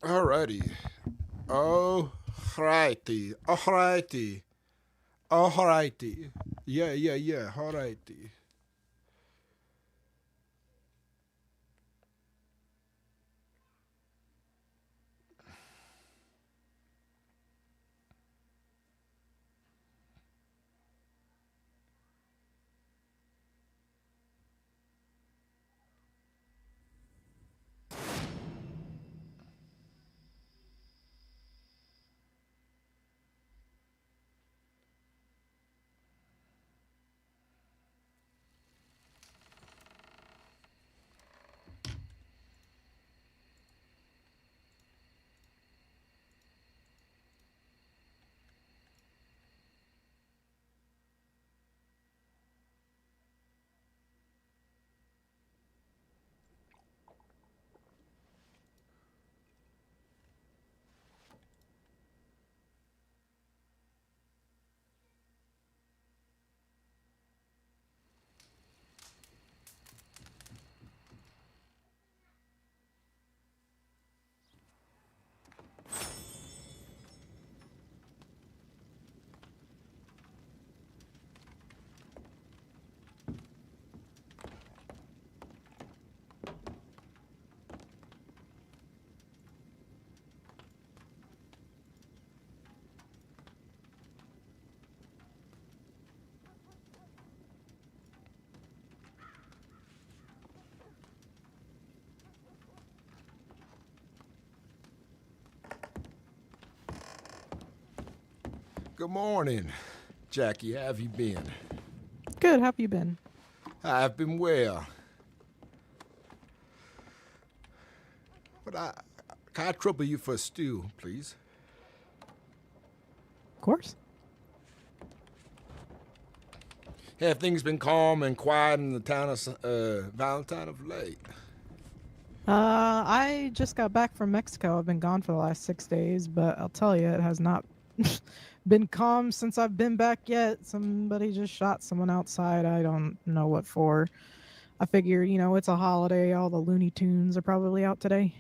Alrighty. Alrighty. Alrighty. Alrighty. Yeah. Alrighty. Good morning, Jackie. How have you been? Good. How have you been? I've been well. But can I trouble you for a stew, please? Of course. Have things been calm and quiet in the town of Valentine of late? I just got back from Mexico. I've been gone for the last 6 days, but I'll tell you, it has not been calm since I've been back yet. Somebody just shot someone outside. I don't know what for. I figure, it's a holiday. All the Looney Tunes are probably out today.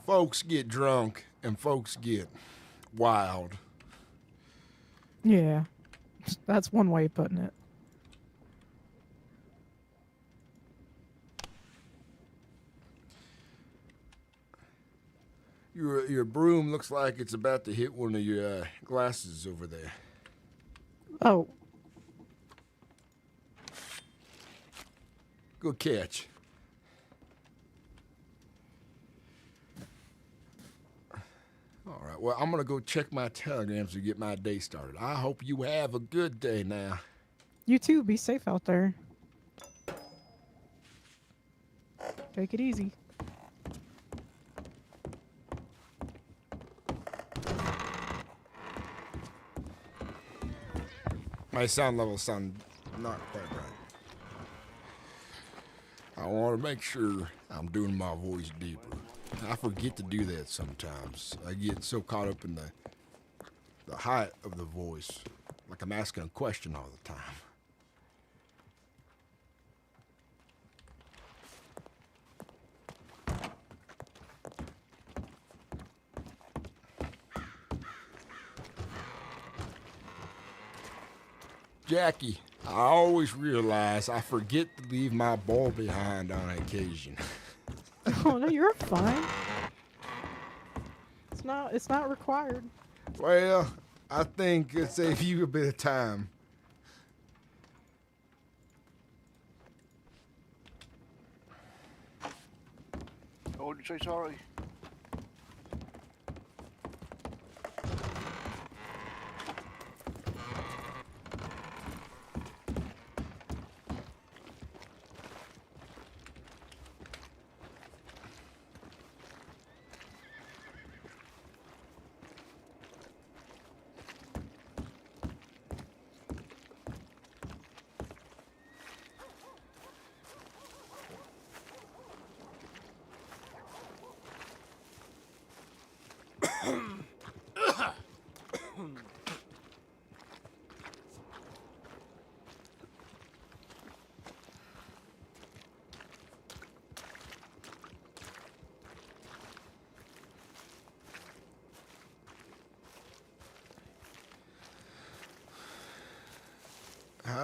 Folks get drunk and folks get wild. Yeah, that's one way of putting it. Your broom looks like it's about to hit one of your glasses over there. Oh, Good catch. All right, well, I'm going to go check my telegrams to get my day started. I hope you have a good day now. you too. Be safe out there. Take it easy. My sound levels sound not quite right. I want to make sure I'm doing my voice deeper. I forget to do that sometimes. I get so caught up in the height of the voice, like I'm asking a question all the time. Jackie, I always realize I forget to leave my ball behind on occasion. Oh no, you're fine. It's not required. Well, I think it saves you a bit of time. I wouldn't say sorry.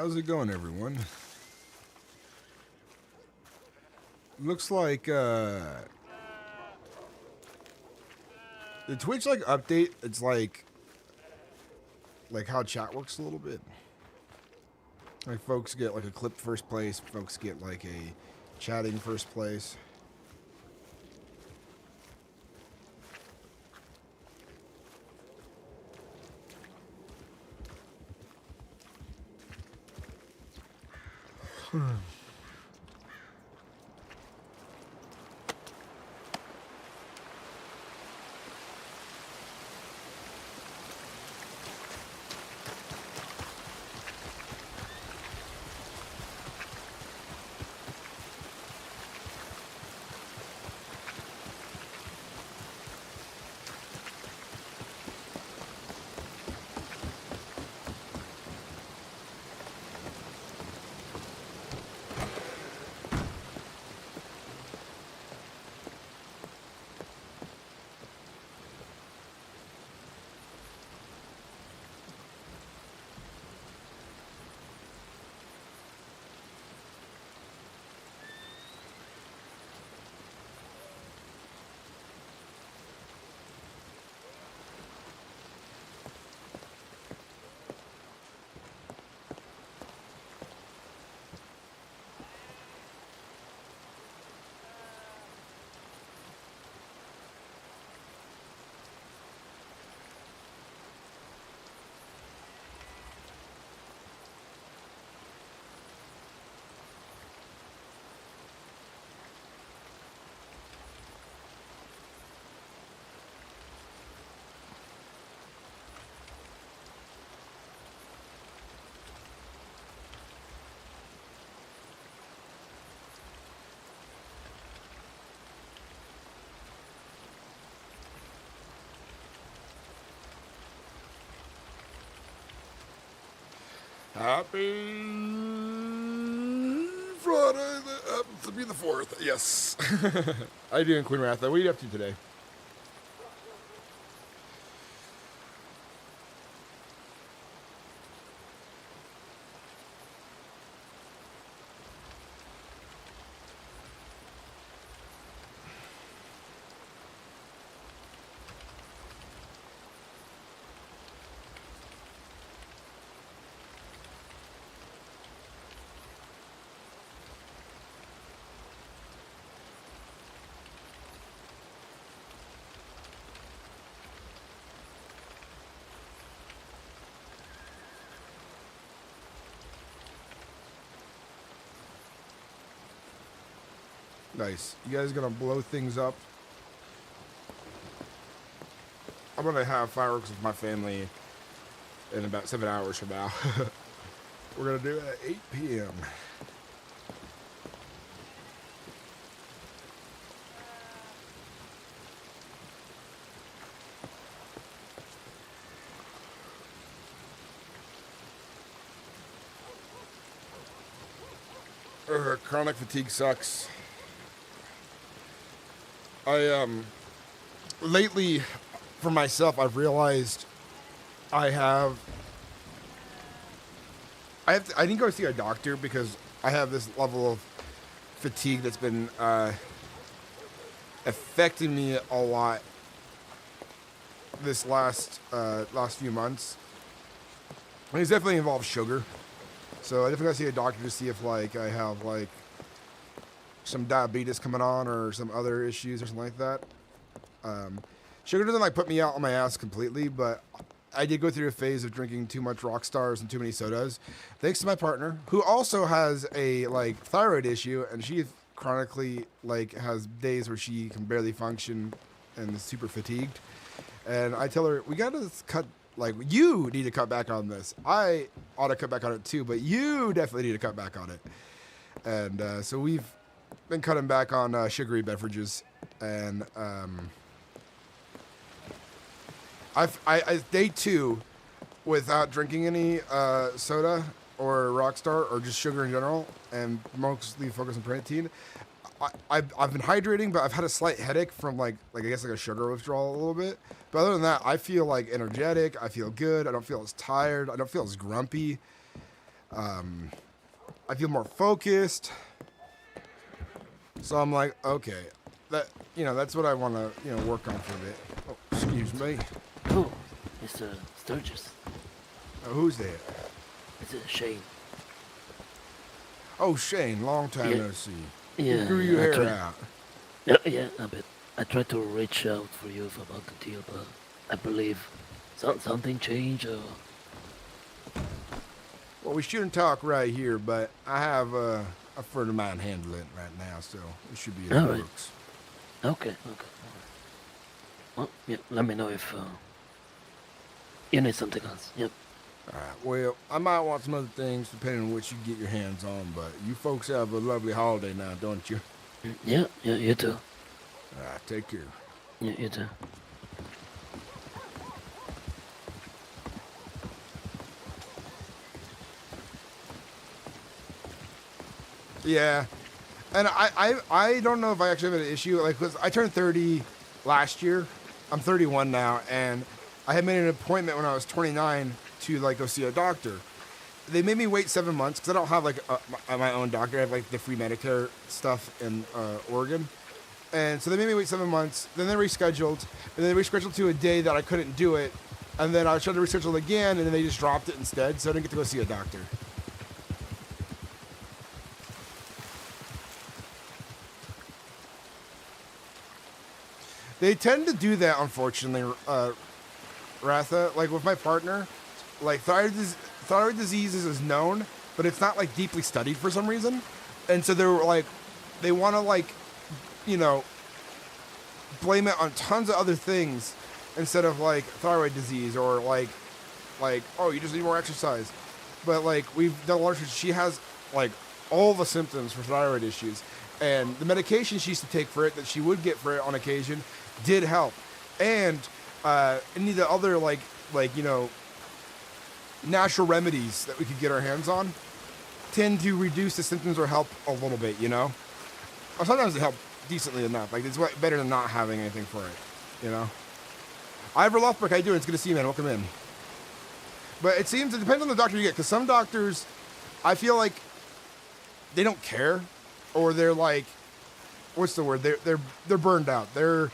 How's it going, everyone? Looks like the Twitch like update. It's like how chat works a little bit. Like folks get like a clip first place. Folks get like a chatting first place. Happy Friday, to be the 4th. Yes. How you doing, Queen Ratha? What are you up to today? Nice. You guys gonna blow things up? I'm gonna have fireworks with my family in about 7 hours from now. We're gonna do it at 8 p.m. Chronic fatigue sucks. Lately, for myself, I've realized I need to go see a doctor because I have this level of fatigue that's been affecting me a lot this last few months. And it's definitely involved sugar. So I definitely gotta see a doctor to see if like I have like some diabetes coming on or some other issues or something like that. Sugar doesn't like put me out on my ass completely, but I did go through a phase of drinking too much rock stars and too many sodas. Thanks to my partner, who also has a like thyroid issue, and she chronically like has days where she can barely function and is super fatigued. And I tell her, we gotta cut. Like, you need to cut back on this. I ought to cut back on it too, but you definitely need to cut back on it. And so we've been cutting back on sugary beverages, and I day 2 without drinking any soda or Rockstar or just sugar in general, and mostly focus on protein. I've been hydrating, but I've had a slight headache from like I guess like a sugar withdrawal a little bit. But other than that, I feel like energetic. I feel good. I don't feel as tired. I don't feel as grumpy. I feel more focused. So I'm like, okay, that's what I want to, work on for a bit. Oh, excuse me. Oh, Mr. Sturgis. Who's that? Is it Shane? Oh, Shane, long time Yeah. no see. Yeah. Who grew your I hair tried- out? Yeah, a bit. I tried to reach out for you about the deal, but I believe something changed or... Well, we shouldn't talk right here, but I have a friend of mine handling it right now, so it should be in All the right. works. Okay. Well, yeah, let me know if you need something else. Yep. All right. Well, I might want some other things depending on what you get your hands on, but you folks have a lovely holiday now, don't you? Yeah, you too. All right. Take care. You too. Yeah. And I don't know if I actually have an issue. Like, 'cause I turned 30 last year. I'm 31 now, and I had made an appointment when I was 29 to, like, go see a doctor. They made me wait 7 months because I don't have, like, my own doctor. I have, like, the free Medicare stuff in Oregon. And so they made me wait 7 months. Then they rescheduled. And then they rescheduled to a day that I couldn't do it. And then I tried to reschedule again, and then they just dropped it instead. So I didn't get to go see a doctor. They tend to do that, unfortunately, Ratha. Like, with my partner, like, thyroid disease is known, but it's not, like, deeply studied for some reason. And so they want to, like, blame it on tons of other things instead of, like, thyroid disease or, like, oh, you just need more exercise. But, like, we've done a lot of research. She has, like, all the symptoms for thyroid issues. And the medication she used to take for it, that she would get for it on occasion, did help. And any of the other, natural remedies that we could get our hands on tend to reduce the symptoms or help a little bit, Or sometimes they help decently enough. Like, it's better than not having anything for it, Ivor Lothbrook, how you doing? It's good to see you, man. Welcome in. But it depends on the doctor you get, because some doctors, I feel like they don't care, or they're like, what's the word? They're burned out. They're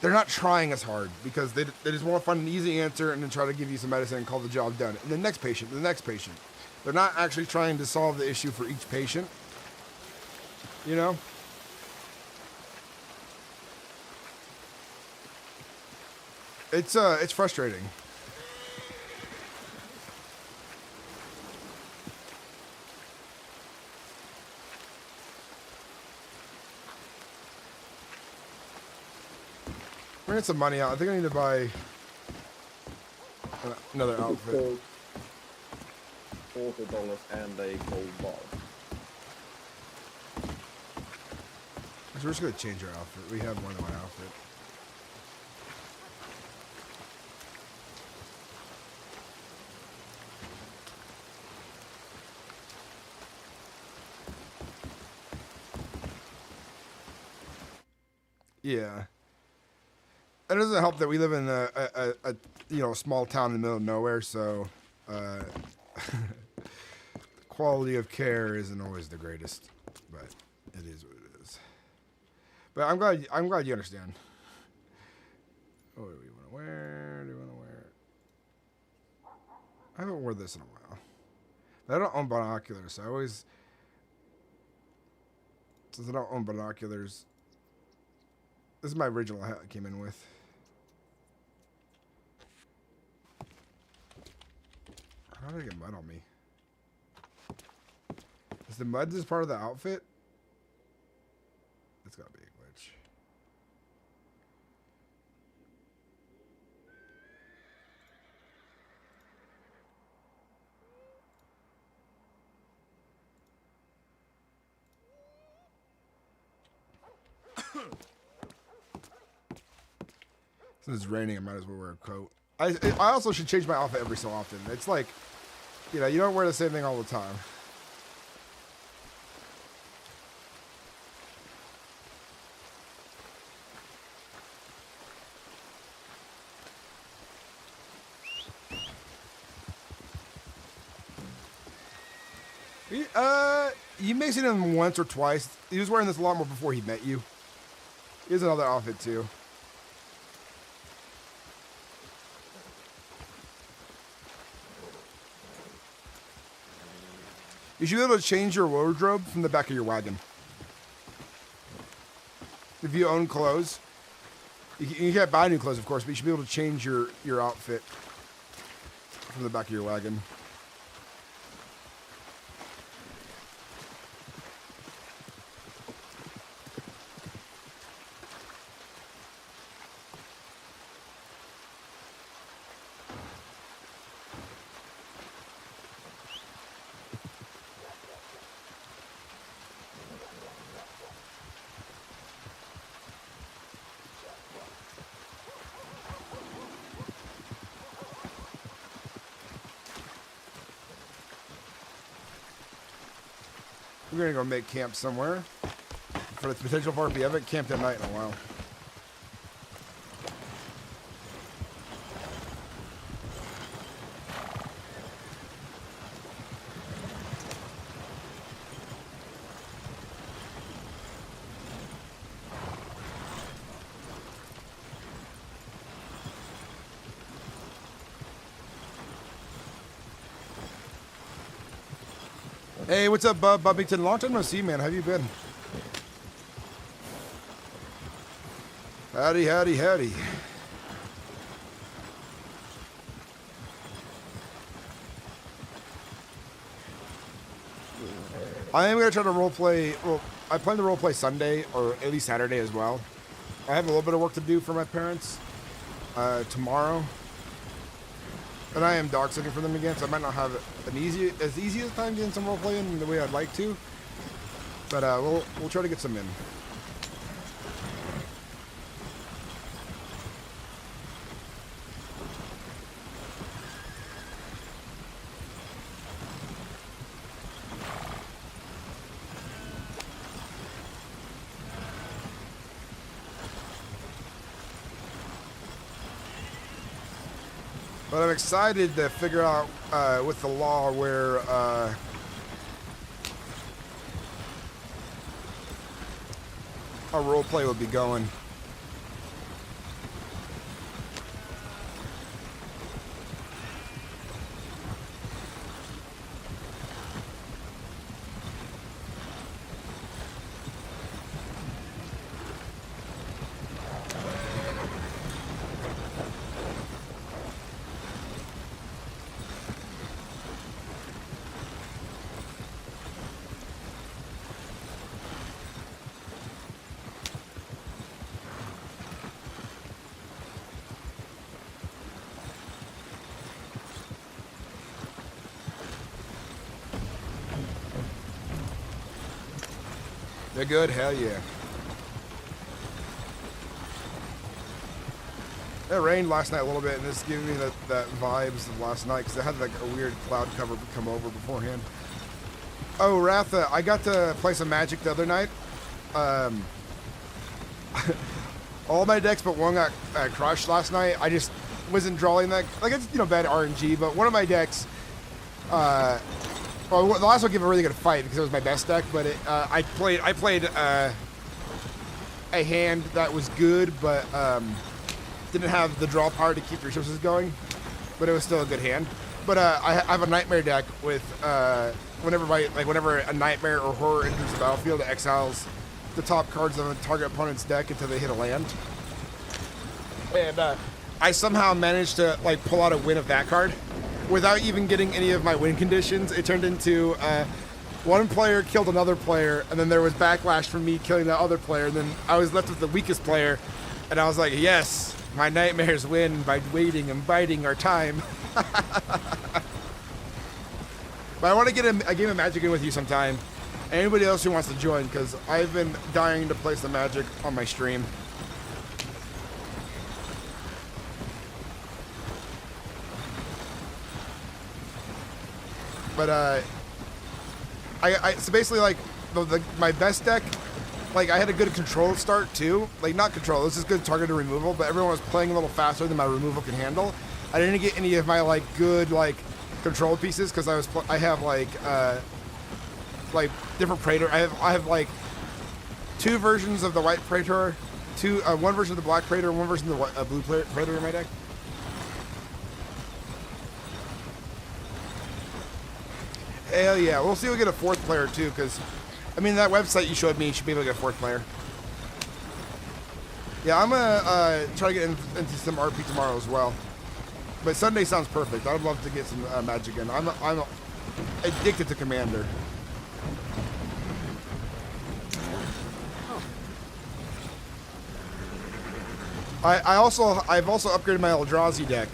not trying as hard because they just want to find an easy answer and then try to give you some medicine and call the job done. And the next patient. They're not actually trying to solve the issue for each patient. It's frustrating. We're gonna get some money out. I think I need to buy another outfit. $40 and a gold bar. So we're just gonna change our outfit. We have more than one outfit. Yeah. It doesn't help that we live in a small town in the middle of nowhere, so quality of care isn't always the greatest, but it is what it is. But I'm glad you understand. Oh, what do we want to wear? I haven't worn this in a while. But I don't own binoculars, so since I don't own binoculars, this is my original hat I came in with. How did I get mud on me? Is the mud just part of the outfit? It's gotta be a glitch. Since it's raining, I might as well wear a coat. I also should change my outfit every so often. It's like, you don't wear the same thing all the time. You may have seen him once or twice. He was wearing this a lot more before he met you. He has another outfit too. You should be able to change your wardrobe from the back of your wagon. If you own clothes, you can't buy new clothes, of course, but you should be able to change your outfit from the back of your wagon. We're gonna go make camp somewhere for the potential party. We haven't camped at night in a while. Hey, what's up, Bub? Bubbington? Long time no see, man. How you been? Howdy, howdy, howdy. I am going to try to roleplay. Well, I plan to roleplay Sunday, or at least Saturday as well. I have a little bit of work to do for my parents tomorrow. And I am dog sitting for them again, so I might not have as easy as time getting some roleplaying the way I'd like to. But we'll try to get some in. But I'm excited to figure out with the law where our roleplay will be going. They're good? Hell yeah. It rained last night a little bit, and this is giving me that vibes of last night, because it had like a weird cloud cover come over beforehand. Oh, Ratha, I got to play some Magic the other night. All my decks but one got crushed last night. I just wasn't drawing that. Like, it's, bad RNG, but one of my decks... well, the last one gave a really good fight because it was my best deck, but I played a hand that was good, but didn't have the draw power to keep resources going, but it was still a good hand. But I have a nightmare deck with whenever a nightmare or horror enters the battlefield, it exiles the top cards of a target opponent's deck until they hit a land. And I somehow managed to pull out a win of that card. Without even getting any of my win conditions. It turned into one player killed another player, and then there was backlash from me killing that other player, and then I was left with the weakest player, and I was like, yes, my nightmares win by waiting and biding our time. But I want to get a game of Magic in with you sometime. Anybody else who wants to join, because I've been dying to play some Magic on my stream. But so basically, my best deck, I had a good control start too. Not control, this is good targeted removal, but everyone was playing a little faster than my removal can handle. I didn't get any of my good control pieces because I have like different Praetor. I have like 2 versions of the white Praetor, one version of the black Praetor, and one version of the blue Praetor in my deck. Hell yeah, we'll see if we get a 4th player too, because I mean that website you showed me, you should be able to get a 4th player. Yeah, I'm gonna try to get into some RP tomorrow as well. But Sunday sounds perfect. I'd love to get some Magic in. I'm addicted to Commander. I've also upgraded my Eldrazi deck.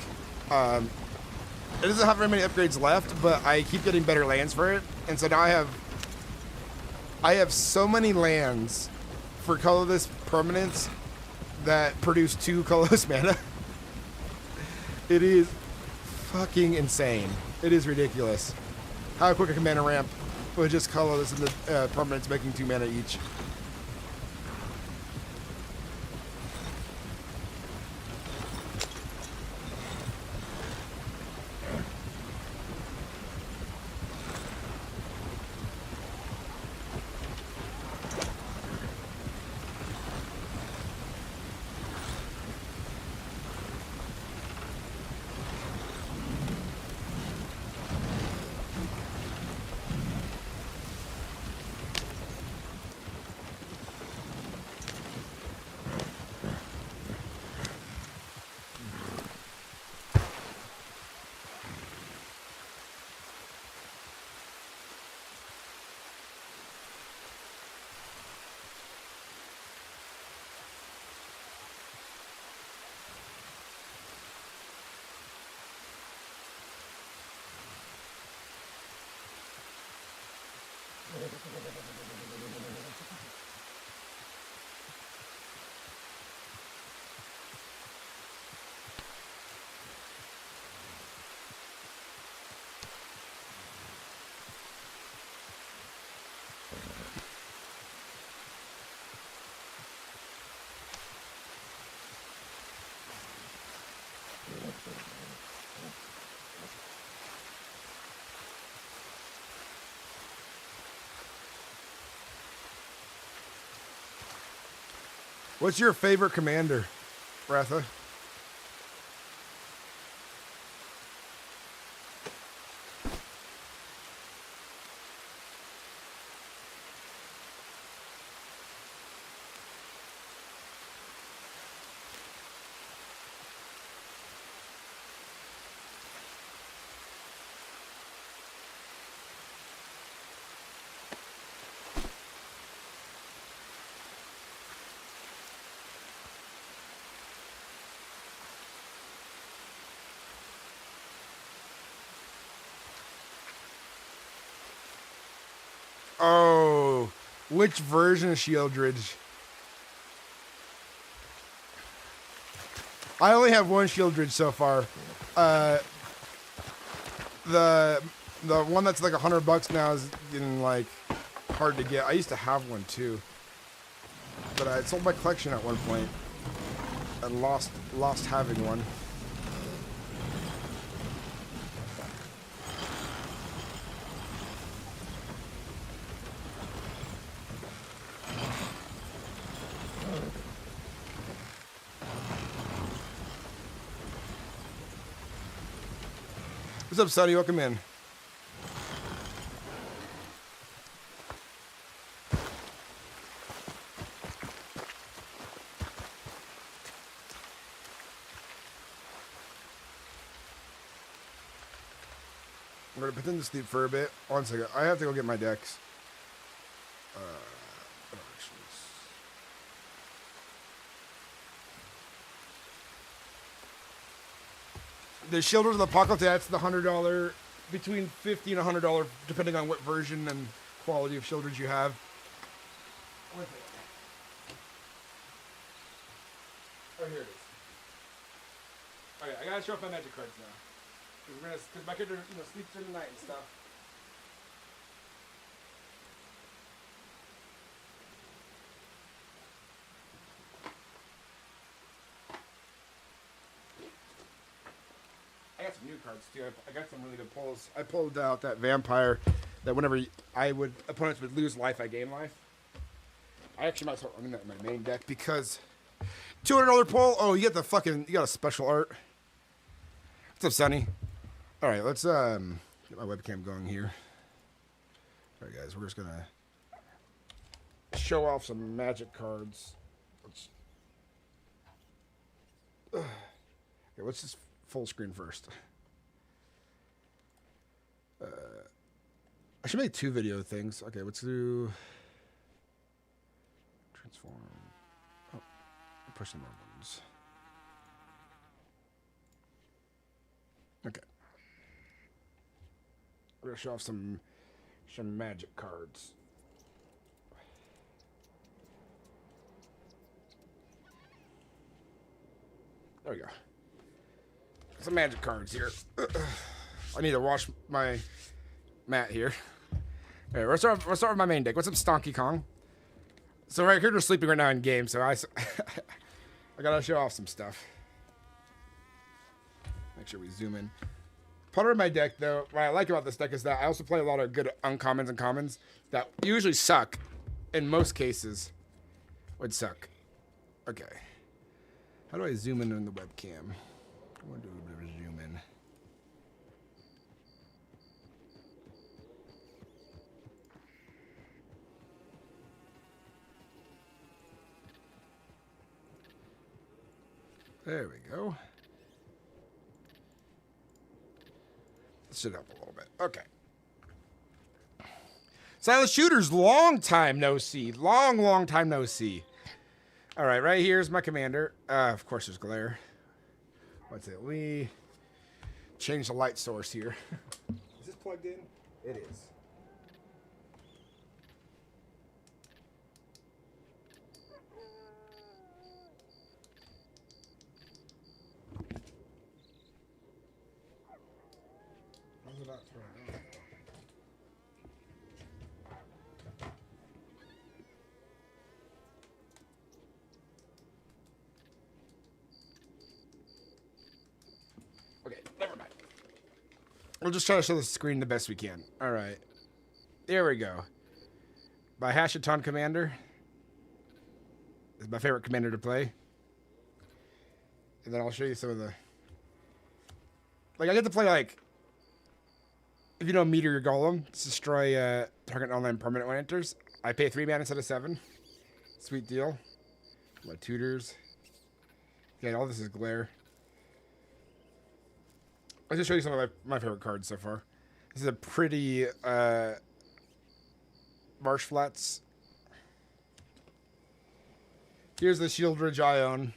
It doesn't have very many upgrades left, but I keep getting better lands for it, and so now I have so many lands for colorless permanents that produce 2 colorless mana. It is fucking insane. It is ridiculous how quick a commander ramp with just colorless and the permanents making 2 mana each. What's your favorite commander, Ratha? Oh, which version of Shieldridge? I only have one Shieldridge so far. The one that's like $100 now is getting like hard to get. I used to have one too, but I sold my collection at one point and lost having one. What's up, Sonny? Welcome in. I'm going to pretend to sleep for a bit. 1 second. I have to go get my decks. The Shielders of the Apocalypse, that's the $100, between $50 and $100, depending on what version and quality of Shielders you have. Oh, here it is. Okay, I gotta show off my magic cards now. Because my character, sleeps through the night and stuff. I got some new cards too. I got some really good pulls. I pulled out that vampire that whenever opponents would lose life, I gain life. I actually might start running that in my main deck because $200 pull. Oh, you got a special art. What's up, Sonny? All right, let's get my webcam going here. All right, guys, we're just gonna show off some magic cards. Let's just full screen first. I should make 2 video things. Okay, let's do transform. Oh, push some more buttons. Okay. We're gonna show off some magic cards. There we go. Some magic cards here. I need to wash my mat here. All right, let's start with my main deck. What's up, Stonky Kong? So right here, they're sleeping right now in game, so I gotta show off some stuff. Make sure we zoom in. Part of my deck, though, what I like about this deck is that I also play a lot of good uncommons and commons that usually suck. In most cases, would suck. Okay. How do I zoom in on the webcam? I want to do a bit of a zoom in. There we go. Let's sit up a little bit. Okay. Silent Shooters, long time no see. Long time no see. All right, right here's my commander. Of course, there's glare. What's it? We change the light source here. Is this plugged in? It is. How's it not turned on? Okay, never mind. We'll just try to show the screen the best we can. All right. There we go. My Hashaton commander is my favorite commander to play. And then I'll show you some of the... Like, I get to play, like... If you know Meteor Golem, destroy target online permanent when it enters. I pay 3 mana instead of 7. Sweet deal. My tutors. Yeah, all this is glare. I'll just show you some of my favorite cards so far. This is a pretty Marsh Flats. Here's the Shield Ridge Ion.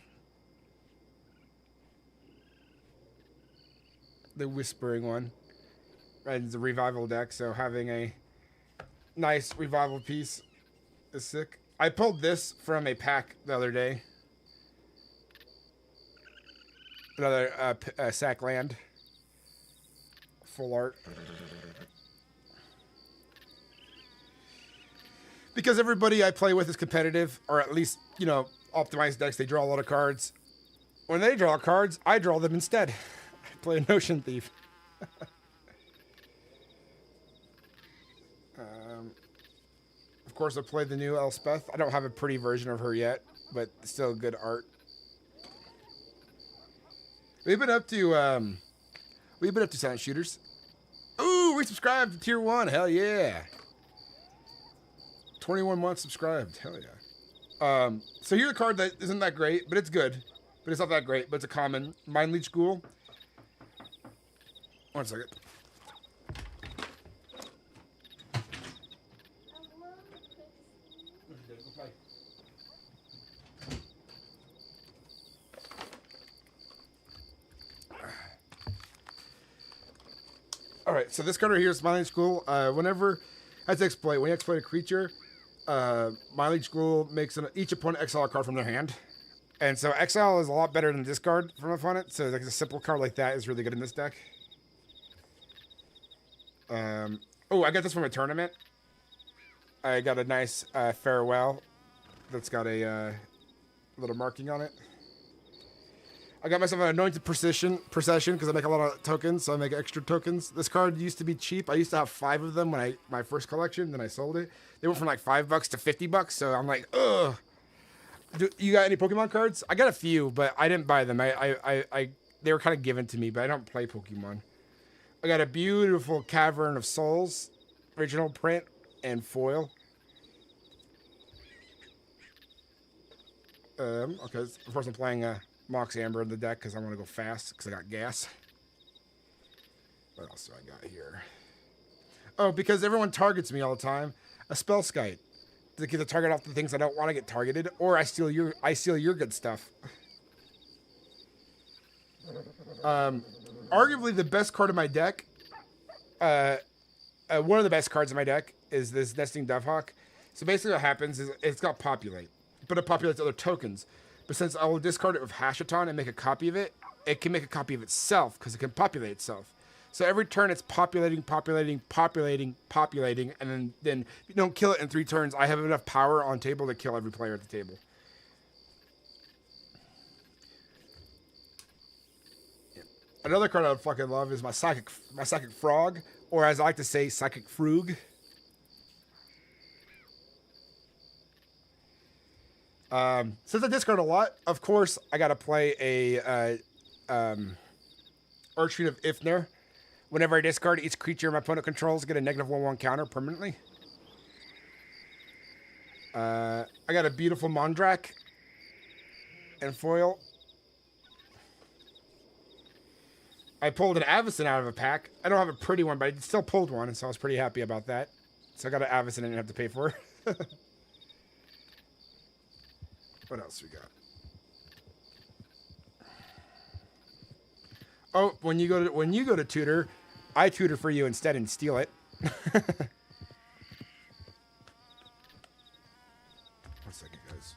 The Whispering one. And it's a revival deck, so having a nice revival piece is sick. I pulled this from a pack the other day. Another sack land. Full art. Because everybody I play with is competitive, or at least, you know, optimized decks. They draw a lot of cards. When they draw cards, I draw them instead. I play a Notion Thief. Of course, I played the new Elspeth. I don't have a pretty version of her yet, but still good art. We've been up to Silent Shooters. Ooh, we subscribed to Tier 1. Hell yeah. 21 months subscribed. Hell yeah. So here's a card that isn't that great, but it's good. But it's not that great, but it's a common. Mind Leech Ghoul. 1 second. Alright, so this card right here is Mind Leech Ghoul. Whenever, as exploit, when you exploit a creature, Mind Leech Ghoul makes each opponent exile a card from their hand. And so exile is a lot better than discard from an opponent, so like a simple card like that is really good in this deck. Oh, I got this from a tournament. I got a nice farewell that's got a little marking on it. I got myself an anointed procession because I make a lot of tokens, so I make extra tokens. This card used to be cheap. I used to have 5 of them when my first collection, then I sold it. They went from like $5 to $50, so I'm like, ugh. You got any Pokemon cards? I got a few, but I didn't buy them. They were kind of given to me, but I don't play Pokemon. I got a beautiful Cavern of Souls, original print and foil. Okay, of course I'm playing Mox Amber in the deck because I want to go fast because I got gas. What else do I got here? Oh, because everyone targets me all the time. A Spell Skite to get the target off the things I don't want to get targeted, or I steal your good stuff. Arguably the best card in my deck. One of the best cards in my deck is this Nesting Dovehawk. So basically what happens is it's got Populate, but it populates other tokens. But since I will discard it with Hashaton and make a copy of it, it can make a copy of itself because it can populate itself. So every turn it's populating, and then if you don't kill it in 3 turns, I have enough power on table to kill every player at the table. Yeah. Another card I would fucking love is my Psychic Frog, or as I like to say, Psychic Frug. Since I discard a lot, of course, I gotta play a Archfiend of Ifnir. Whenever I discard, each creature my opponent controls get a -1/1 counter permanently. I got a beautiful Mondrak and foil. I pulled an Avacyn out of a pack. I don't have a pretty one, but I still pulled one, and so I was pretty happy about that. So I got an Avacyn I didn't have to pay for. What else we got? Oh, when you go to tutor, I tutor for you instead and steal it. 1 second, guys.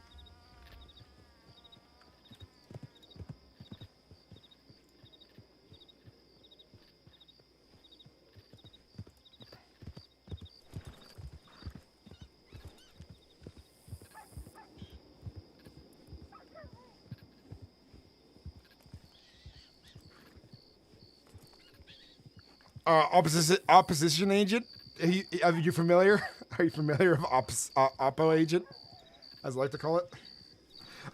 Opposition agent. Are you familiar? Are you familiar with Oppo agent, as I like to call it?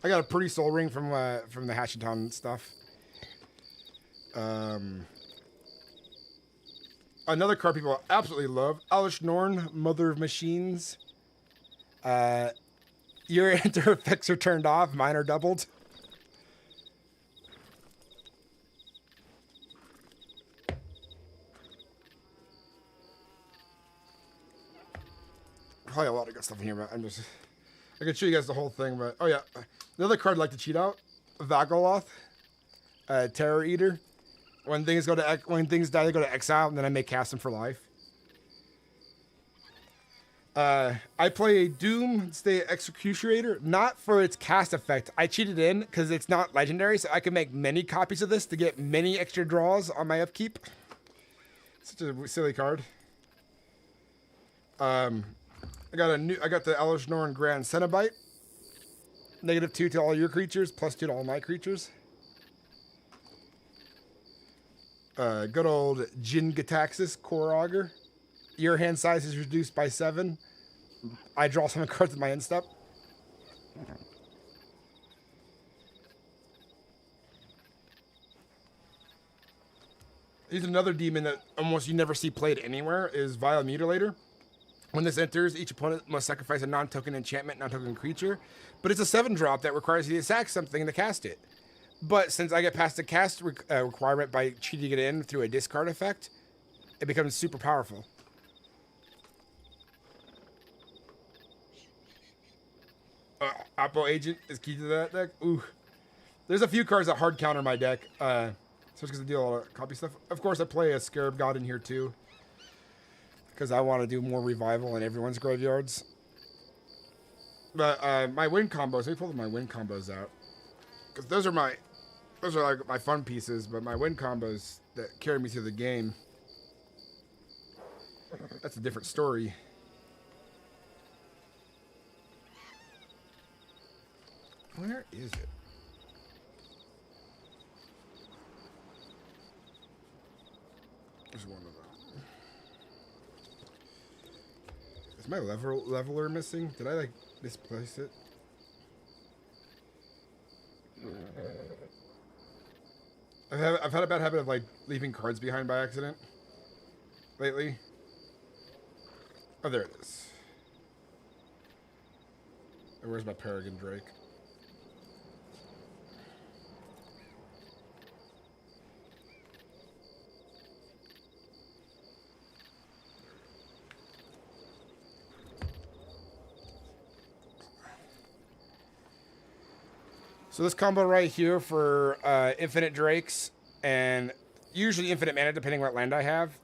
I got a pretty soul ring from the Hashaton stuff. Another card people absolutely love: Alish Norn, Mother of Machines. Your enter effects are turned off. Mine are doubled. Probably a lot of good stuff in here, but I can show you guys the whole thing, but oh yeah, another card I'd like to cheat out: Vagaloth, Terror Eater. When things die, they go to exile, and then I may cast them for life. I play a Doomsday Executioner, not for its cast effect. I cheated in because it's not legendary, so I can make many copies of this to get many extra draws on my upkeep. Such a silly card. I got the Alish Norn Grand Cenobite. -2 to all your creatures, +2 to all my creatures. Good old Jin-Gitaxias Core Augur. Your hand size is reduced by 7. I draw 7 cards with my end step. Here's another demon that almost you never see played anywhere, is Vile Mutilator. When this enters, each opponent must sacrifice a non-token enchantment, non-token creature. But it's a 7-drop that requires you to sack something to cast it. But since I get past the cast requirement by cheating it in through a discard effect, it becomes super powerful. Oppo Agent is key to that deck. Ooh. There's a few cards that hard counter my deck. So it's because I deal a lot of copy stuff. Of course, I play a Scarab God in here too, because I want to do more revival in everyone's graveyards. But my win combos, let me pull my win combos out, because those are like my fun pieces. But my win combos that carry me through the game, that's a different story. Where is it? There's one of them. Is my leveler missing? Did I like misplace it? I've had a bad habit of like leaving cards behind by accident lately. Oh, there it is. And where's my Peregrine Drake? So this combo right here for infinite drakes and usually infinite mana depending what land I have.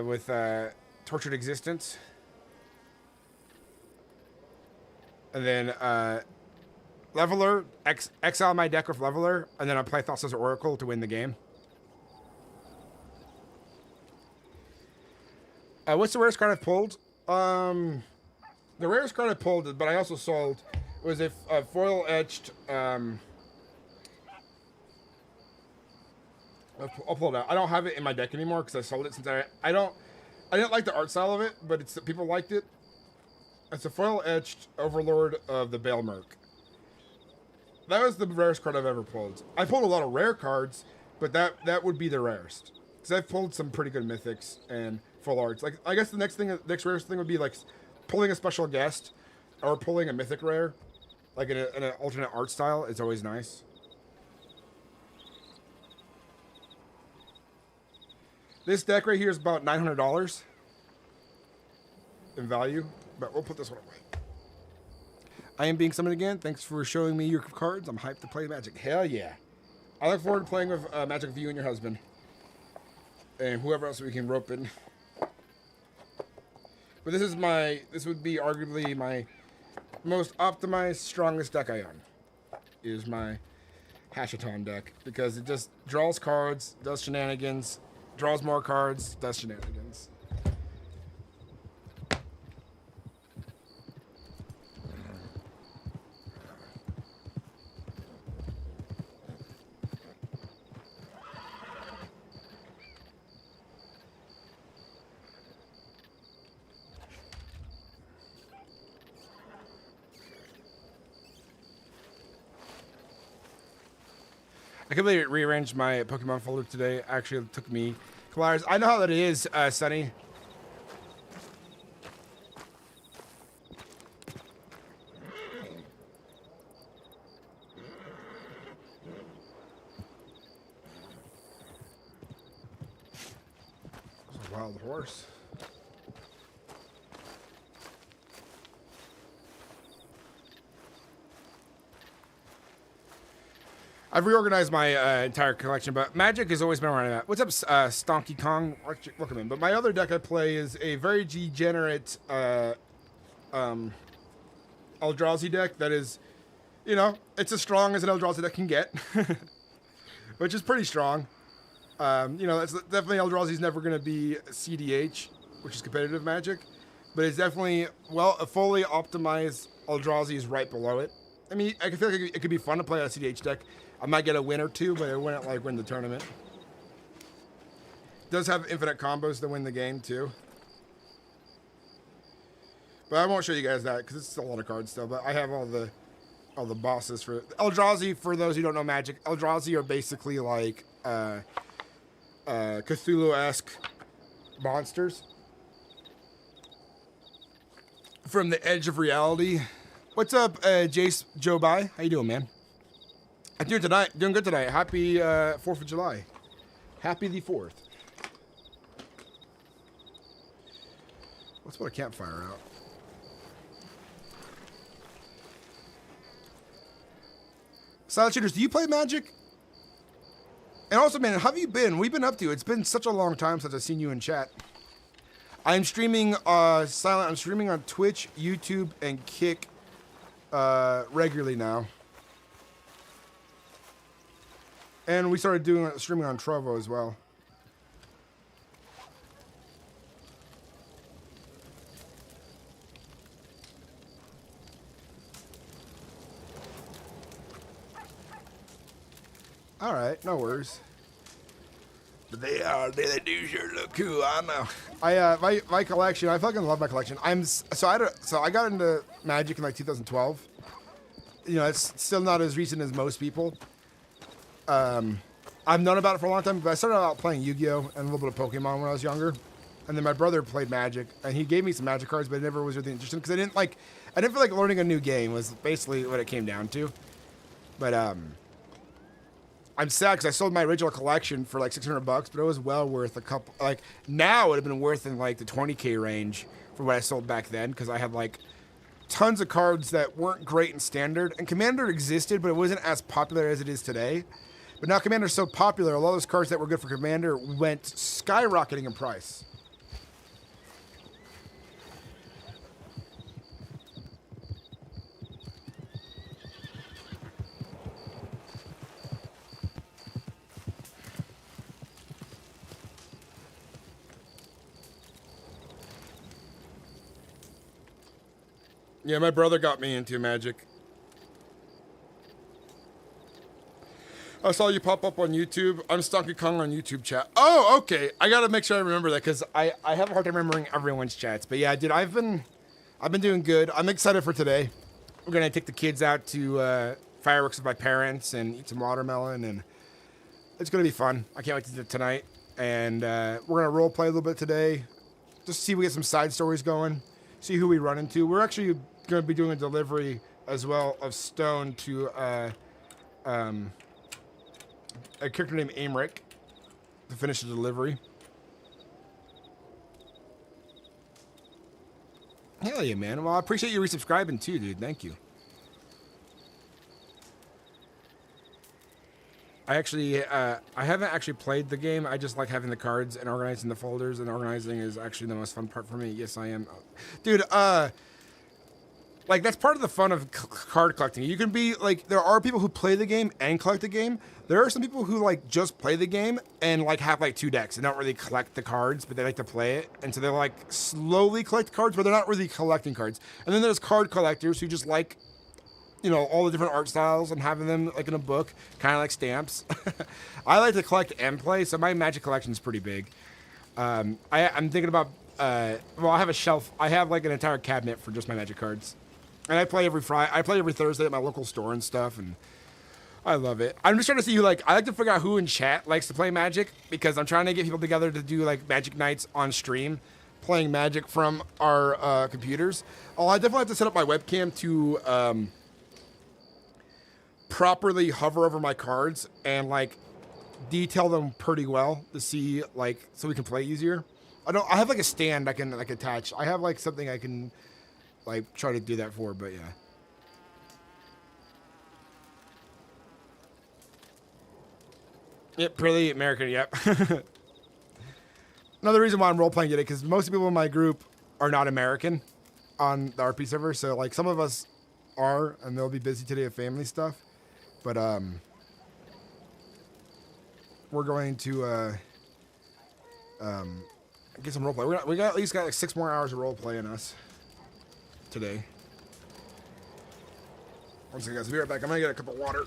With Tortured Existence. And then Leveler, exile my deck with Leveler, and then I play Thassa's Oracle to win the game. What's the rarest card I've pulled? The rarest card I pulled, but I also sold, was a foil etched. I'll pull it out. I don't have it in my deck anymore because I sold it since I didn't like the art style of it, but people liked it. It's a foil etched Overlord of the Bale Merc. That was the rarest card I've ever pulled. I pulled a lot of rare cards, but that would be the rarest because I've pulled some pretty good mythics and full arts. Like I guess the next rarest thing would be like pulling a special guest or pulling a mythic rare, like in an alternate art style. It's always nice. This deck right here is about $900 in value, but we'll put this one away. I am being summoned again. Thanks for showing me your cards. I'm hyped to play Magic. Hell yeah. I look forward to playing with Magic with you and your husband. And whoever else we can rope in. But this would be arguably my most optimized, strongest deck I own. Is my Hashaton deck. Because it just draws cards, does shenanigans, draws more cards, does shenanigans. I completely rearranged my Pokemon folder today. Actually, it took me a couple hours. I know how that is, Sunny. That's a wild horse. I've reorganized my entire collection, but Magic has always been where I'm at. What's up, Stonky Kong? Welcome in. But my other deck I play is a very degenerate Eldrazi deck that is, you know, it's as strong as an Eldrazi deck can get, which is pretty strong. You know, that's definitely Eldrazi's never going to be CDH, which is competitive Magic, but it's definitely, well, a fully optimized Eldrazi is right below it. I mean, I feel like it could be fun to play a CDH deck. I might get a win or two, but I wouldn't like win the tournament. Does have infinite combos to win the game too. But I won't show you guys that because it's a lot of cards still. But I have all the bosses for Eldrazi. For those who don't know Magic, Eldrazi are basically like Cthulhu-esque monsters from the edge of reality. What's up, Jace Joe Bai? How you doing, man? I'm doing good tonight. Happy 4th of July. Happy the 4th. Let's put a campfire out. Silent Shooters, do you play Magic? And also, man, how have you been? What have you been up to? It's been such a long time since I've seen you in chat. I'm streaming Silent. I'm streaming on Twitch, YouTube, and Kick regularly now. And we started doing streaming on Trovo as well. All right, no worries. But they do sure look cool. I know. My collection. I fucking love my collection. So I got into Magic in like 2012. You know, it's still not as recent as most people. I've known about it for a long time, but I started out playing Yu-Gi-Oh! And a little bit of Pokemon when I was younger. And then my brother played Magic, and he gave me some Magic cards, but I never was really interested because I didn't feel like learning a new game was basically what it came down to. But I'm sad because I sold my original collection for like $600, but it was well worth a couple. Like now, it would have been worth in like the 20K range for what I sold back then because I had like tons of cards that weren't great in Standard, and Commander existed, but it wasn't as popular as it is today. But now Commander's so popular, a lot of those cards that were good for Commander went skyrocketing in price. Yeah, my brother got me into Magic. I saw you pop up on YouTube. I'm Stonky Kong on YouTube chat. Oh, okay. I gotta make sure I remember that because I have a hard time remembering everyone's chats. But yeah, dude, I've been doing good. I'm excited for today. We're gonna take the kids out to fireworks with my parents and eat some watermelon, and it's gonna be fun. I can't wait to do it tonight. And we're gonna role play a little bit today, just see if we get some side stories going. See who we run into. We're actually going to be doing a delivery as well of Stone to a character named Aimrick to finish the delivery. Hell yeah, man. Well, I appreciate you resubscribing too, dude. Thank you. I actually, I haven't actually played the game. I just like having the cards and organizing the folders, and organizing is actually the most fun part for me. Yes, I am. Dude, like, that's part of the fun of card collecting. You can be, like, there are people who play the game and collect the game. There are some people who, like, just play the game and, like, have, like, 2 decks and don't really collect the cards, but they like to play it. And so they're, like, slowly collect cards, but they're not really collecting cards. And then there's card collectors who just like, you know, all the different art styles and having them like in a book, kind of like stamps. I like to collect and play, so my Magic collection is pretty big. I'm thinking about, well, I have a shelf. I have like an entire cabinet for just my Magic cards, and I play every Thursday at my local store and stuff, and I love it. I'm just trying to see who I like to figure out who in chat likes to play Magic because I'm trying to get people together to do like Magic nights on stream, playing Magic from our computers. Oh, I definitely have to set up my webcam to properly hover over my cards and like detail them pretty well to see like so we can play easier. I have like a stand I can like attach. I have like something I can like try to do that for, but yeah. Yep, pretty American, yep. Another reason why I'm role playing today because most people in my group are not American on the RP server, so like some of us are and they'll be busy today with family stuff. But we're going to get some roleplay. We got at least like 6 more hours of roleplay in us today. One second, guys. I'll be right back. I'm gonna get a cup of water.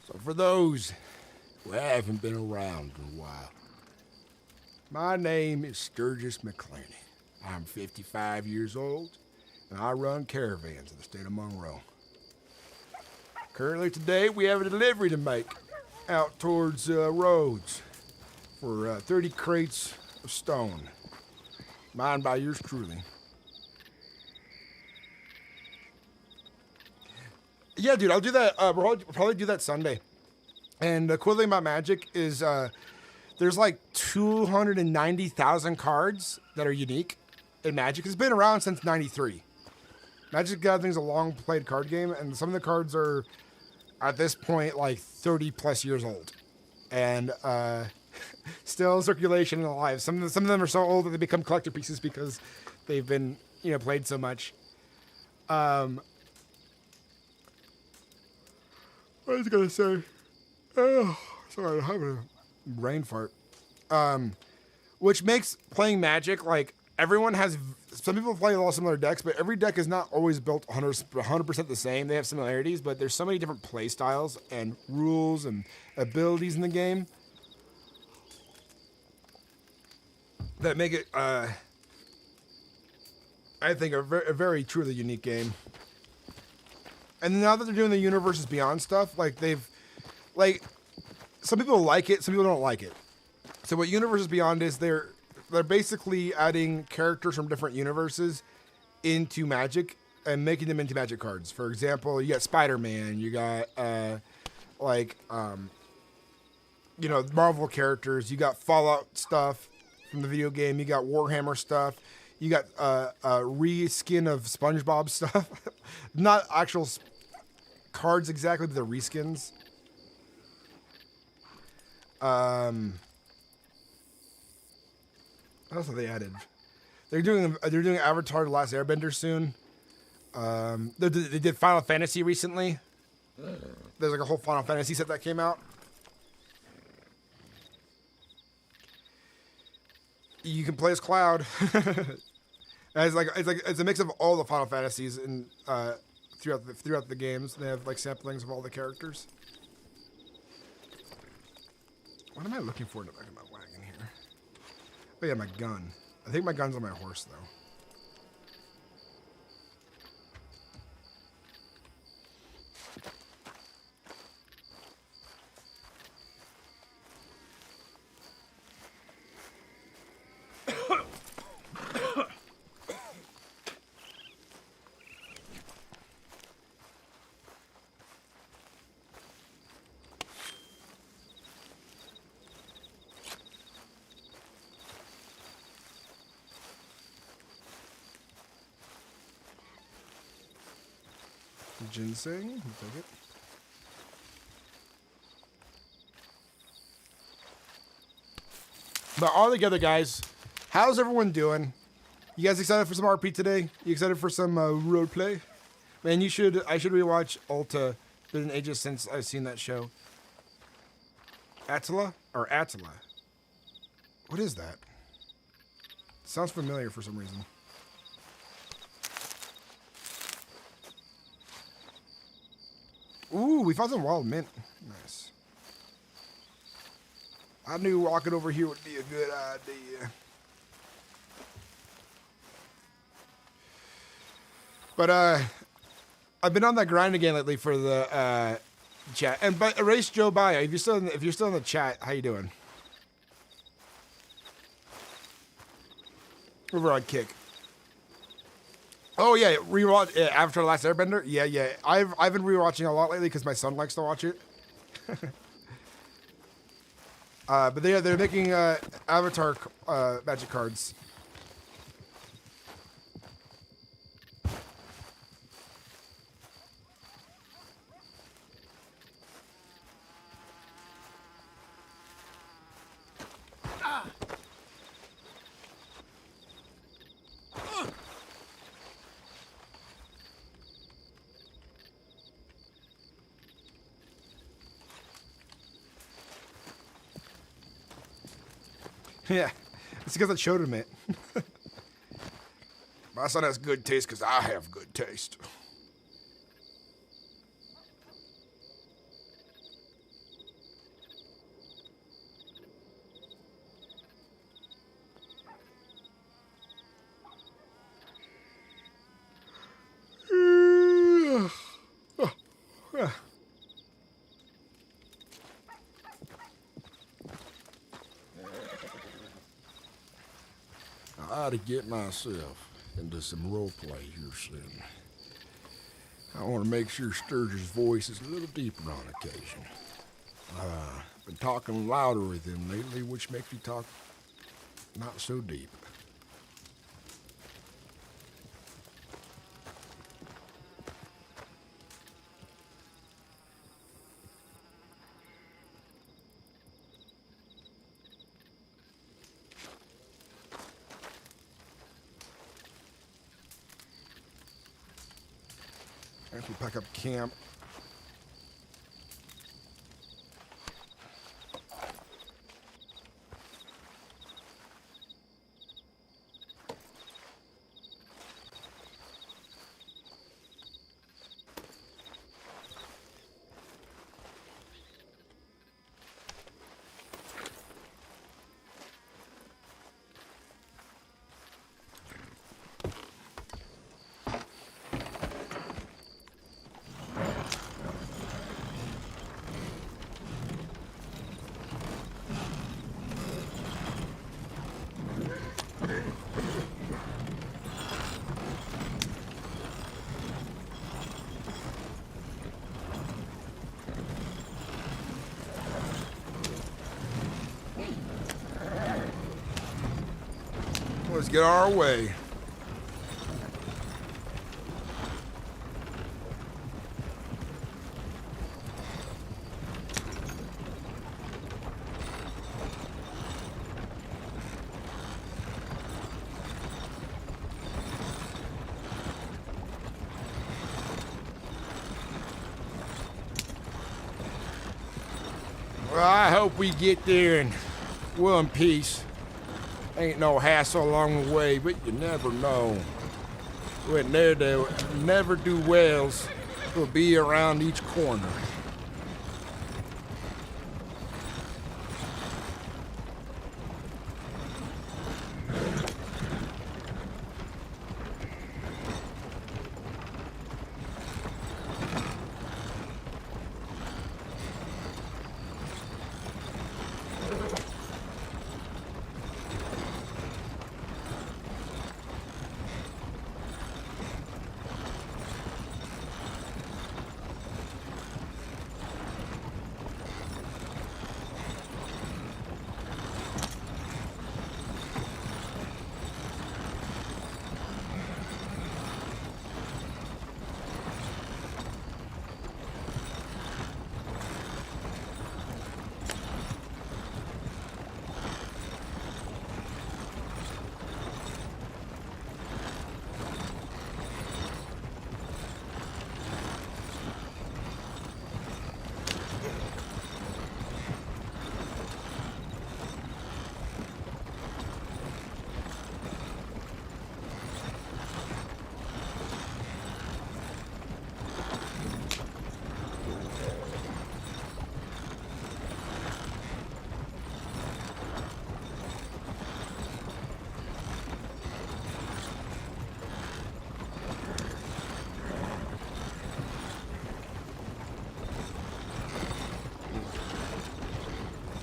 So for those who haven't been around in a while, my name is Sturgis Mclainy. I'm 55 years old, and I run caravans in the state of Monroe. Currently today, we have a delivery to make out towards Rhodes for 30 crates of stone. Mine by yours truly. Yeah, dude, I'll do that. We'll probably do that Sunday. And the cool thing about Magic is there's like 290,000 cards that are unique in Magic. It's been around since 93. Magic the Gathering's a long-played card game, and some of the cards are, at this point, like 30-plus years old. And still in circulation and alive. Some of them are so old that they become collector pieces because they've been, played so much. What was I going to say? Oh, sorry, I'm having a brain fart. Which makes playing Magic, like, everyone has... Some people play a lot of similar decks, but every deck is not always built 100% the same. They have similarities, but there's so many different play styles and rules and abilities in the game that make it, I think, a very truly unique game. And now that they're doing the Universes Beyond stuff, some people like it, some people don't like it. So what Universes Beyond is, they're basically adding characters from different universes into Magic and making them into Magic cards. For example, you got Spider-Man, you got Marvel characters, you got Fallout stuff from the video game, you got Warhammer stuff, you got reskin of SpongeBob stuff. Not actual cards exactly, but the reskins. What else have they added? They're doing Avatar: The Last Airbender soon. They did Final Fantasy recently. There's like a whole Final Fantasy set that came out. You can play as Cloud. It's a mix of all the Final Fantasies and throughout the games. They have like samplings of all the characters. What am I looking for in the back of my wagon here? Oh yeah, my gun. I think my gun's on my horse though. Ginseng, we'll take it. But all together, guys, how's everyone doing? You guys excited for some RP today? You excited for some roleplay? Man, I should rewatch Ulta. It's been ages since I've seen that show. Attila? What is that? Sounds familiar for some reason. Ooh, we found some wild mint. Nice. I knew walking over here would be a good idea. But I've been on that grind again lately for the chat. And but erase Joe Bio. If you're still in the chat, how you doing? Over on Kick. Oh yeah, rewatch Avatar: The Last Airbender. Yeah. I've been rewatching a lot lately because my son likes to watch it. But they're making Avatar Magic cards. Yeah, it's because I showed him it. My son has good taste because I have good taste. I ought to get myself into some roleplay here soon. I want to make sure Sturgis' voice is a little deeper on occasion. Been talking louder with him lately, which makes me talk not so deep. As we pack up camp, let's get our way. Well, I hope we get there in one piece. Ain't no hassle along the way, but you never know. When there, never do wells will be around each corner.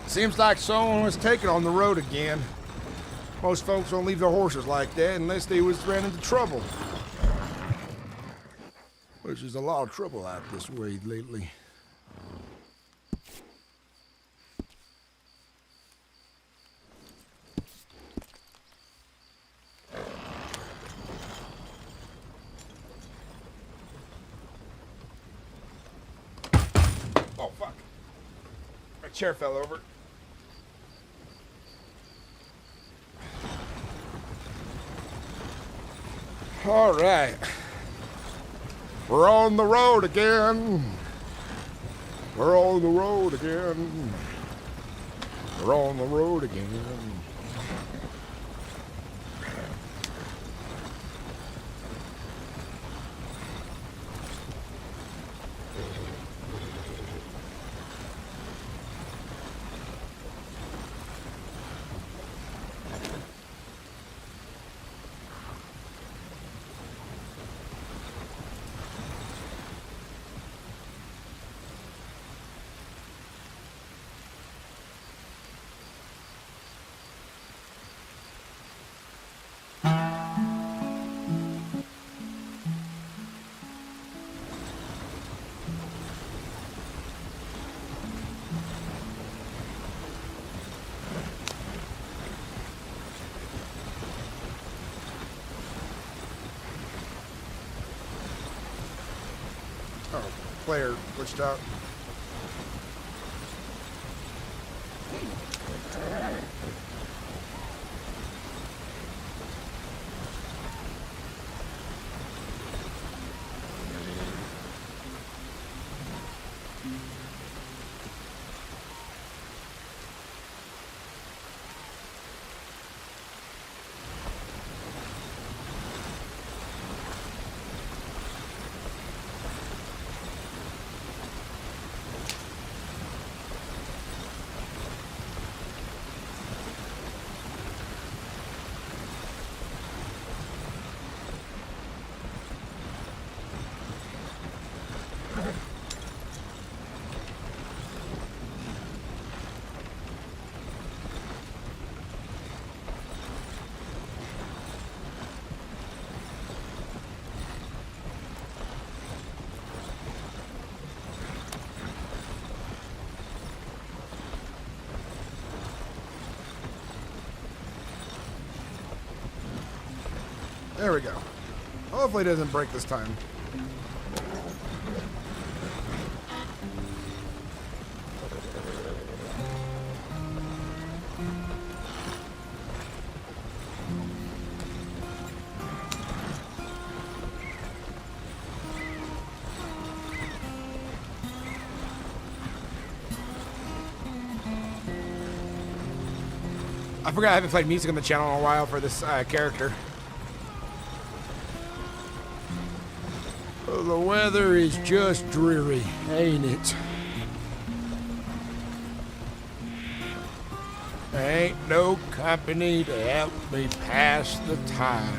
Seems like someone was taken on the road again. Most folks don't leave their horses like that unless they was ran into trouble. Which is a lot of trouble out this way lately. Oh, fuck. My chair fell over. All right. We're on the road again. We're on the road again. We're on the road again. Oh, player glitched out. There we go. Hopefully it doesn't break this time. I forgot I haven't played music on the channel in a while for this character. The weather is just dreary, ain't it? Ain't no company to help me pass the time.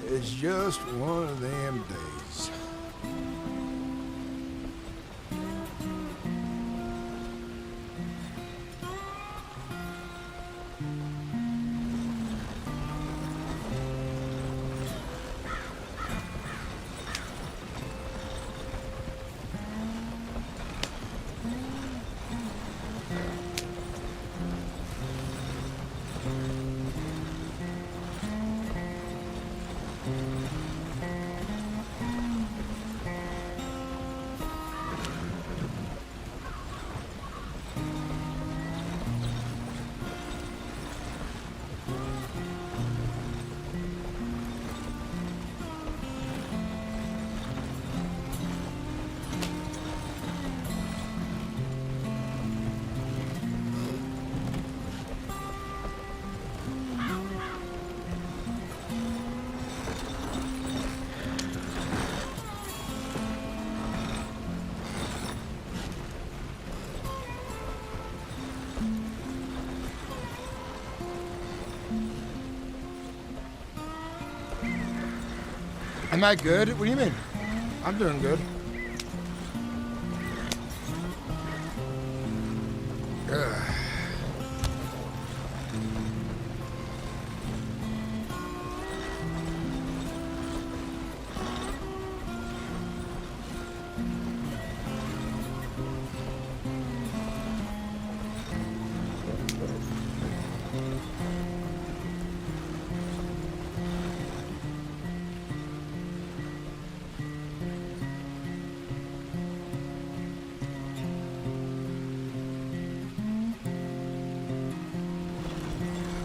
It's just one of them days. Am I good? What do you mean? I'm doing good. Ugh.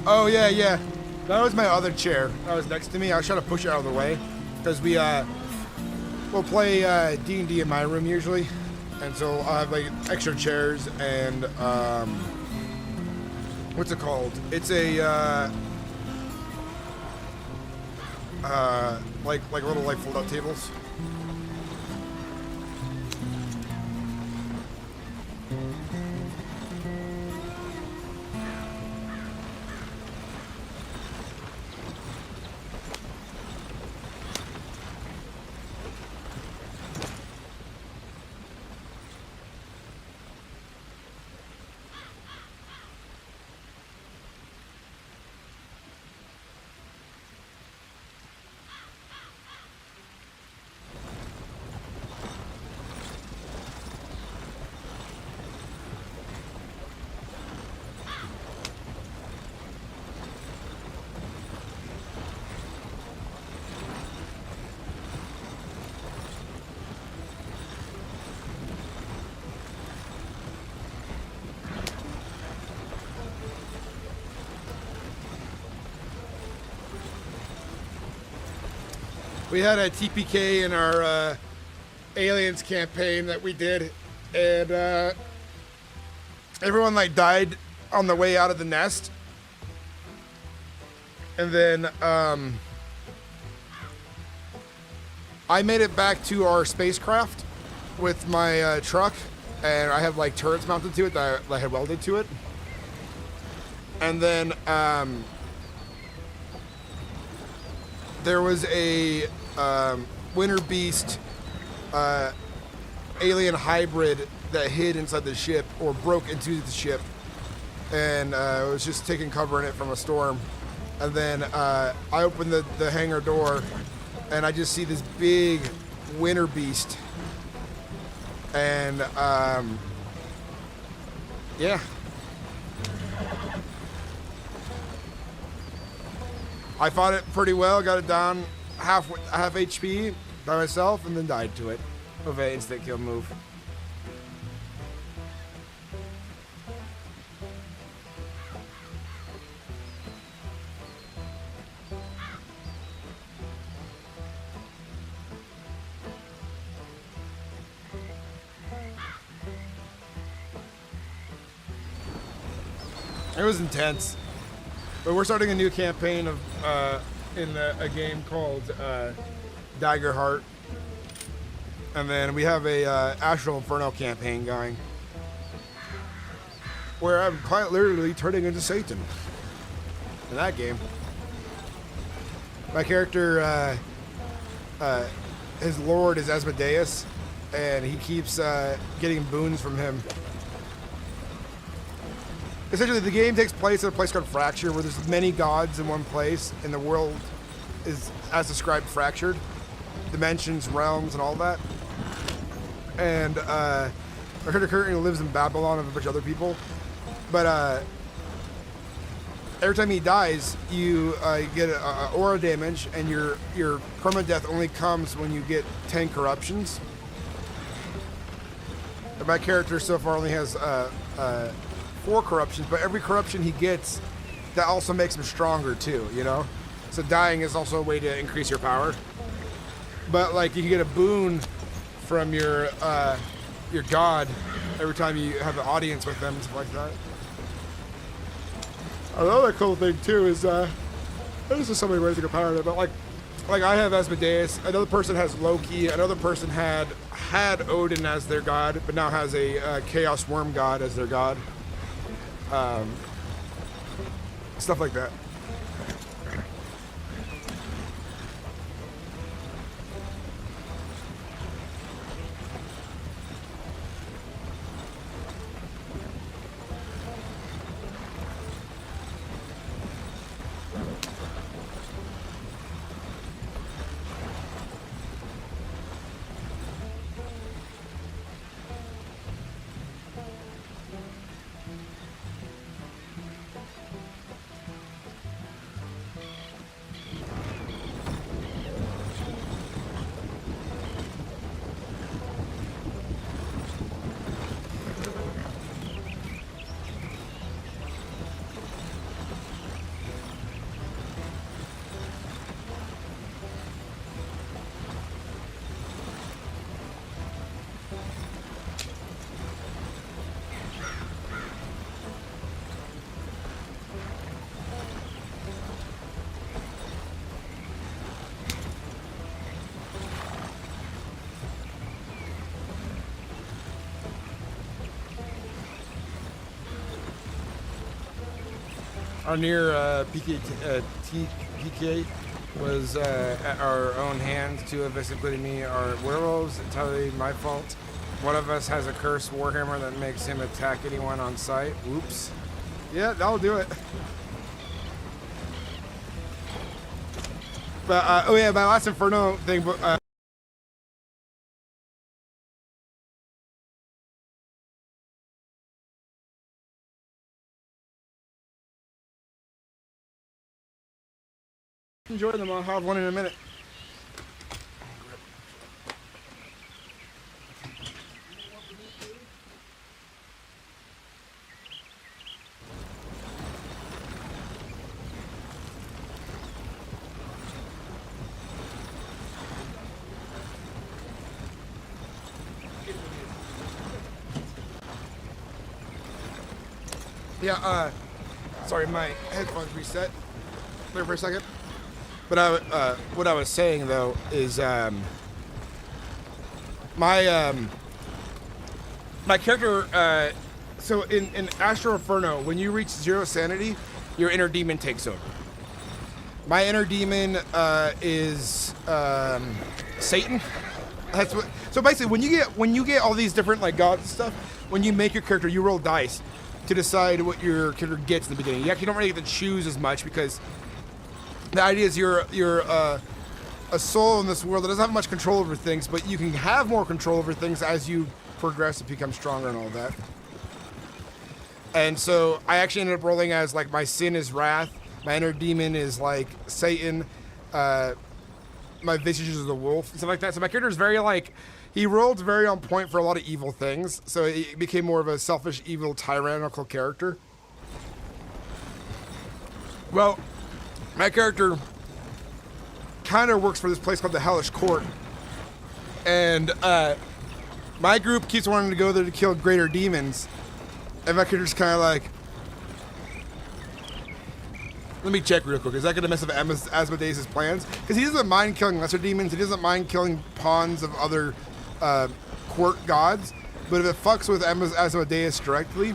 Oh, yeah, yeah. That was my other chair. That was next to me. I was trying to push it out of the way. Because we'll play D&D in my room usually. And so I'll have, like, extra chairs and, what's it called? It's a, like little, like, fold-out tables. we had a TPK in our aliens campaign that we did, and everyone like died on the way out of the nest, and then I made it back to our spacecraft with my truck, and I have like turrets mounted to it that I had welded to it, and then there was a winter beast alien hybrid that hid inside the ship, or broke into the ship, and was just taking cover in it from a storm. And then I opened the hangar door, and I just see this big winter beast. And yeah. I fought it pretty well, got it down half HP by myself, and then died to it with an instant kill move. It was intense, but we're starting a new campaign of in a game called Daggerheart, and then we have a Astral Inferno campaign going, where I'm quite literally turning into Satan in that game. My character, his lord is Asmodeus, and he keeps getting boons from him. Essentially, the game takes place at a place called Fracture, where there's many gods in one place, and the world is, as described, fractured. Dimensions, realms, and all that. And our character currently lives in Babylon with a bunch of other people. But every time he dies, you get a aura damage, and your permadeath only comes when you get 10 corruptions. And my character so far only has 4 corruptions, but every corruption he gets, that also makes him stronger too, you know? So dying is also a way to increase your power. But like, you can get a boon from your god every time you have an audience with them and stuff like that. Another cool thing too is, there's just so many ways to get power, but like I have Asmodeus, another person has Loki, another person had Odin as their god, but now has a Chaos Worm god as their god. Stuff like that. Our near PK was at our own hands. 2 of us, including me, are werewolves. Entirely my fault. One of us has a cursed warhammer that makes him attack anyone on sight. Oops. Yeah, that'll do it. But oh yeah, my last Inferno thing. Enjoy them. I'll have one in a minute. Yeah, sorry, my headphones reset there for a second. But what I was saying though is my character. So in Astro Inferno, when you reach 0 sanity, your inner demon takes over. My inner demon is Satan. That's what. So basically, when you get all these different like gods and stuff, when you make your character, you roll dice to decide what your character gets in the beginning. You actually don't really get to choose as much because the idea is you're a soul in this world that doesn't have much control over things, but you can have more control over things as you progress and become stronger and all that. And so I actually ended up rolling as like my sin is wrath, my inner demon is like Satan, my visage is the wolf, and stuff like that. So my character is very like, he rolled very on point for a lot of evil things. So it became more of a selfish, evil, tyrannical character. Well, my character kind of works for this place called the Hellish Court. And my group keeps wanting to go there to kill greater demons. And my character's kind of like, let me check real quick. Is that going to mess up Asmodeus' plans? Because he doesn't mind killing lesser demons. He doesn't mind killing pawns of other court gods. But if it fucks with Asmodeus directly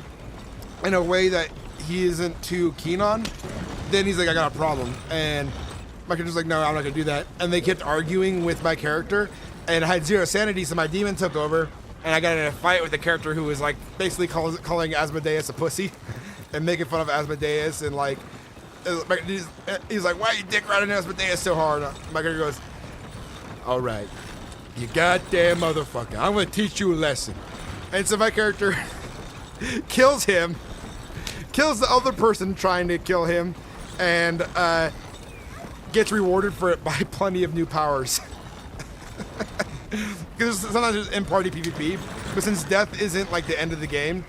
in a way that he isn't too keen on, then he's like, I got a problem. And my character's like, no, I'm not going to do that. And they kept arguing with my character. And I had 0 sanity, so my demon took over. And I got in a fight with the character who was like basically calling Asmodeus a pussy and making fun of Asmodeus and like, he's like, why you dick riding Asmodeus so hard? My character goes, all right, you goddamn motherfucker, I'm gonna teach you a lesson. And so my character kills him, kills the other person trying to kill him, and gets rewarded for it by plenty of new powers. Because sometimes it's in party PvP, but since death isn't like the end of the game,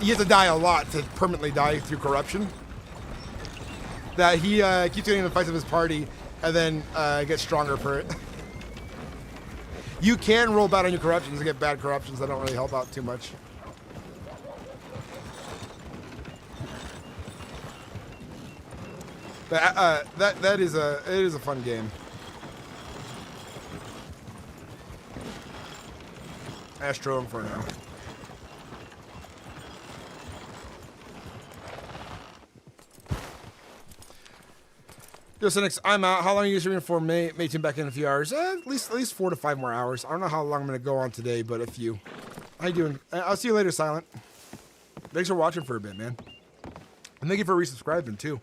you have to die a lot to permanently die through corruption. That he keeps getting in the fights of his party and then gets stronger for it. You can roll bad on your corruptions and get bad corruptions that don't really help out too much. But it is a fun game. Astro Inferno. Yo, Sinnix, I'm out. How long are you streaming for? May tune back in a few hours. At least 4 to 5 more hours. I don't know how long I'm going to go on today, but a few. How you doing? I'll see you later, Silent. Thanks for watching for a bit, man. And thank you for resubscribing, too.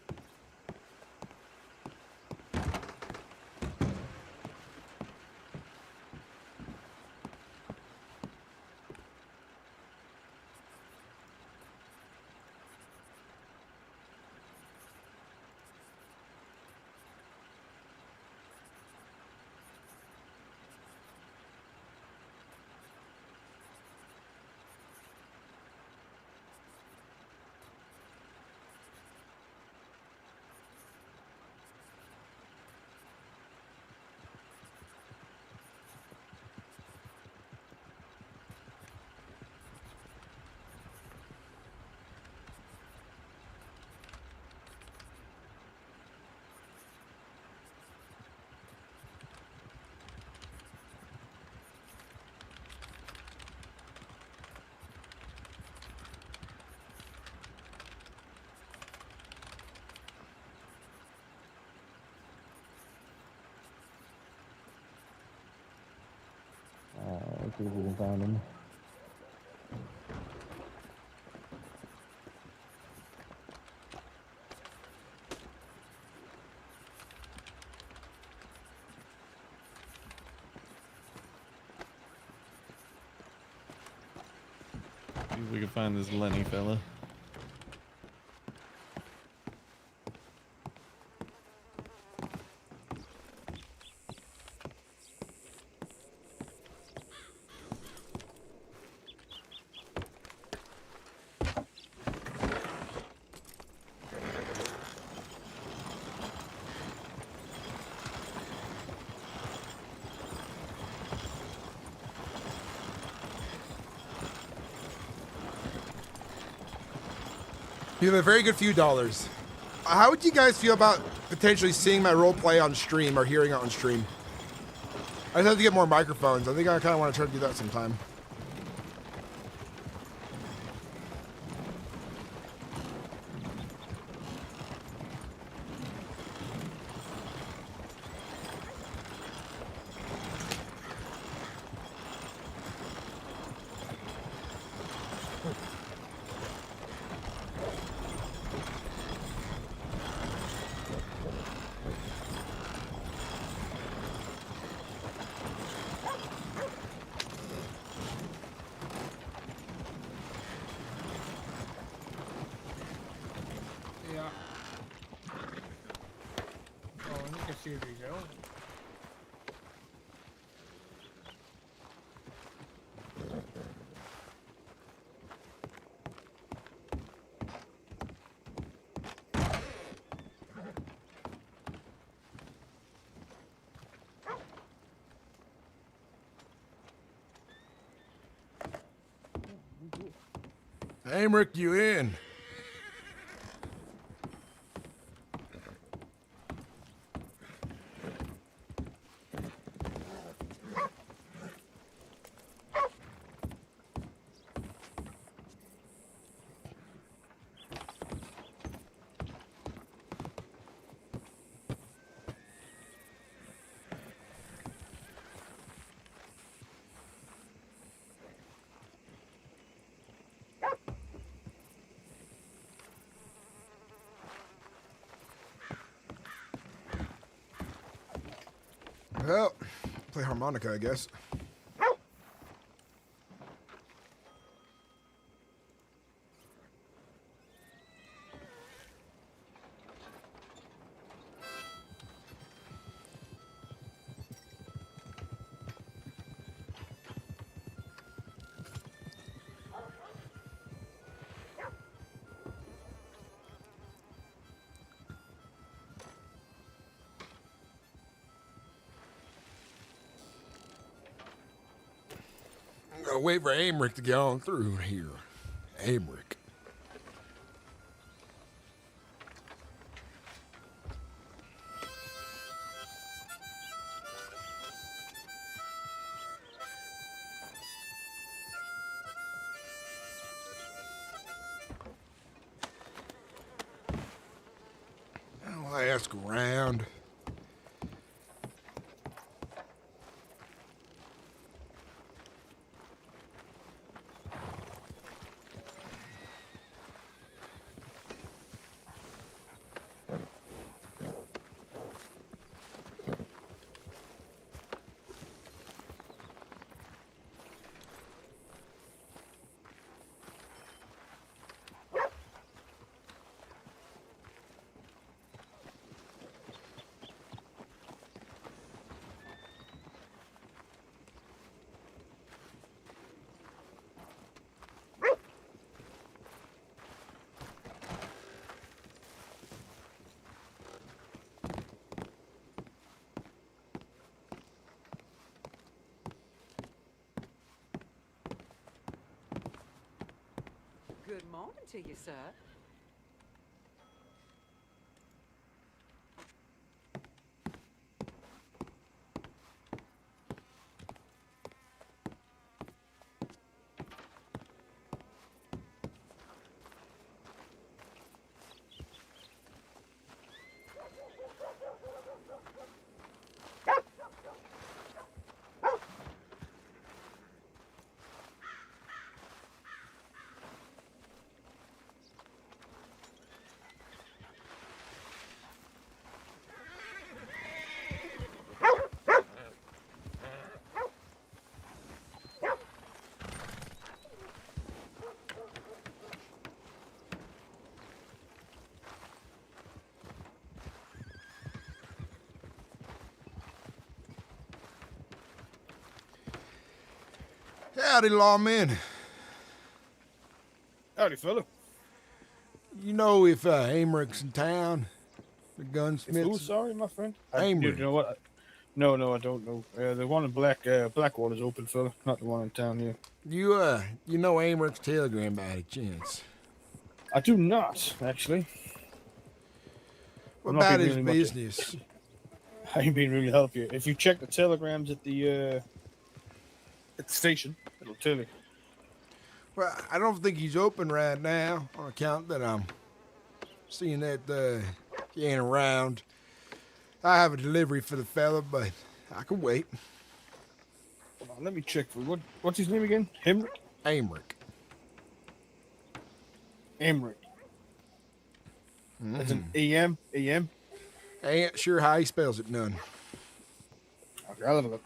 Let's see if we can find him. See if we can find this Lenny fella. You have a very good few dollars. How would you guys feel about potentially seeing my role play on stream or hearing it on stream? I just have to get more microphones. I think I kind of want to try to do that sometime. Amric, you in? Well, play harmonica, I guess. I'm gonna wait for Amric to get on through here. Amric. I'll ask around. Good morning to you, sir. Howdy, lawman. Howdy, fella. You know if Amric's in town? The gunsmith? Who, sorry, my friend? Amric. You know what? No, I don't know. The one in Blackwater's open, fella. Not the one in town here. You know Amric's telegram by any chance? I do not, actually. What I'm not about being his really much- business? I ain't being really help you. If you check the telegrams at the station, it'll tell you. Well, I don't think he's open right now on account that I'm seeing that he ain't around. I have a delivery for the fella, but I can wait. Hold on, let me check for what's his name again? Hemrick? Amric. Emrick. That's an A.M. A.M. Ain't sure how he spells it, none. Okay, I'll have a look.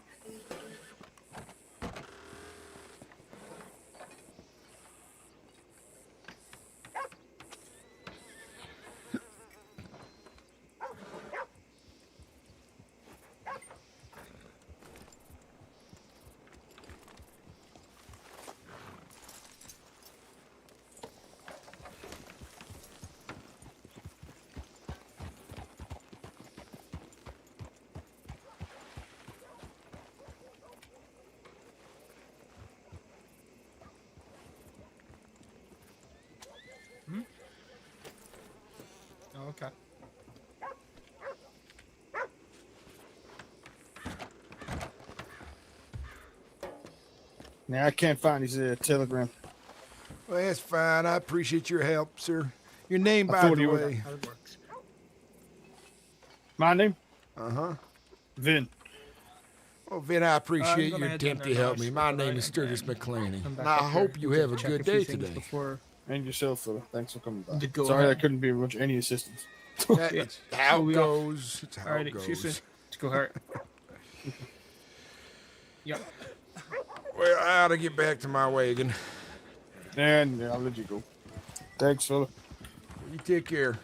Oh, okay. Now I can't find his telegram. Well, that's fine. I appreciate your help, sir. Your name, I by thought the you were- way. How it works. My name? Uh-huh. Vin. Well, Vin, I appreciate gonna your head down attempt there to help now, me. so My that I name is Sturgis can Mclainy. come And back I up here hope you and have a check good few day things today. Before And yourself, fella. Thanks for coming by. Go Sorry I ahead. couldn't be of much any assistance. That's how We'll it be off. goes. It's how it Alrighty, see you soon. goes. Let's go, Hart. Yep. Well, I ought to get back to my wagon. And I'll let you go. Thanks, fella. You take care.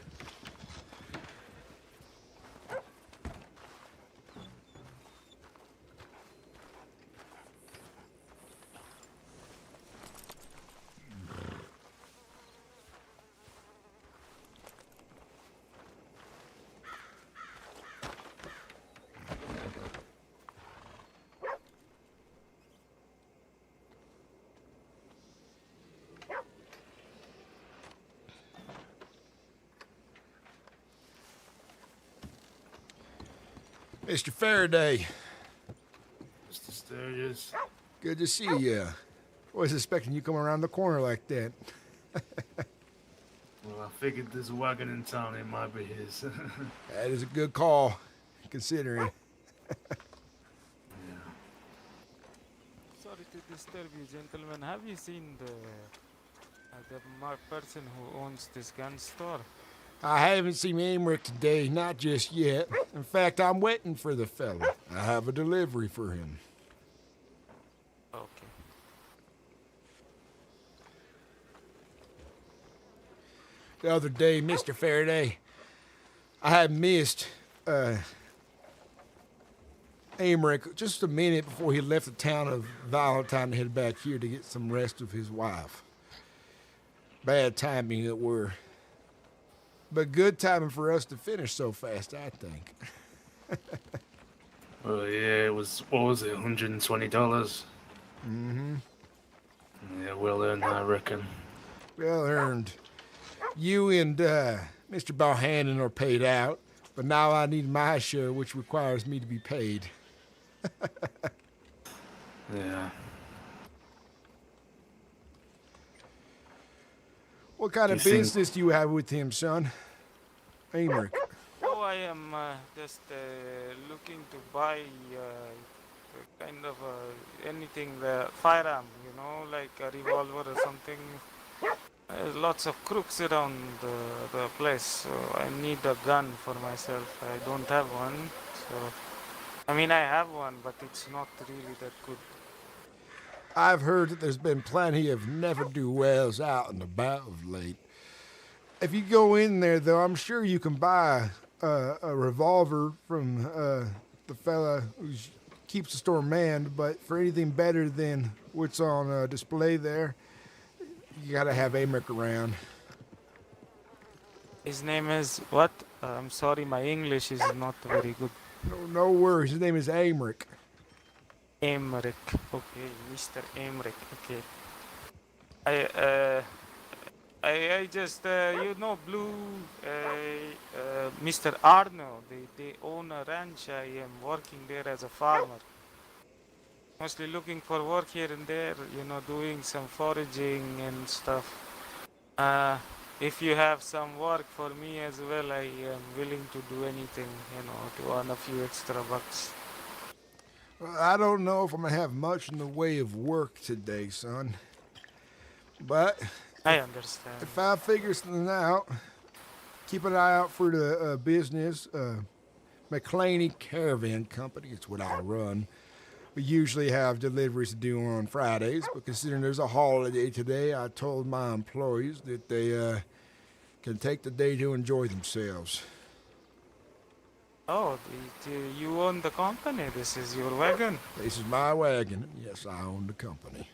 Mr. Faraday, Mr. Sturgis. good to see you. Wasn't expecting you coming around the corner like that. Well, I figured there's a wagon in town. It might be his. That is a good call, considering. Sorry to disturb you, gentlemen. Have you seen the person who owns this gun store? I haven't seen Amric today, not just yet. In fact, I'm waiting for the fella. I have a delivery for him. Okay. The other day, Mr. Faraday, I had missed Amric just a minute before he left the town of Valentine to head back here to get some rest of his wife. Bad timing it were. But good timing for us to finish so fast, I think. Well, yeah, it was, what was it, $120? Mm-hmm. Yeah, well earned, I reckon. Well earned. You and Mr. Bohannon are paid out, but now I need my share, which requires me to be paid. Yeah. What kind of Do you think- business do you have with him, son? Amric. Oh, I am just looking to buy kind of anything, firearm, you know, like a revolver or something. There's lots of crooks around the place, so I need a gun for myself. I don't have one, so I mean I have one, but it's not really that good. I've heard that there's been plenty of never-do-wells out and about of late. If you go in there, though, I'm sure you can buy a revolver from the fella who keeps the store manned, but for anything better than what's on display there, you gotta have Amric around. His name is what? I'm sorry, my English is not very good. No worries, his name is Amric. Emmerich. Okay, Mr. Emmerich. Okay. I I just, Blue, Mr. Arno, they own a ranch. I am working there as a farmer. Mostly looking for work here and there, doing some foraging and stuff. If you have some work for me as well, I am willing to do anything, to earn a few extra bucks. Well, I don't know if I'm gonna have much in the way of work today, son. But I understand. if I figure something out, keep an eye out for the business. Mclainy Caravan Company, it's what I run. We usually have deliveries to do on Fridays, but considering there's a holiday today, I told my employees that they can take the day to enjoy themselves. Oh, you own the company? This is your wagon? This is my wagon. Yes, I own the company.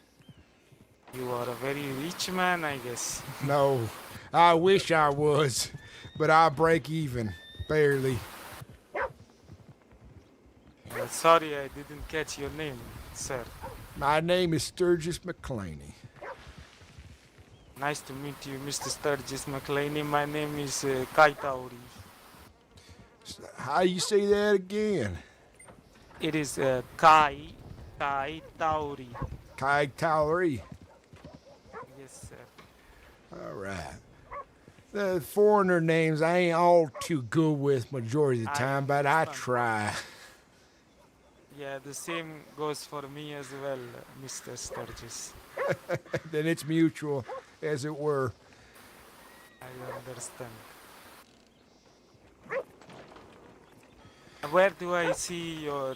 You are a very rich man, I guess. No, I wish I was, but I break even, barely. Sorry, I didn't catch your name, sir. My name is Sturgis Mclainy. Nice to meet you, Mr. Sturgis Mclainy. My name is Kai Tauri. How you say that again? It is Kai Tauri. Kai Tauri. Yes, sir. All right. The foreigner names I ain't all too good with majority of the time, but I try. Yeah, the same goes for me as well, Mr. Sturgis. Then it's mutual, as it were. I understand. Where do I see your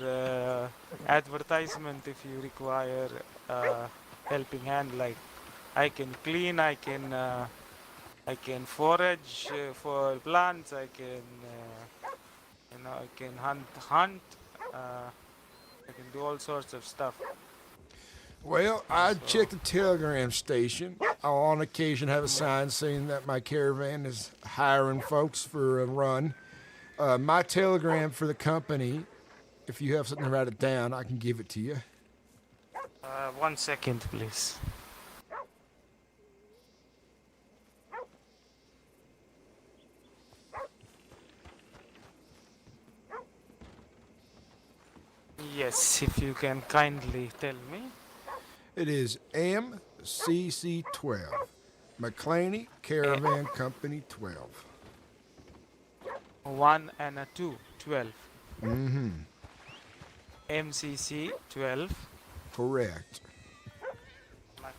advertisement if you require helping hand? Like, I can clean, I can forage for plants, I can hunt. I can do all sorts of stuff. Well, I check the telegram station. I'll on occasion have a sign saying that my caravan is hiring folks for a run. My telegram for the company, if you have something to write it down, I can give it to you. 1 second, please. Yes, if you can kindly tell me. It is MCC12, Mclainy Caravan Company 12. 1 and a 2, 12. Mm-hmm. MCC 12. Correct. Mclainy.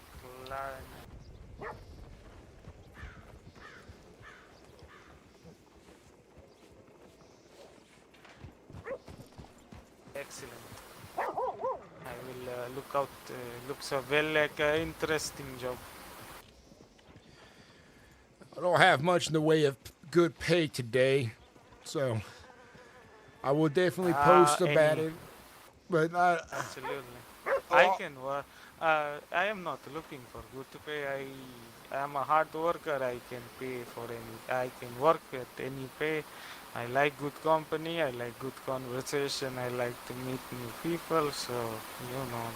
Excellent. I will look out. Looks like an interesting job. I don't have much in the way of good pay today, so I will definitely post about it. But Absolutely. I can work. I am not looking for good pay. I am a hard worker. I can pay for any. I can work at any pay. I like good company. I like good conversation. I like to meet new people. So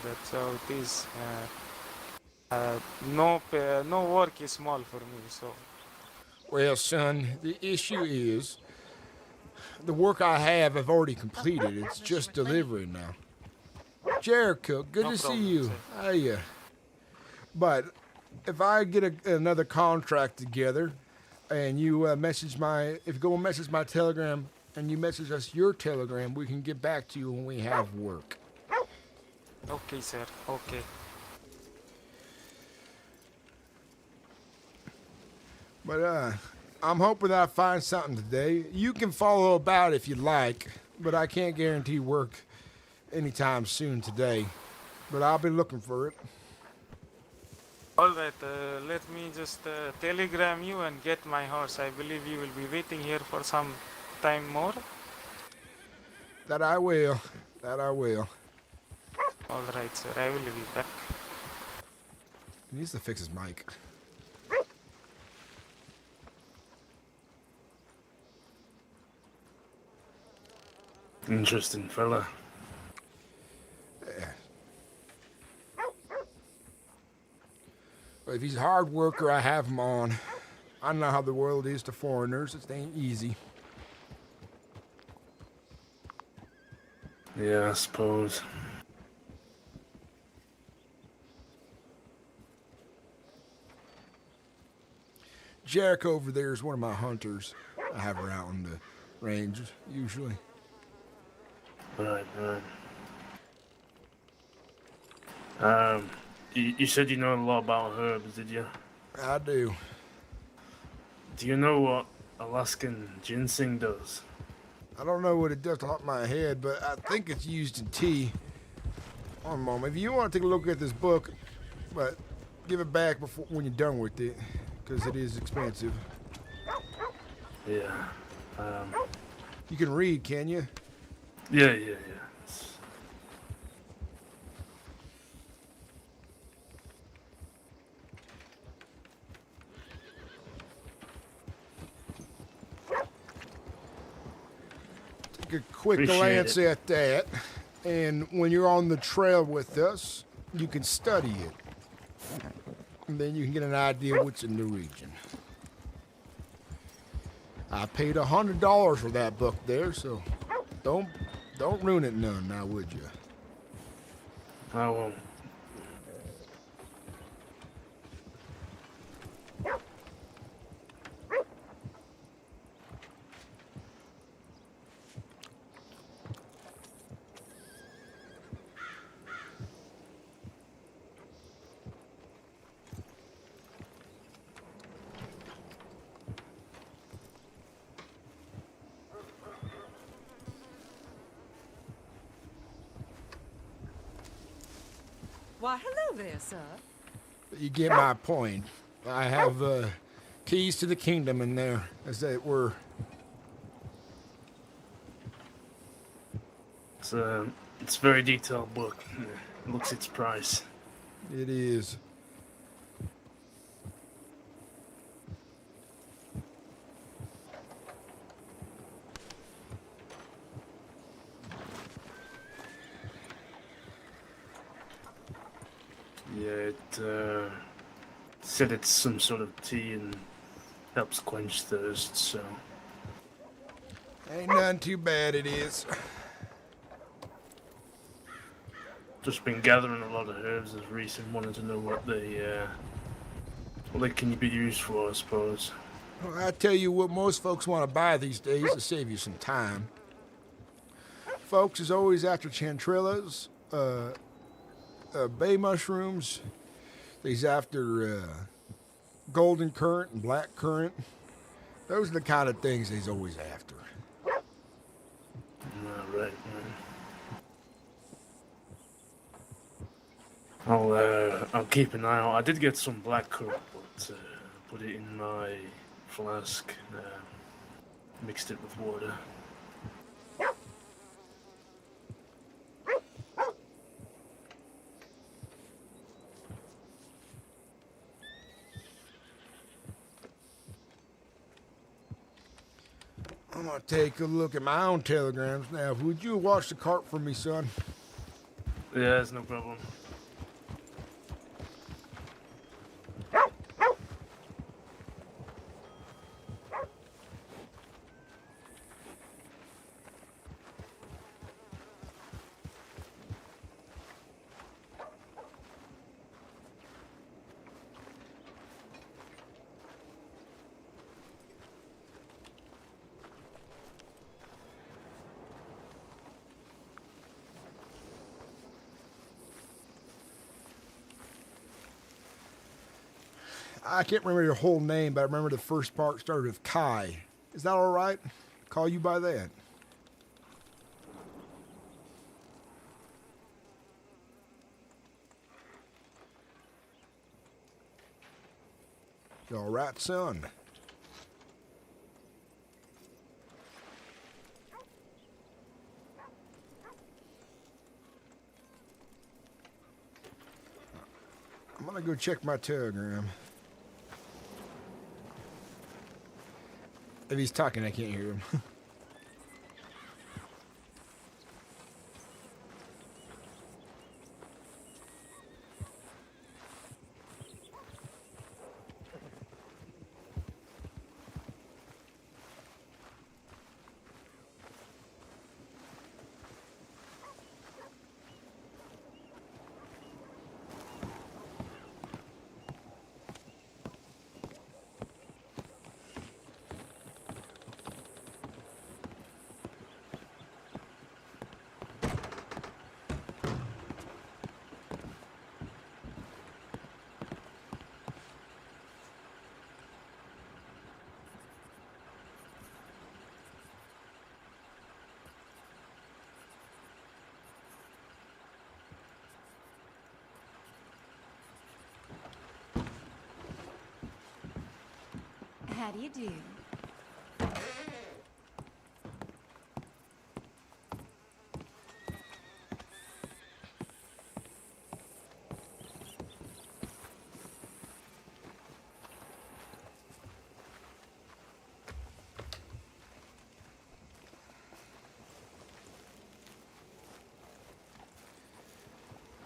that's how it is. No work is small for me. So. Well, son, the issue is the work I have, I've already completed. It's just delivery now. Jericho, good No to see problem, you. sir. Hiya. But if I get another contract together, and you if you go and message my telegram, and you message us your telegram, we can get back to you when we have work. Okay, sir. Okay. But I'm hoping that I find something today. You can follow about if you like, but I can't guarantee work anytime soon today. But I'll be looking for it. All right. Let me just telegram you and get my horse. I believe you will be waiting here for some time more. That I will. That I will. All right, sir. I will be back. He needs to fix his mic. Interesting fella. Yeah. if he's a hard worker, I have him on. I know how the world is to foreigners. It ain't easy. Yeah, I suppose. Jack over there is one of my hunters. I have her out on the range, usually. Right. You said you know a lot about herbs, did you? I do. Do you know what Alaskan ginseng does? I don't know what it does to top of my head, but I think it's used in tea. One moment. If you want to take a look at this book, but give it back before when you're done with it, because it is expensive. Yeah. You can read, can you? Yeah. Take a quick Appreciate glance it. at that, and when you're on the trail with us, you can study it. And then you can get an idea what's in the region. I paid $100 for that book there, so don't ruin it none, now would you? I won't. Why, hello there, sir. You get my point. I have keys to the kingdom in there, as it were. It's a very detailed book. It looks its price. It is. Yeah, it said it's some sort of tea and helps quench thirst, so... Ain't none too bad, it is. Just been gathering a lot of herbs as recent, wanted to know what they can be used for, I suppose. Well, I tell you what most folks want to buy these days to save you some time. Folks is always after chanterelles, bay mushrooms. They's after golden currant and black currant. Those are the kind of things they's always after. Right. I'll keep an eye out. I did get some black currant, but put it in my flask, mixed it with water. I'm gonna take a look at my own telegrams now. Would you watch the cart for me, son? Yeah, it's no problem. I can't remember your whole name, but I remember the first part started with Kai. Is that all right? Call you by that. You all right, son? I'm gonna go check my telegram. If he's talking, I can't hear him. How do you do?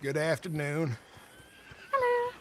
Good afternoon. Hello.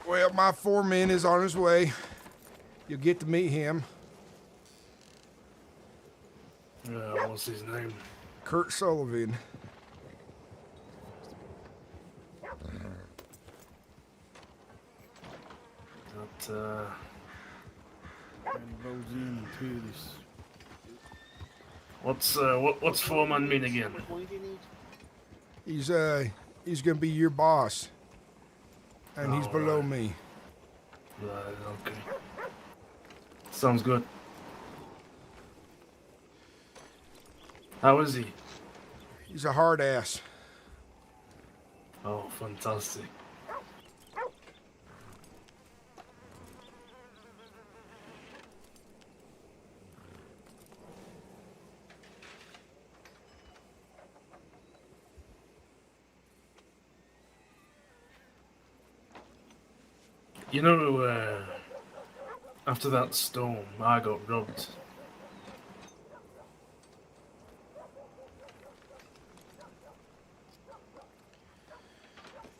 Well, my foreman is on his way. You'll get to meet him. What's his name? Kurt Sullivan. That, what's foreman mean again? He's gonna be your boss. And he's below me. Right, okay. Sounds good. How is he? He's a hard ass. Oh, fantastic. You know, after that storm, I got robbed.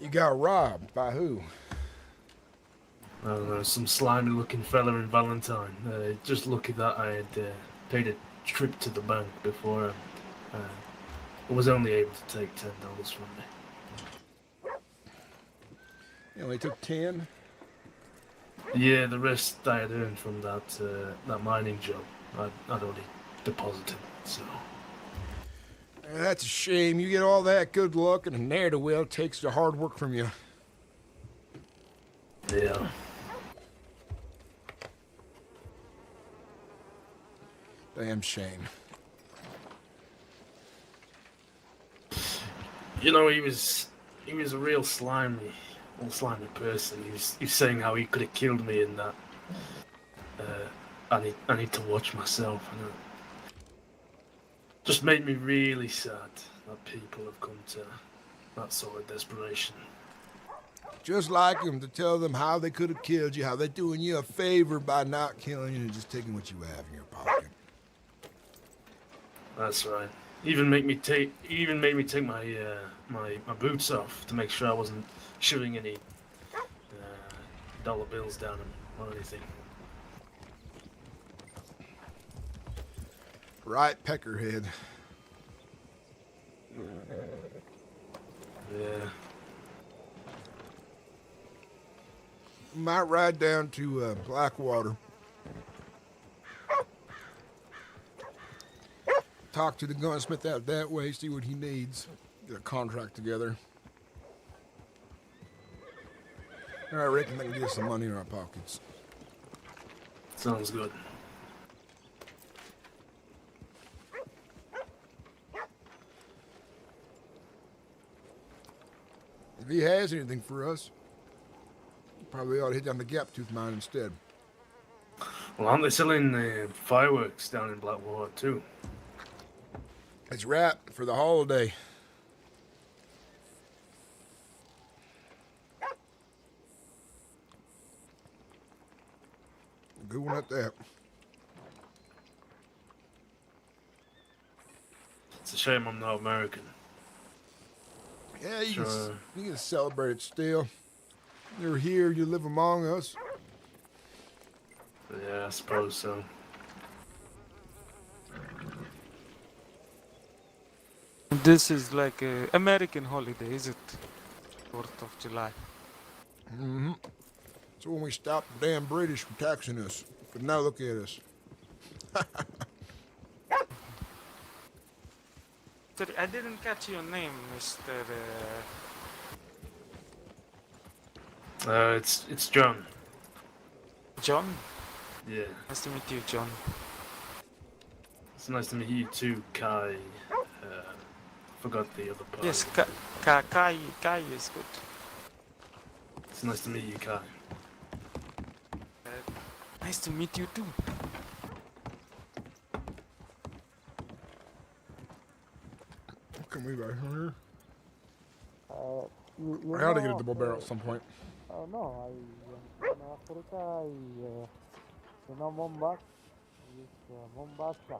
You got robbed by who? I don't know, some slimy-looking fella in Valentine. Just lucky that I had paid a trip to the bank before I was only able to take $10 from me. You only took 10? Yeah, the rest I had earned from that that mining job. I'd already deposited, so... That's a shame. You get all that good luck and a ne'er-do-well takes the hard work from you. Yeah. Damn shame. You know, he was a real slimy person. He was saying how he could have killed me and that. I need to watch myself, and it just made me really sad that people have come to that sort of desperation. Just like him, to tell them how they could have killed you, how they're doing you a favor by not killing you and just taking what you have in your pocket. That's right. Even made me take my my boots off to make sure I wasn't shooting any dollar bills down him or anything. Right, peckerhead. Yeah. Might ride down to Blackwater. Talk to the gunsmith out that way, see what he needs. Get a contract together. And I reckon they can get some money in our pockets. Sounds good. If he has anything for us, probably ought to hit down the Gap Tooth mine instead. Well, aren't they selling fireworks down in Blackwater too? It's right for the holiday. Good one at that. It's a shame I'm not American. Yeah, you Sure. can celebrate it still. You're here, you live among us. Yeah, I suppose so. This is like a American holiday, is it? 4th of July. Mm-hmm. So when we stopped the damn British from taxing us, but now look at us. Sorry, I didn't catch your name, Mr. It's John. John? Yeah. Nice to meet you, John. It's nice to meet you too, Kai. Forgot the other part. Yes, Kai is good. It's nice to meet you, Kai. Nice to meet you too. Can we back here? You I gotta get a know, double barrel at some point. no, in Africa, you know, Mombasa is Mombasa.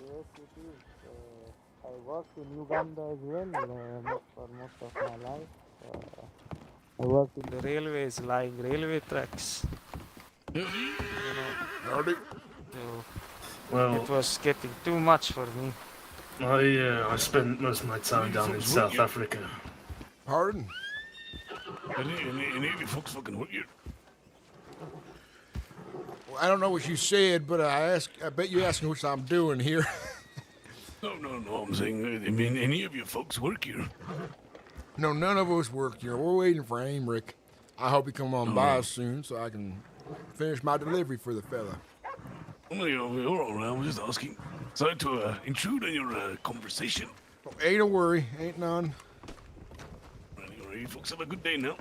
Yes, it is. I worked in Uganda as well for most of my life. I worked in The railway is lying, railway tracks. You know, Howdy. so Well, it was getting too much for me. I spent most of my time down in South Africa. Pardon? Any of you folks fucking work here? Well, I don't know what you said, but I bet you asking what I'm doing here. No, I'm saying, I mean, any of you folks work here? No, none of us work here. We're waiting for Amric. I hope he come on by soon so I can finish my delivery for the fella. Well, you're all right. I was just asking. Sorry to intrude on your conversation. Oh, ain't a worry. Ain't none. Anyway, you folks have a good day now.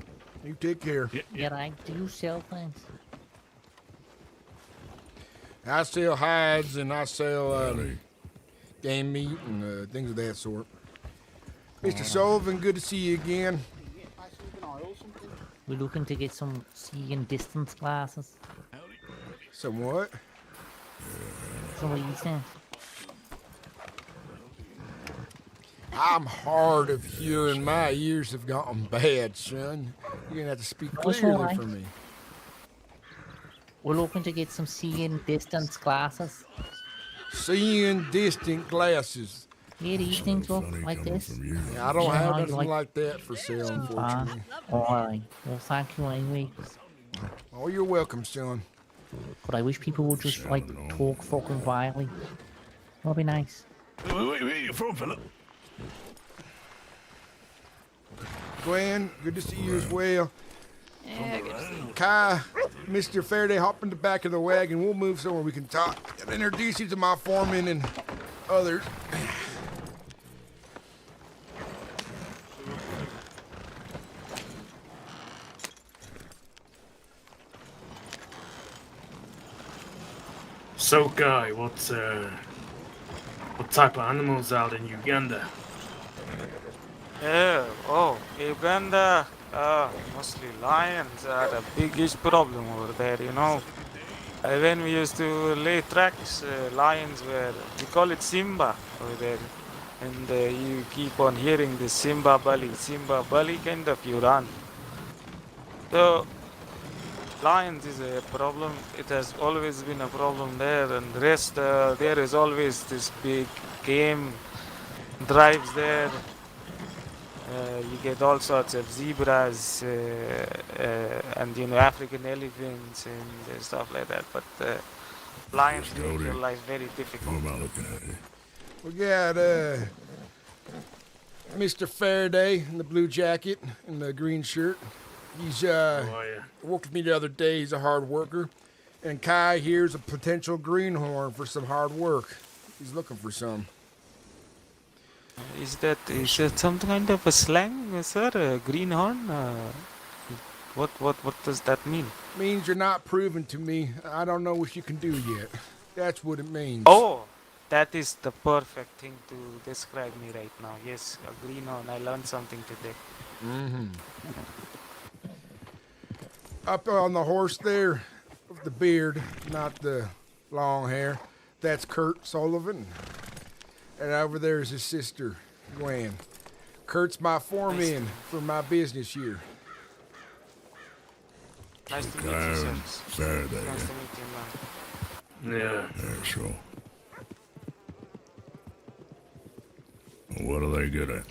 You take care. Yeah, I do sell things. I sell hides and I sell game meat and things of that sort. Mr. Sullivan, good to see you again. We're looking to get some seeing distance glasses. Some what? So what are you saying? I'm hard of hearing. My ears have gotten bad, son. You're gonna have to speak That's clearly alright. for me. We're looking to get some seeing distance glasses. Seeing distant glasses. Yeah, these things up like this. Yeah, I don't have I nothing like- like that for sale, unfortunately. Alright. Well, thank you anyway. Oh, you're welcome, son. But I wish people would just like talk fucking quietly. That'd be nice. Where you from, fella? Gwen, good to see you as well. Kai, Mr. Faraday, hop in the back of the wagon. We'll move somewhere we can talk. I'll introduce you to my foreman and others. So, Guy, what type of animals out in Uganda? Uganda, mostly lions are a biggish problem over there, you know. When we used to lay tracks, lions were, we call it Simba over there. And you keep on hearing the Simba Bali, kind of you run. So, lions is a problem. It has always been a problem there, and the rest, there is always this big game drives there. You get all sorts of zebras and African elephants and stuff like that. But lions make your life very difficult. What am I looking at? We got Mr. Faraday in the blue jacket and the green shirt. He's worked with me the other day. He's a hard worker. And Kai here's a potential greenhorn for some hard work. He's looking for some. Is that some kind of a slang, sir? A greenhorn? What does that mean? Means you're not proven to me. I don't know what you can do yet. That's what it means. Oh, that is the perfect thing to describe me right now. Yes, a greenhorn. I learned something today. Mm-hmm. Up on the horse there, with the beard, not the long hair, that's Kurt Sullivan. And over there is his sister, Gwen. Kurt's my foreman for my business here. Nice to meet you, sir. Saturday. Nice to meet you, man. Yeah. Yeah, sure. What are they good at?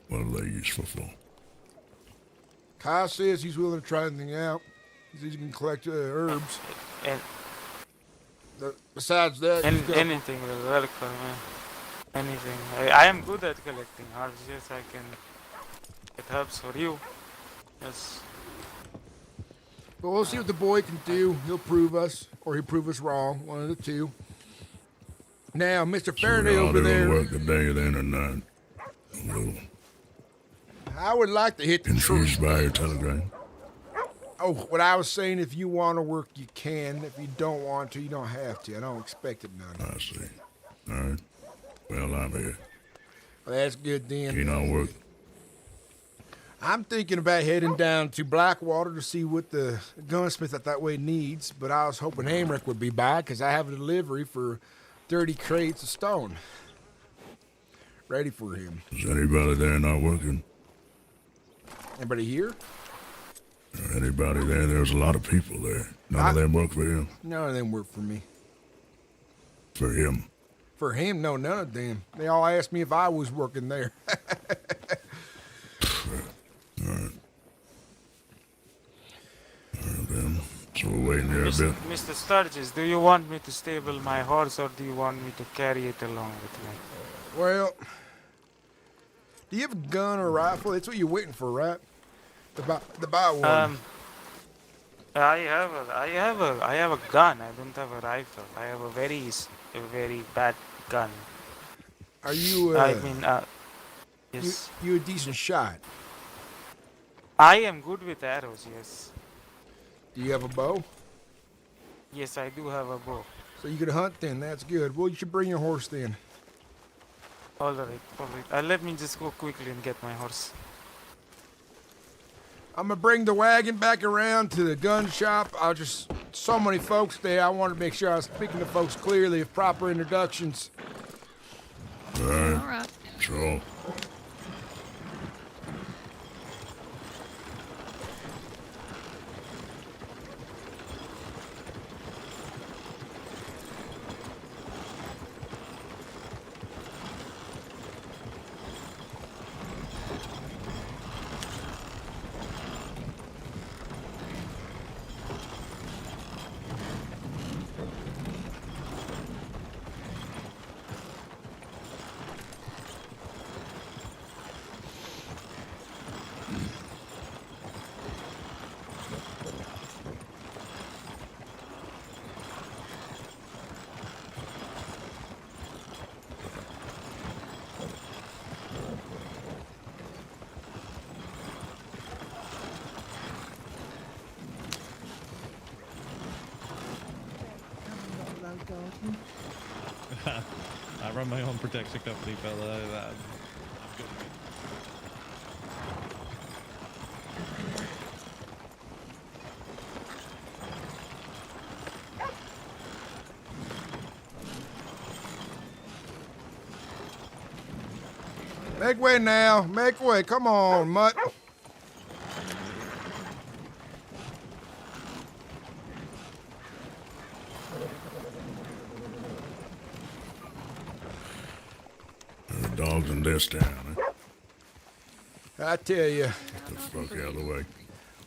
What are they useful for? Kyle says he's willing to try anything out. He says he can collect herbs. And besides that, anything will welcome, man. Anything. I am good at collecting herbs. Yes, I can. It helps for you. Yes. But we'll see what the boy can do. He'll prove us, or he'll prove us wrong. One of the two. Now, Mr. Faraday over there. Work the day then or not? A little I would like to hit the confused by your telegram. Oh, what I was saying, if you want to work, you can. If you don't want to, you don't have to. I don't expect it none. I see. All right. Well, I'm here. Well, that's good then. Keen on work. I'm thinking about heading down to Blackwater to see what the gunsmith at that way needs, but I was hoping Hamrick would be by because I have a delivery for 30 crates of stone. Ready for him. Is anybody there not working? Anybody here? Anybody there? There's a lot of people there. None of them work for him. None of them work for me. For him. For him? No, none of them. They all asked me if I was working there. All right. Then, so we're waiting here a bit. Mr. Sturgis, do you want me to stable my horse or do you want me to carry it along with me? Well, do you have a gun or a rifle? That's what you're waiting for, right? To buy one. I have a gun. I don't have a rifle. I have a very bad gun. Are you? Yes. You a decent shot? I am good with arrows. Yes. Do you have a bow? Yes, I do have a bow. So you could hunt then. That's good. Well, you should bring your horse then. All right. Let me just go quickly and get my horse. I'm gonna bring the wagon back around to the gun shop. So many folks there. I wanted to make sure I was speaking to folks clearly of proper introductions. All right. Sure. I run my own protection company, fella. I'm good. Make way now. Make way. Come on, mutt. Dogs in this town, eh? I tell you. Get the fuck out of the way.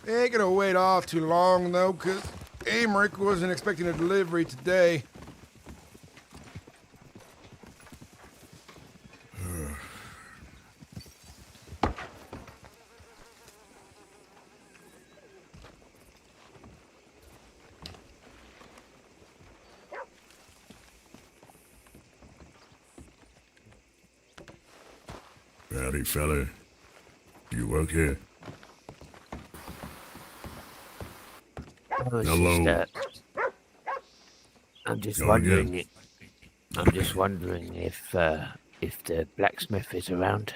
They ain't gonna wait off too long, though, because Amric wasn't expecting a delivery today. Howdy, fella. Do you work here? Hello. I'm just Go wondering. again. I'm just wondering if the blacksmith is around.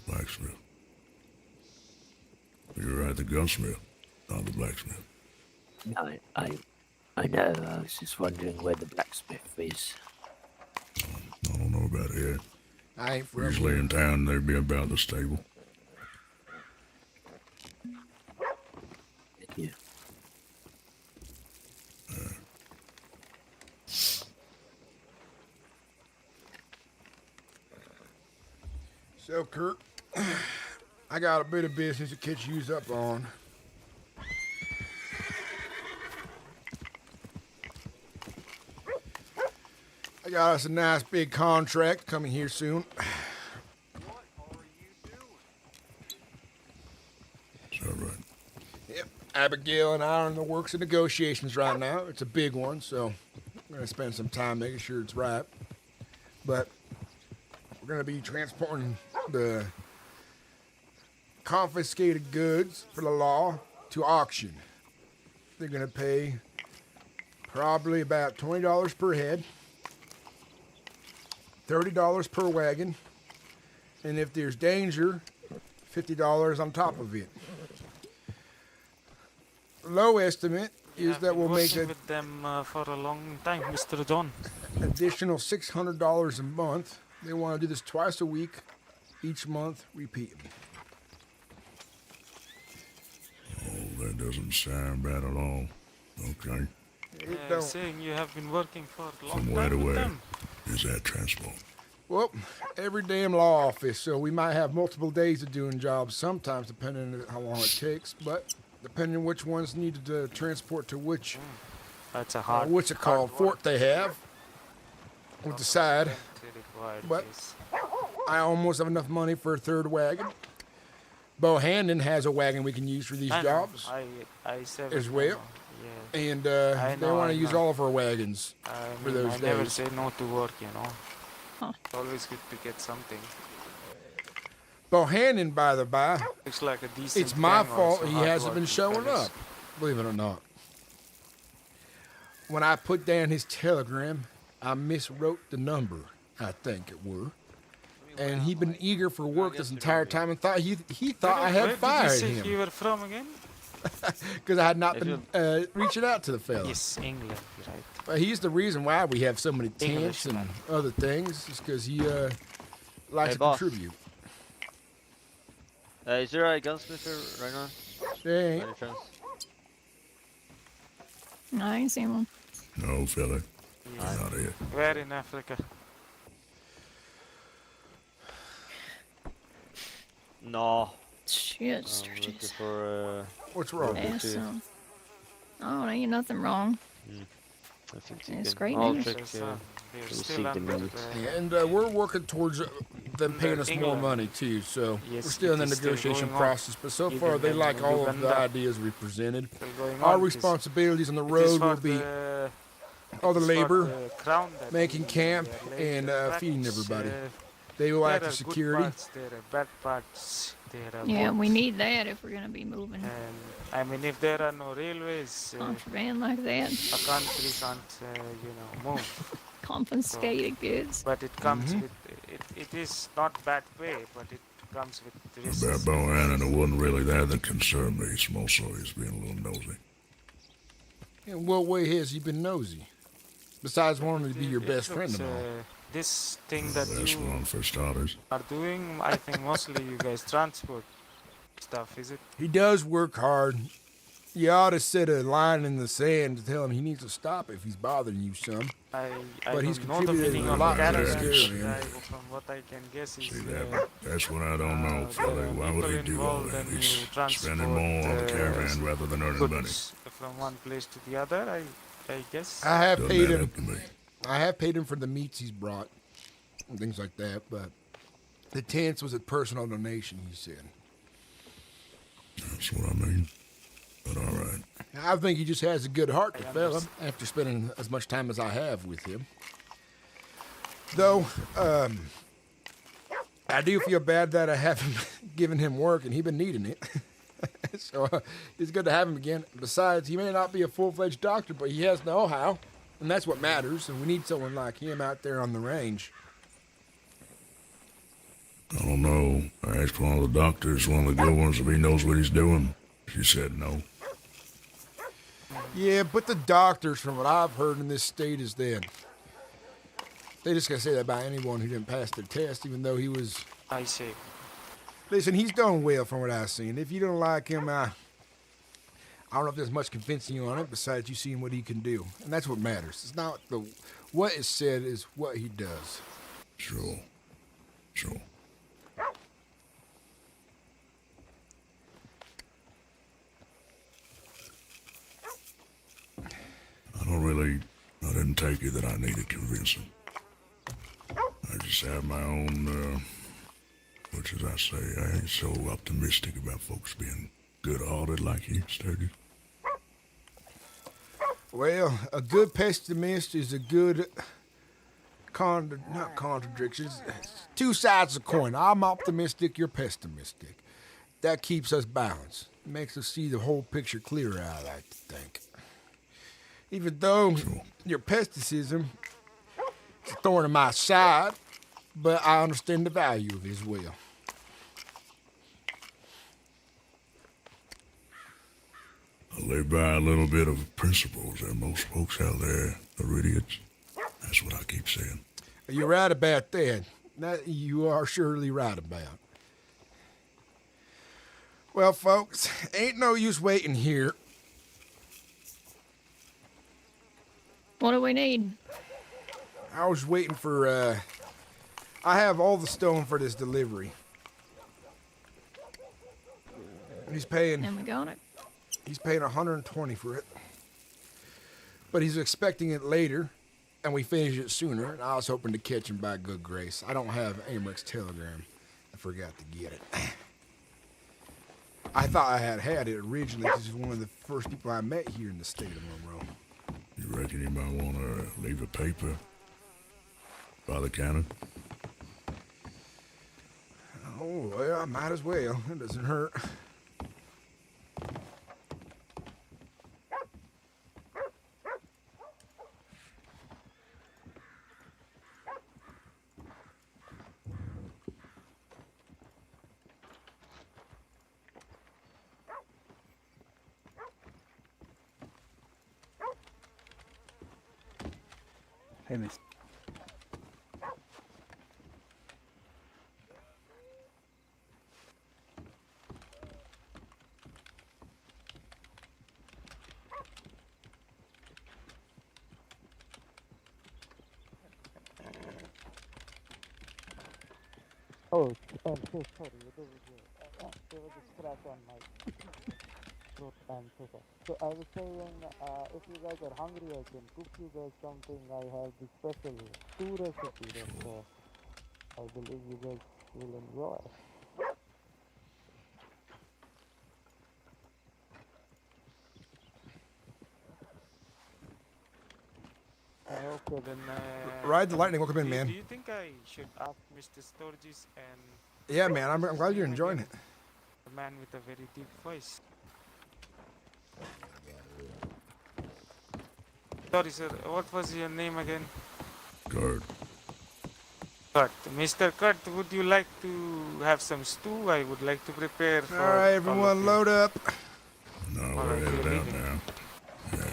Blacksmith. You're at the gunsmith, not the blacksmith. No, I know. I was just wondering where the blacksmith is. I don't know about it. I ain't from Usually here. in town, they'd be about the stable. Yeah. So, Kurt, I got a bit of business to catch yous up on. I got us a nice big contract coming here soon. Is that right? Yep. Abigail and I are in the works of negotiations right now. It's a big one, so we're going to spend some time making sure it's right. But we're going to be transporting the confiscated goods for the law to auction. They're going to pay probably about $20 per head, $30 per wagon, and if there's danger, $50 on top of it. Low estimate is that we'll make working with them for a long time, Mr. John. additional $600 a month. They want to do this twice a week, each month, repeating. Oh, that doesn't sound bad at all. Okay. Saying you have been working for a long From where to time with where them. is that transport? Well, every damn law office, so we might have multiple days of doing jobs sometimes, depending on how long it takes, but depending on which ones needed to transport to which, That's a hard. what's it called, fort they have, we'll decide. But I almost have enough money for a third wagon. Bohannon has a wagon we can use for these jobs I said as well. Yeah. And they want to use all of our wagons for those I days. never say no to work, you know. It's always good to get something. Bohannon, by the by, Looks like a decent it's my gang fault also, he hard hasn't been working showing fellas. up, believe it or not. When I put down his telegram, I miswrote the number, I think it were. And he'd been eager for work this entire time and thought he thought I had fired Where did you say you him were from again? because I had not been reaching out to the fella. Yes, England, right. But he's the reason why we have so many tents and Englishman. other things, is because he likes to boss. contribute. Is there a gunsmith here right now? There ain't. By any chance? No, I ain't seen one. No, fella. Yes. Not here. Where in Africa? No. Shit, I'm looking Sturgis. for What's wrong? Yeah, so. Oh, there ain't nothing wrong. I think It's can- great I'll news. check, They're receive still the under minutes. And we're working towards them paying us more England. money too. So Yes, we're still in the it is still negotiation going on. process. But so far, Even they in like all of the Uganda. ideas we presented. Still going Our on. It is- responsibilities on the it is road for will be the- all the it is for labor, the crown that making we camp, are laying and the feeding tracks, everybody. They will there act are as good security. parts, there are bad parts. There are Yeah, both. we need that if we're gonna be moving And I mean, if there are no railways, contraband like that. a country can't, move. Confiscated goods. But it comes with it is not bad pay, but it comes with risks. About Bohannon, it wasn't really that that concerned me. It's more so he's being a little nosy. In what way has he been nosy? Besides wanting to be your It best friend looks, and all. This thing that That's you one for starters. are doing, I think mostly you guys transport stuff, is it? He does work hard. You ought to set a line in the sand to tell him he needs to stop if he's bothering you some. I But he's don't know the contributed meaning a of lot to caravan, this. but from what I can guess is See that's what I don't know, fella. Why would he do all that? He's spending more on the caravan rather than earning money. from one place to the other, I guess. I have Doesn't paid add him. up to me. I have paid him for the meats he's brought and things like that, but the tents was a personal donation, he said. That's what I mean. But all right. I think he just has a good heart, the fella, after spending as much time as I have with him. Though, I do feel bad that I haven't given him work and he's been needing it. So it's good to have him again. Besides, he may not be a full-fledged doctor, but he has know-how, and that's what matters. And we need someone like him out there on the range. I don't know. I asked one of the doctors, one of the good ones, if he knows what he's doing. She said no. Yeah, but the doctors, from what I've heard in this state, is that they just gonna say that about anyone who didn't pass the test, even though he was. I see. Listen, he's done well from what I've seen. If you don't like him, I don't know if there's much convincing you on it. Besides, you seeing what he can do, and that's what matters. It's not what is said, is what he does. Sure. I didn't take it that I needed convincing. I just have my own, which as I say, I ain't so optimistic about folks being good-hearted like you, Sturgis. Well, a good pessimist is a good not contradiction. It's two sides of the coin. I'm optimistic, you're pessimistic. That keeps us balanced. It makes us see the whole picture clearer, I like to think. Even though your pessimism is a thorn in my side, but I understand the value of it as well. I live by a little bit of principles that most folks out there are idiots. That's what I keep saying. You're right about that. That you are surely right about. Well, folks, ain't no use waiting here. What do we need? I was waiting for, I have all the stone for this delivery. He's paying... And we got it. He's paying 120 for it. But he's expecting it later, and we finish it sooner, and I was hoping to catch him by good grace. I don't have Amrick's telegram. I forgot to get it. I thought I had it originally because he's one of the first people I met here in the state of Monroe. You reckon you might want to leave a paper by the counter? Oh, well, I might as well. It doesn't hurt. Hey, miss. Oh, I'm so sorry. There was a scratch on my throat. I'm so sorry. So I was saying, if you guys are hungry, I can cook you guys something. I have this special stew recipe that I believe you guys will enjoy. Okay. Then, Ride the lightning. Welcome in, man. Do you think I should ask Mr. Sturgis and... Yeah, man. I'm glad you're enjoying it. The man with a very deep voice. Sorry, sir. What was your name again? Kurt. Kurt. Mr. Kurt, would you like to have some stew? I would like to prepare for... All right, everyone, load up. No, we're headed out now. Yeah.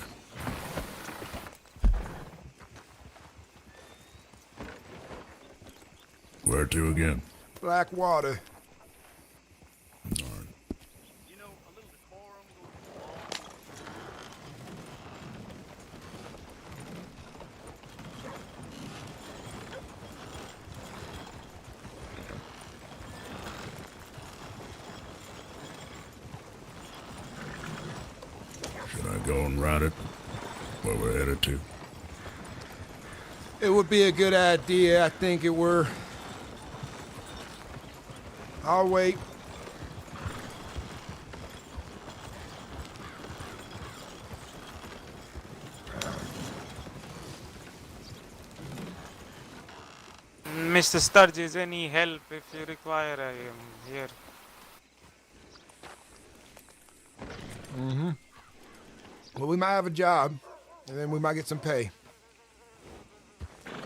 Where to again? Blackwater. Darn. Should I go and ride it? Where we're headed to? It would be a good idea. I think it were. I'll wait. Mr. Sturgis, any help if you require, I am here. Mm-hmm. Well, we might have a job, and then we might get some pay.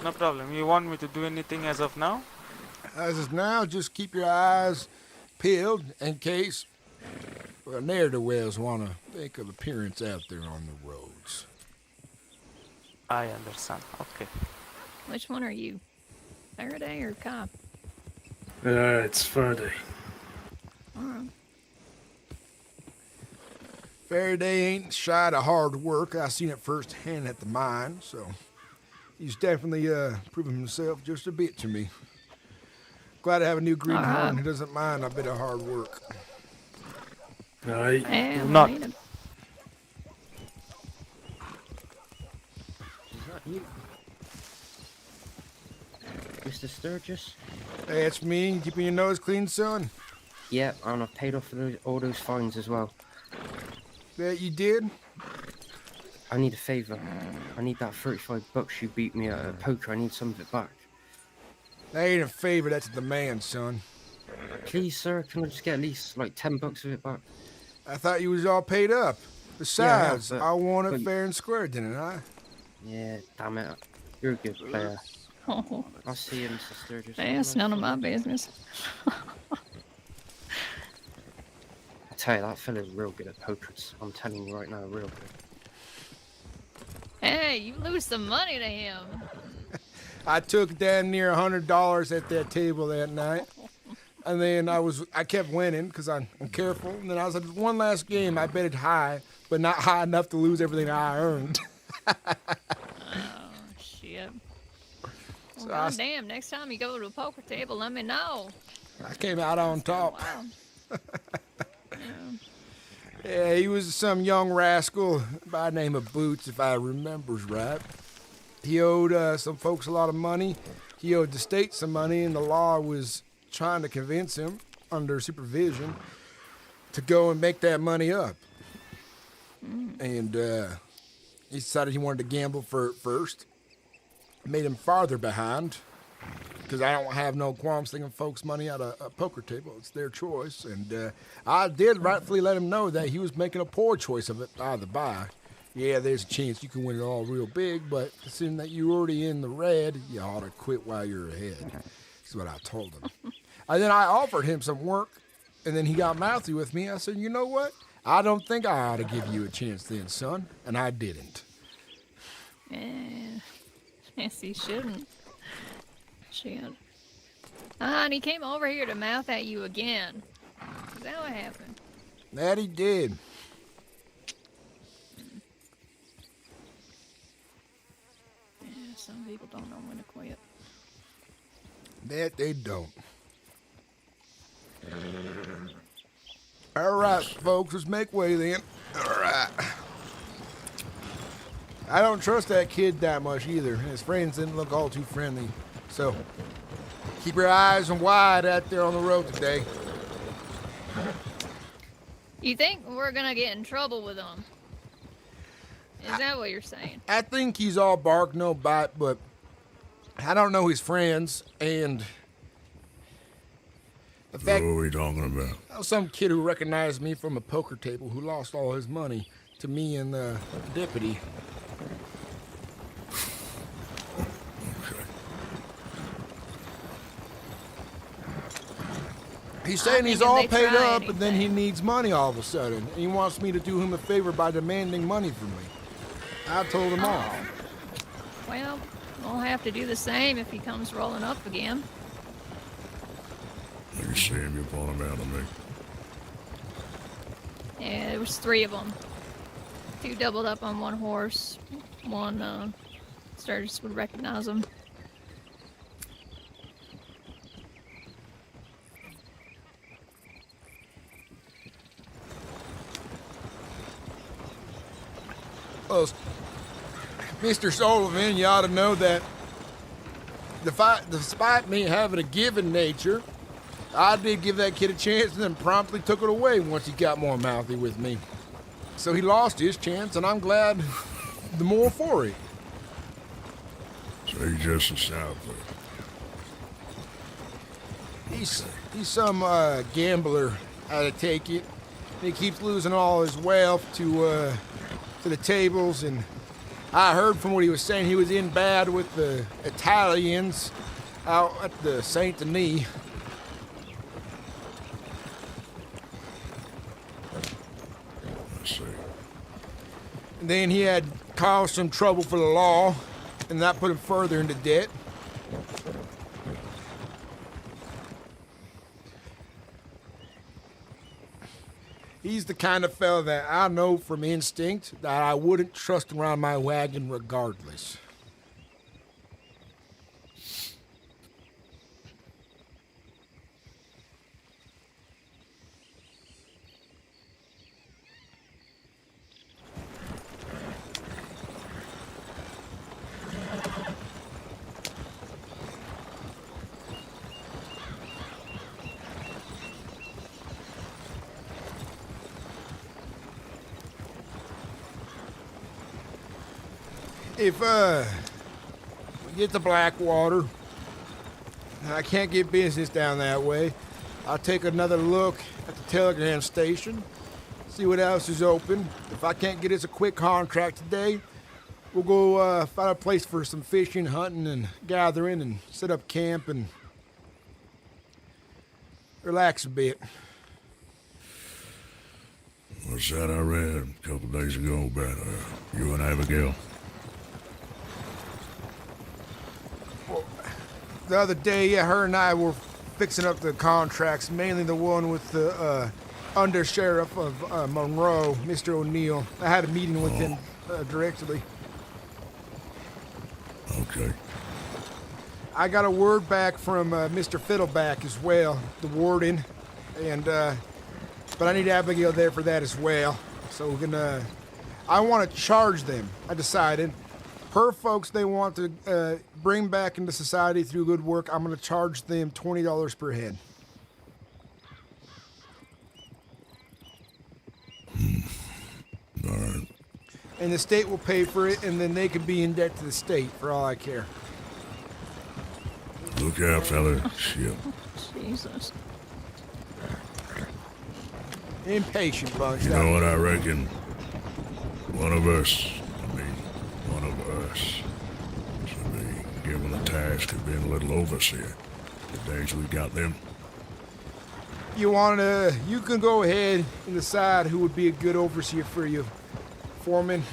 No problem. You want me to do anything as of now? As of now, just keep your eyes peeled in case ne'er-do-wells want to make an appearance out there on the roads. I understand. Okay. Which one are you? Faraday or cop? It's Friday. Alright. Faraday ain't shy to hard work. I seen it firsthand at the mine, so he's definitely proven himself just a bit to me. Glad to have a new greenhorn who doesn't mind a bit of hard work. I will not. need him. Is that you? Mr. Sturgis? Hey, it's me. Keeping your nose clean, son? Yeah, and I've paid off all those fines as well. That you did? I need a favour. I need that 35 bucks you beat me at poker. I need some of it back. That ain't a favor, that's a demand, son. Please, sir, can I just get at least like 10 bucks of it back? I thought you was all paid up. Besides, Yeah, I won it fair and square, didn't I? Yeah, damn it. You're a good player. Oh, I'll see you, Mr. Sturgis. that's none of my business. I tell you, that fella's real good at poker. I'm telling you right now, real good. Hey, you lose some money to him. I took damn near $100 at that table that night. And then I kept winning because I'm careful. And then I was like, one last game, I bet it high, but not high enough to lose everything I earned. Oh, shit. Well, goddamn, next time you go to a poker table, let me know. I came out on top. Wow. Yeah, he was some young rascal by the name of Boots, if I remembers right. He owed some folks a lot of money. He owed the state some money, and the law was trying to convince him, under supervision, to go and make that money up. And he decided he wanted to gamble for it first. Made him farther behind, because I don't have no qualms thinking folks' money at a poker table. It's their choice. And I did rightfully let him know that he was making a poor choice of it, by the by. Yeah, there's a chance you can win it all real big, but assuming that you're already in the red, you ought to quit while you're ahead. That's what I told him. And then I offered him some work, and then he got mouthy with me. I said, you know what? I don't think I ought to give you a chance then, son. And I didn't. Yes, he shouldn't. Shit. And he came over here to mouth at you again. Is that what happened? That he did. Yeah, some people don't know when to quit. That they don't. All right, folks, let's make way then. All right. I don't trust that kid that much either. His friends didn't look all too friendly. So, keep your eyes wide out there on the road today. You think we're gonna get in trouble with him? Is that what you're saying? I think he's all bark, no bite, but I don't know his friends, and the fact... What are we talking about? Some kid who recognized me from a poker table who lost all his money to me and the deputy. He's saying he's all paid up, and then he needs money all of a sudden. And he wants me to do him a favor by demanding money from me. I told him off. Well, we'll have to do the same if he comes rolling up again. You see him, you point him out to me. Yeah, there was 3 of them. 2 doubled up on 1 horse. 1, Sturgis would recognize them. Well, Mr. Sullivan, you ought to know that despite me having a given nature, I did give that kid a chance and then promptly took it away once he got more mouthy with me. So he lost his chance, and I'm glad the more for it. So he's just a sourpuss. He's some gambler, I take it. He keeps losing all his wealth to the tables, and I heard from what he was saying he was in bad with the Italians. out at the Saint Denis. I see. And then he had caused some trouble for the law, and that put him further into debt. He's the kind of fella that I know from instinct that I wouldn't trust around my wagon regardless. If we get to Blackwater, and I can't get business down that way, I'll take another look at the telegram station, see what else is open. If I can't get us a quick contract today, we'll go find a place for some fishing, hunting, and gathering, and set up camp and relax a bit. What's that I read a couple days ago about you and Abigail? The other day, yeah, her and I were fixing up the contracts, mainly the one with the undersheriff of Monroe, Mr. O'Neill. I had a meeting with him directly. Okay. I got a word back from Mr. Fiddleback as well, the warden, and but I need Abigail there for that as well. So we're gonna. I want to charge them. I decided. Per folks they want to bring back into society through good work, I'm going to charge them $20 per head. All right. And the state will pay for it, and then they could be in debt to the state for all I care. Look out, fella. Shit. Jesus. Impatient bunch. You know what I reckon? One of us should be given the task of being a little overseer. The days we got them. You can go ahead and decide who would be a good overseer for you, Foreman.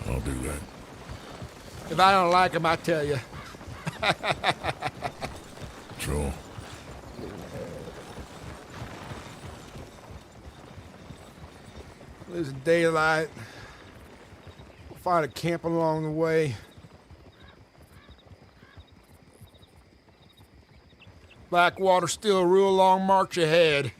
I'll do that. If I don't like him, I tell you. Sure. There's daylight. We'll find a camp along the way. Blackwater's still a real long march ahead.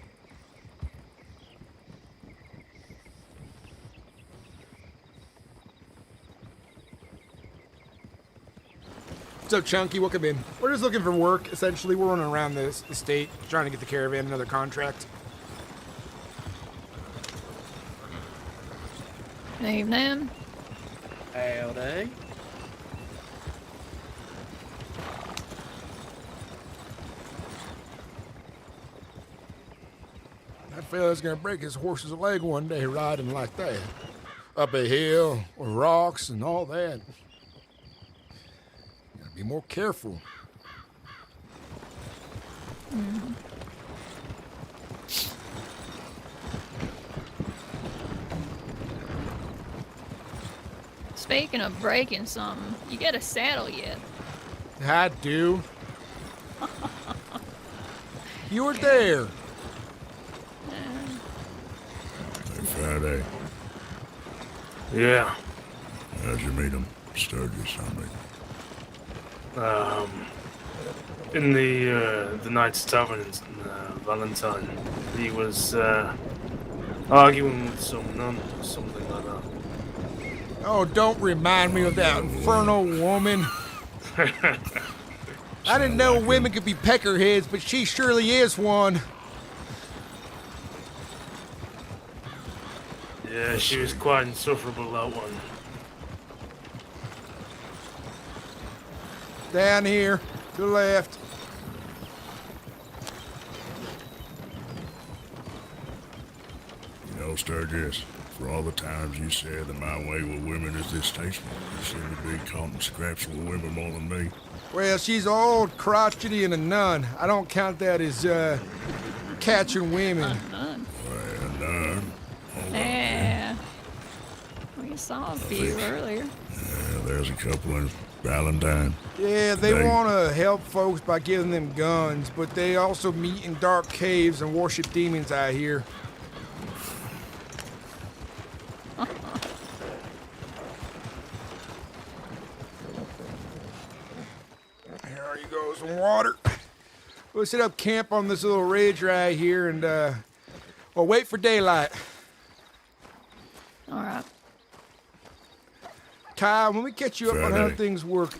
What's up, Chunky? Welcome in. We're just looking for work, essentially. We're running around the state trying to get the caravan another contract. Evening. Howdy. That fella's gonna break his horse's leg one day riding like that. Up a hill with rocks and all that. Gotta be more careful. Mm. Speaking of breaking something, you get a saddle yet? I do. You were there. Hey, Friday. Yeah. How'd you meet him? Sturgis, I mean. In the Knight's Tavern in Valentine, he was arguing with some nun or something like that. Oh, don't remind me of that infernal woman. I didn't know women could be peckerheads, but she surely is one. Yeah, she was quite insufferable, that one. Down here, to the left. You know Sturgis? For all the times you said that my way with women is distasteful, you seem to be caught in scraps with women more than me. Well, she's old, crotchety, and a nun. I don't count that as, catching women. None. Well, none. Yeah. We saw a few earlier. Yeah, there's a couple in Valentine. Yeah, they Today. want to help folks by giving them guns, but they also meet in dark caves and worship demons, I hear. Here you go, some water. We'll set up camp on this little ridge right here and, well, wait for daylight. All right. Kyle, when we catch you up on how Friday. things work.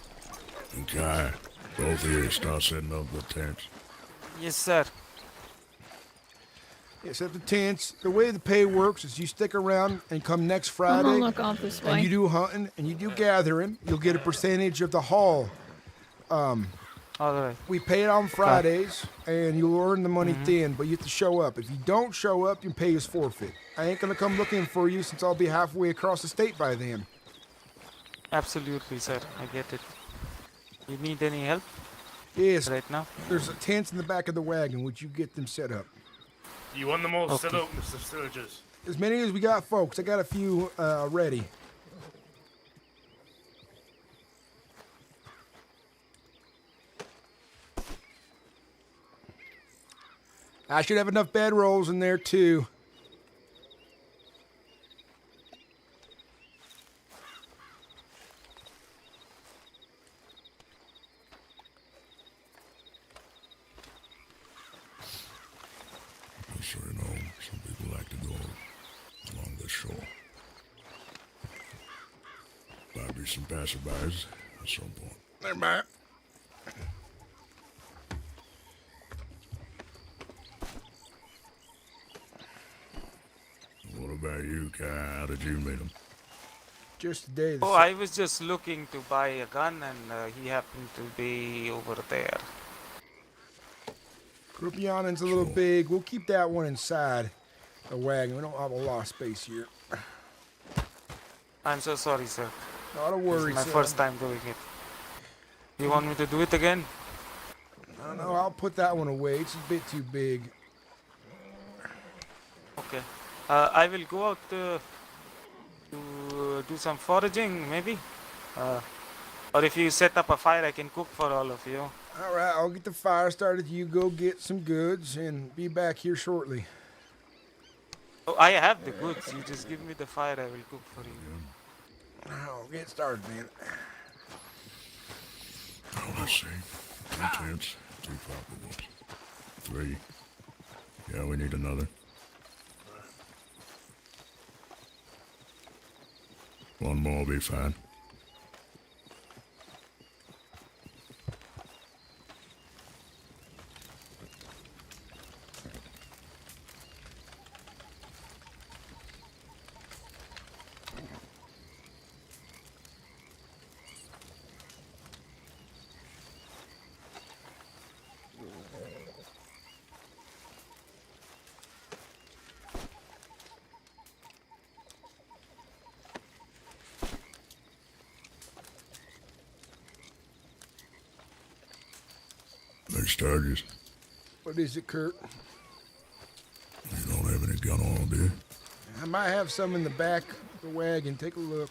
And Kai, both of you start setting up the tents. Yes, sir. Yeah, set up the tents. The way the pay works is you stick around and come next I'm Friday. gonna look off this way. And you do hunting and you do gathering. You'll get a percentage of the haul. All right. We pay it on Fridays, and you'll earn the money then, but you have to show up. If you don't show up, your pay is forfeit. I ain't gonna come looking for you since I'll be halfway across the state by then. Absolutely, sir. I get it. You need any help? Yes. Right now? There's a tents in the back of the wagon. Would you get them set up? You want them all set Okay. up, Mr. Sturgis? As many as we got, folks. I got a few ready. I should have enough bedrolls in there, too. Just so you know, some people like to go along the shore. Might be some passerbys at some point. Never mind. What about you, Kai? How did you meet him? Just today. Oh, I was just looking to buy a gun and he happened to be over there. Groupion's a little big. We'll keep that one inside the wagon. We don't have a lot of space here. I'm so sorry, sir. Not a worry, This is my son. first time doing it. You want me to do it again? I don't know. I'll put that one away. It's a bit too big. Okay. I will go out to do some foraging, maybe. Or if you set up a fire, I can cook for all of you. All right, I'll get the fire started. You go get some goods and be back here shortly. Oh, I have the goods. You just give me the fire, I will cook for you. Oh, get started, man. Oh, let's see. 2 tents, 2 proper ones. 3. Yeah, we need another. One more will be fine. Hey, Sturgis, What is it, Kurt? you don't have any gun on, do you? I might have some in the back of the wagon. Take a look.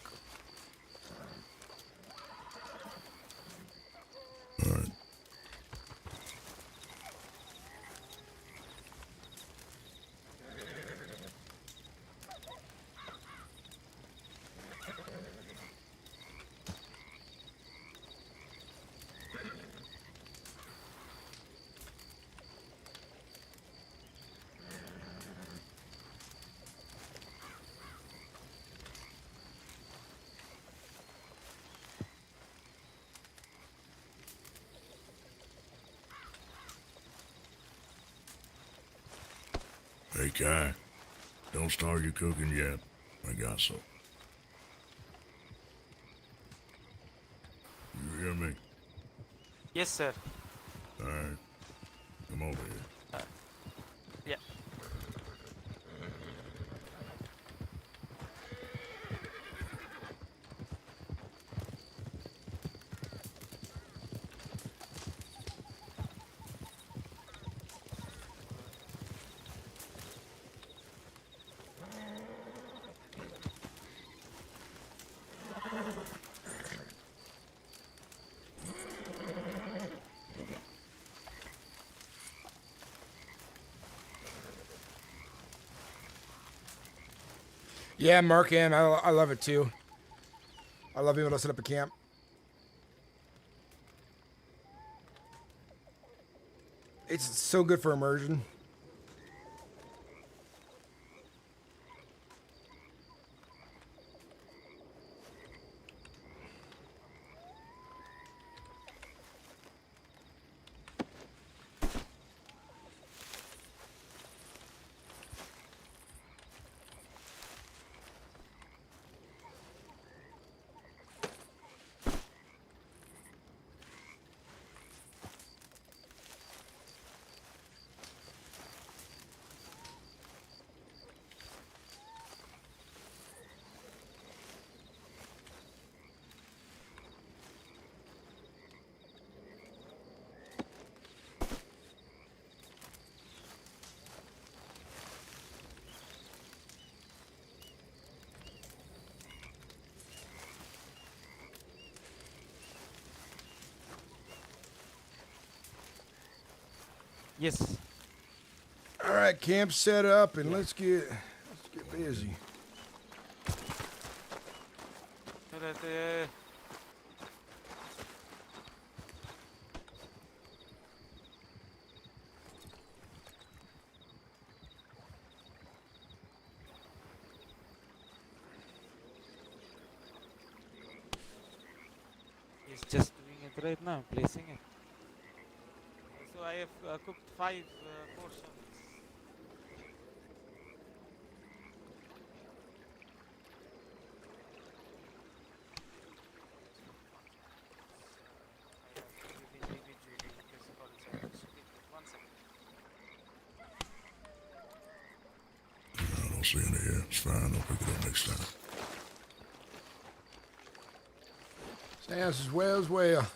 All right. Hey, Kai, don't start your cooking yet. I got some. You hear me? Yes, sir. All right. Come over here. Yeah. Yeah, Mark, and I love it too. I love being able to set up a camp. It's so good for immersion. Yes. All right, camp set up, and let's get busy. He's just doing it right now, placing it. So I have cooked 5 portions. I don't see any here. It's fine. I'll pick it up next time. Sounds as well.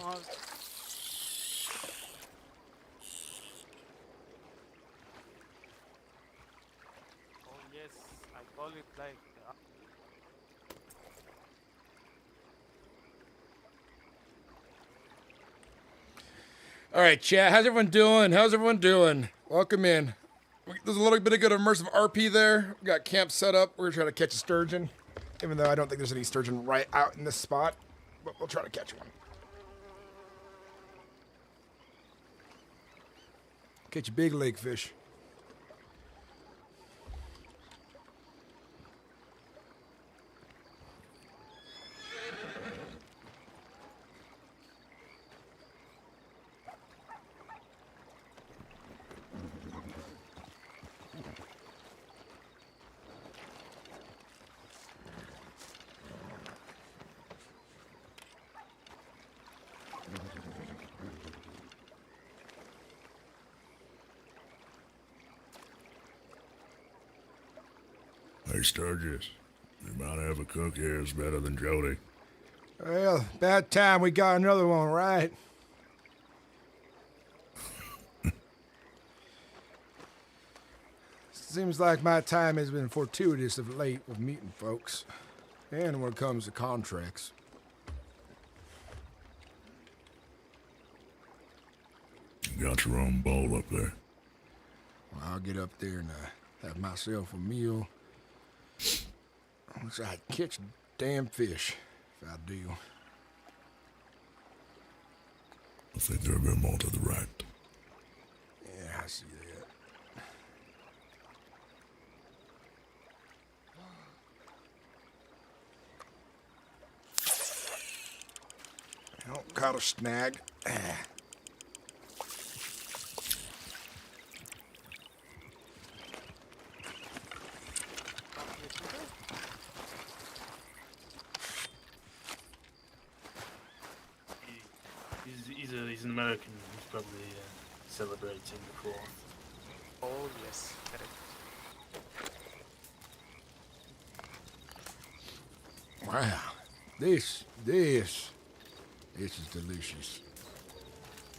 Oh yes, I call it like All right, chat. How's everyone doing? Welcome in. There's a little bit of good immersive RP there. We got camp set up. We're trying to catch a sturgeon, even though I don't think there's any sturgeon right out in this spot, but we'll try to catch one. Catch a big lake fish. Hey, Sturgis. You might have a cook here is better than Jody. Well, about time we got another one, right? Seems like my time has been fortuitous of late with meeting folks. And when it comes to contracts. You got your own bowl up there. Well, I'll get up there and have myself a meal. I wish I'd catch damn fish, if I do. I think they're a bit more to the right. Yeah, I see that. Oh, caught a snag. he's an American. He's probably celebrating the 4th. Oh yes, correct. Wow, this is delicious.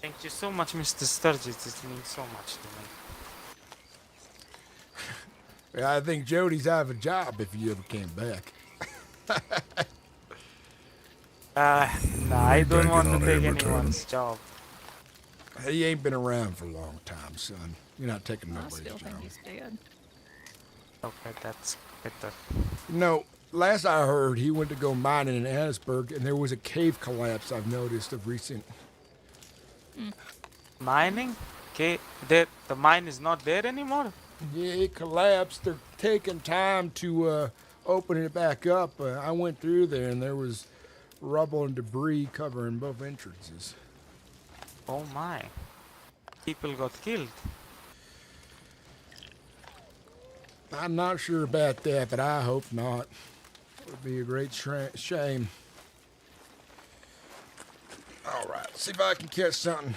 Thank you so much, Mr. Sturgis. This means so much to me. Yeah, I think Jody's out of a job if he ever came back. Nah, I don't want to take anyone's job. He ain't been around for a long time, son. You're not taking I nobody's still job. think he's dead. Okay, that's better. No, last I heard, he went to go mining in Annisburg, and there was a cave collapse I've noticed of recent. Mining? Okay, the mine is not there anymore? Yeah, it collapsed. They're taking time to open it back up. I went through there, and there was rubble and debris covering both entrances. Oh my. People got killed. I'm not sure about that, but I hope not. It would be a great shame. All right, see if I can catch something.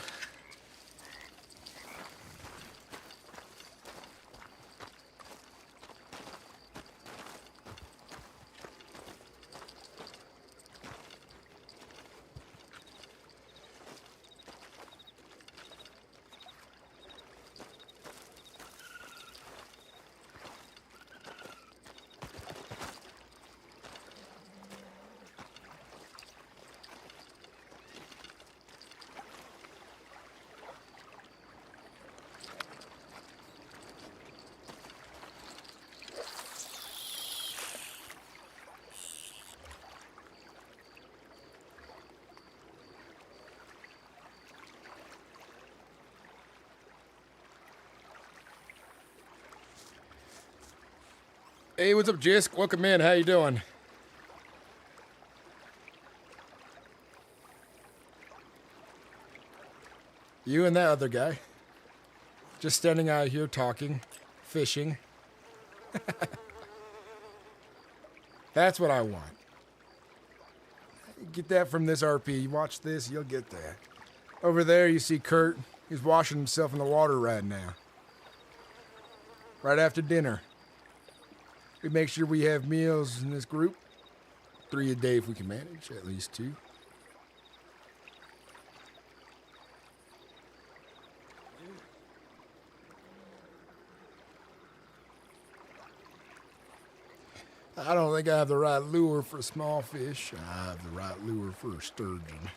Hey, what's up, Jisk? Welcome in. How you doing? You and that other guy. Just standing out here talking, fishing. That's what I want. Get that from this RP. You watch this, you'll get that. Over there, you see Kurt. He's washing himself in the water right now. Right after dinner. We make sure we have meals in this group. 3 a day if we can manage, at least 2. I don't think I have the right lure for small fish. I have the right lure for a sturgeon.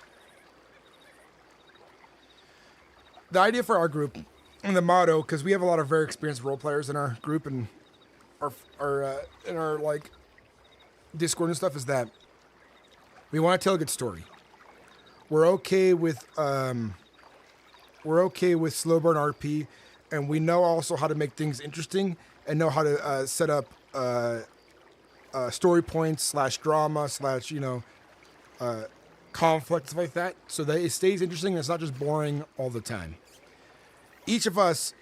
The idea for our group and the motto, because we have a lot of very experienced role players in our group and in our like Discord and stuff, is that we want to tell a good story. We're okay with slow burn RP, and we know also how to make things interesting and know how to set up story points / drama / conflict, stuff like that, so that it stays interesting and it's not just boring all the time. Each of us,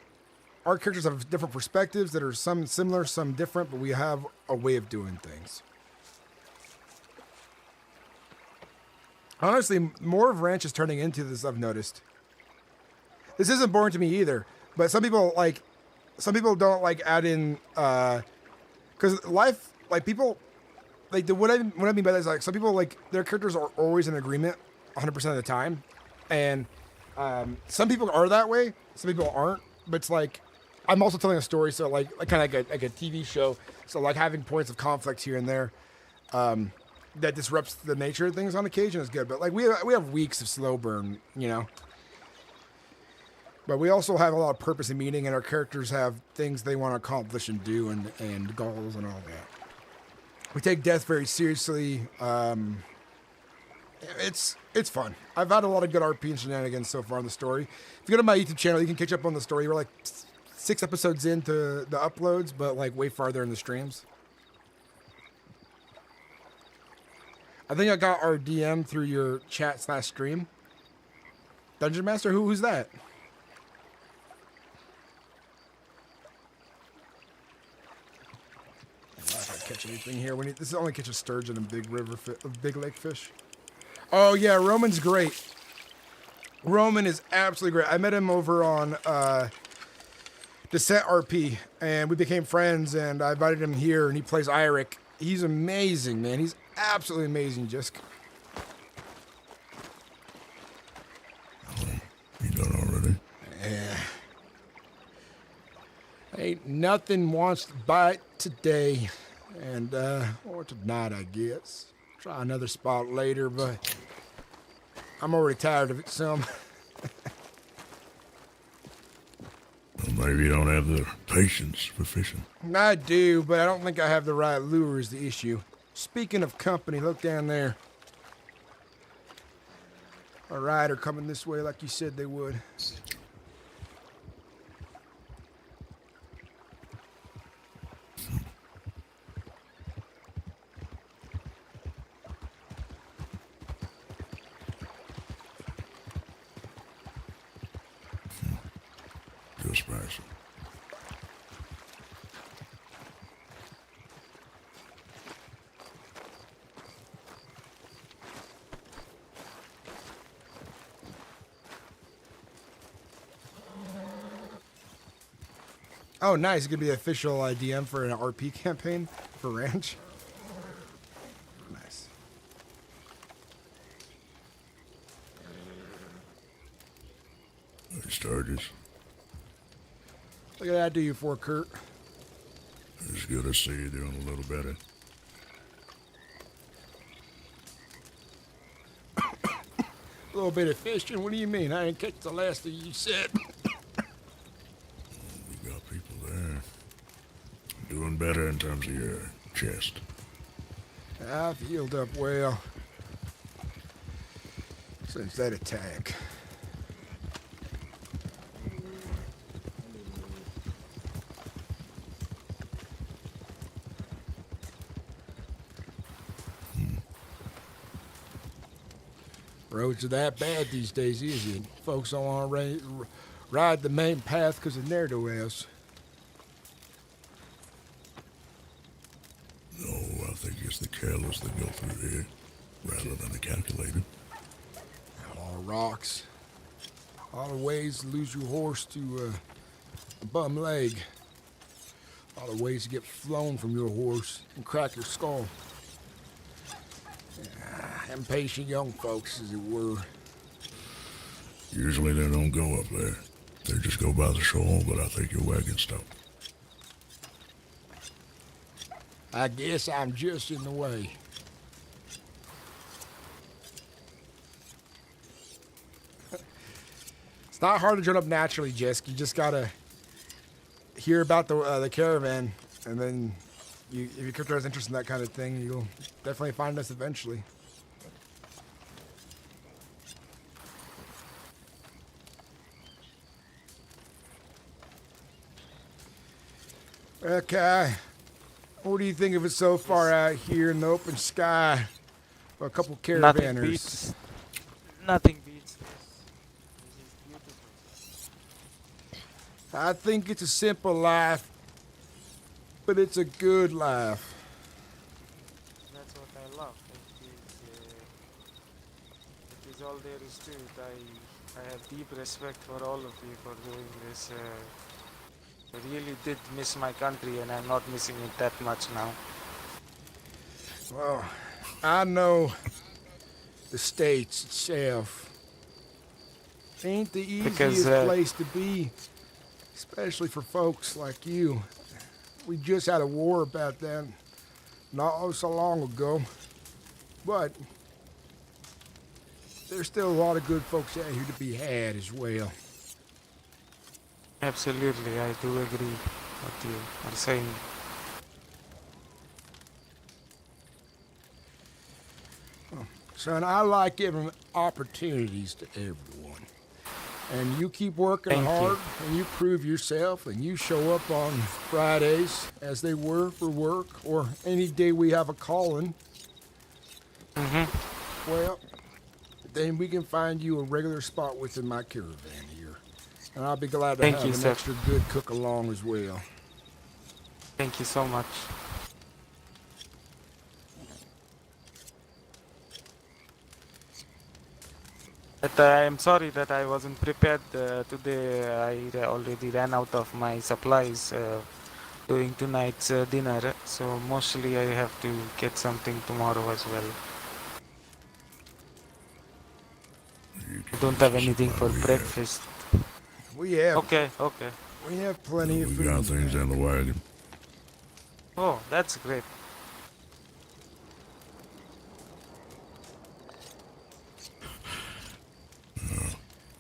our characters have different perspectives that are some similar, some different, but we have a way of doing things. Honestly, more of Ranch is turning into this, I've noticed. This isn't boring to me either, but some people don't like add in, because life, like people, like what I mean by that is like some people like their characters are always in agreement 100% of the time, and some people are that way, some people aren't. But it's like I'm also telling a story, so like kind of like a TV show, so like having points of conflict here and there that disrupts the nature of things on occasion is good. But like we have weeks of slow burn, you know. But we also have a lot of purpose and meaning, and our characters have things they want to accomplish and do, and goals and all that. We take death very seriously. It's fun. I've had a lot of good RP and shenanigans so far in the story. If you go to my YouTube channel, you can catch up on the story. We're like 6 episodes into the uploads, but like way farther in the streams. I think I got our DM through your chat / stream. Dungeon Master, who's that? If I catch anything here, this is only catch a sturgeon and big lake fish. Oh yeah, Roman's great. Roman is absolutely great. I met him over on Descent RP, and we became friends, and I invited him here, and he plays Iric. He's amazing, man. He's absolutely amazing, Jessica. You done already? Yeah. Ain't nothing wants to bite today, and, or tonight, I guess. Try another spot later, but I'm already tired of it some. Well, maybe you don't have the patience for fishing. I do, but I don't think I have the right lure is the issue. Speaking of company, look down there. A rider coming this way like you said they would. Just passing. Oh, nice. It's going to be the official IDM for an RP campaign for Ranch. Nice. Hey, Sturgis. Look at that do you for, Kurt. It's good to see you doing a little better. A little bit of fishing? What do you mean? I didn't catch the last of you said. We got people there. Doing better in terms of your chest. I've healed up well since that attack. Roads are that bad these days, is it? Folks don't want to ride the main path because of ne'er-do-wells. No, I think it's the careless that go through here, rather than the calculated. A lot of rocks. A lot of ways to lose your horse to a bum leg. A lot of ways to get flown from your horse and crack your skull. Impatient young folks, as it were. Usually they don't go up there. They just go by the shore, but I think your wagon stopped. I guess I'm just in the way. It's not hard to turn up naturally, Jess. You just gotta hear about the caravan, and then if your character has interest in that kind of thing, you'll definitely find us eventually. Okay. What do you think of it so far out here in the open sky? For a couple caravanners. Nothing beats this. This is beautiful. I think it's a simple life, but it's a good life. That's what I love. It is all there is to it. I have deep respect for all of you for doing this. I really did miss my country, and I'm not missing it that much now. Well, I know the States itself ain't the easiest place to be, especially for folks like you. We just had a war about that not so long ago, but there's still a lot of good folks out here to be had as well. Absolutely, I do agree with you are saying. Son, I like giving opportunities to everyone. And you keep working hard, and you prove yourself, and you show up on Fridays as they were for work, or any day we have a calling. Well, then we can find you a regular spot within my caravan here. And I'll be glad to have an extra good cook along as well. Thank you so much. But I'm sorry that I wasn't prepared today. I already ran out of my supplies doing tonight's dinner, so mostly I have to get something tomorrow as well. I don't have anything for breakfast. We have. Okay, okay. We have plenty of We food. got things in the wagon. Oh, that's great.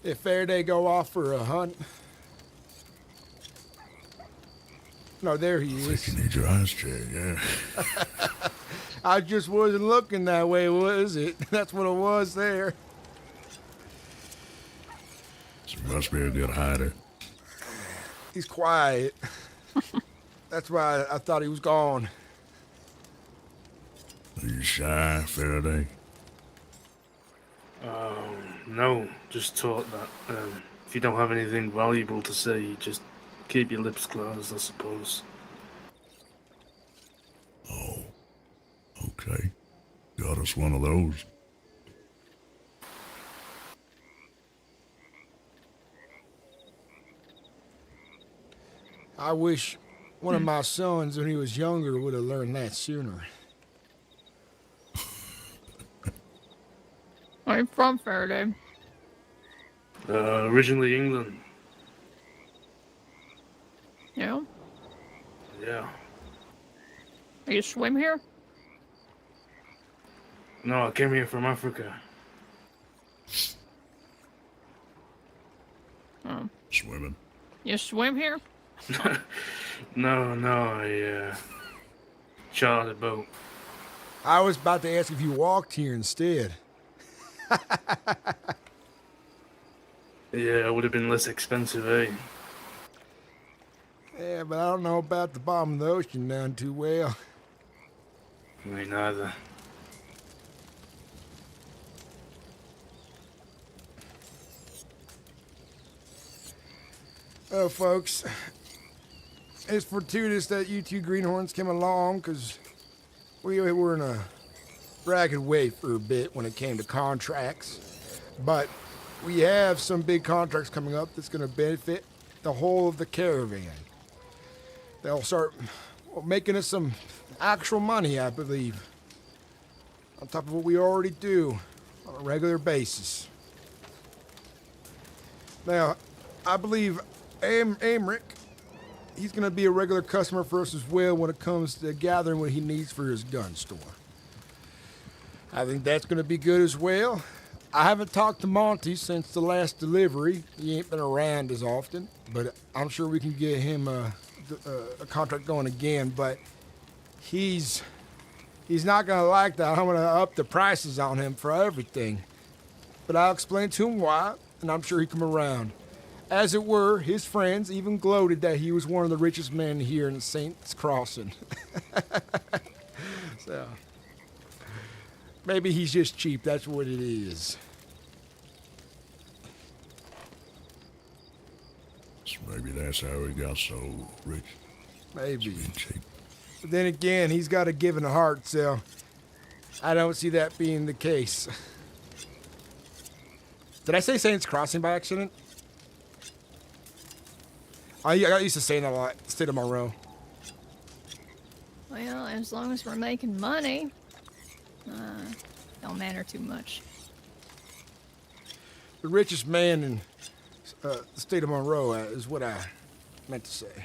If Faraday go off for a hunt. No, there he is. You need your eyes checked, yeah. I just wasn't looking that way, was it? That's what it was there. So must be a good hider. He's quiet. That's why I thought he was gone. Are you shy, Faraday? No, just taught that if you don't have anything valuable to say, just keep your lips closed, I suppose. Oh, okay. Got us one of those. I wish one of my sons, when he was younger, would have learned that sooner. Where are you from, Faraday? Originally England. Yeah? Yeah. You swim here? No, I came here from Africa. Oh. Swimming. You swim here? No, I chartered a boat. I was about to ask if you walked here instead. Yeah, it would have been less expensive, eh? Yeah, but I don't know about the bottom of the ocean down too well. Me neither. Oh, folks, it's fortuitous that you two greenhorns came along, because we were in a ragged way for a bit when it came to contracts. But we have some big contracts coming up that's going to benefit the whole of the caravan. They'll start making us some actual money, I believe, on top of what we already do on a regular basis. Now, I believe Amric, he's going to be a regular customer for us as well when it comes to gathering what he needs for his gun store. I think that's going to be good as well. I haven't talked to Monty since the last delivery. He ain't been around as often, but I'm sure we can get him a contract going again. But he's not going to like that. I'm going to up the prices on him for everything. But I'll explain to him why, and I'm sure he'll come around. As it were, his friends even gloated that he was one of the richest men here in Saints Crossing. So, maybe he's just cheap, that's what it is. So maybe that's how he got so rich. Maybe. Cheap. But then again, he's got a giving heart, so I don't see that being the case. Did I say Saints Crossing by accident? I got used to saying that a lot. State of Monroe. Well, as long as we're making money, don't matter too much. The richest man in the state of Monroe is what I meant to say.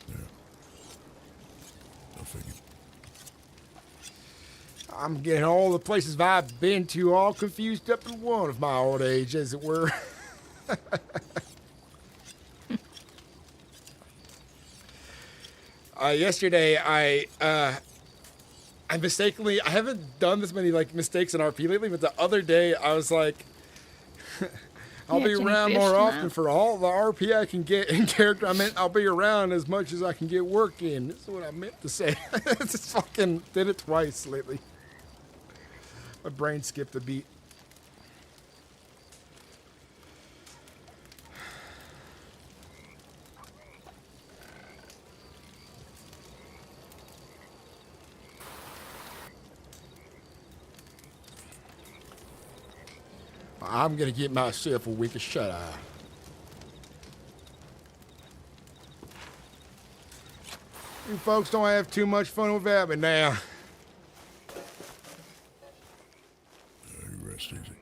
Yeah. I figured. I'm getting all the places I've been to all confused up in one of my old age, as it were. Yesterday, I mistakenly, I haven't done this many mistakes in RP lately, but the other day I was like, I'll be around more often for all the RP I can get in character. I meant I'll be around as much as I can get work in. That's what I meant to say. Just fucking did it twice lately. My brain skipped a beat. I'm gonna get myself a wink of shut eye. You folks don't have too much fun without me now. You rest easy.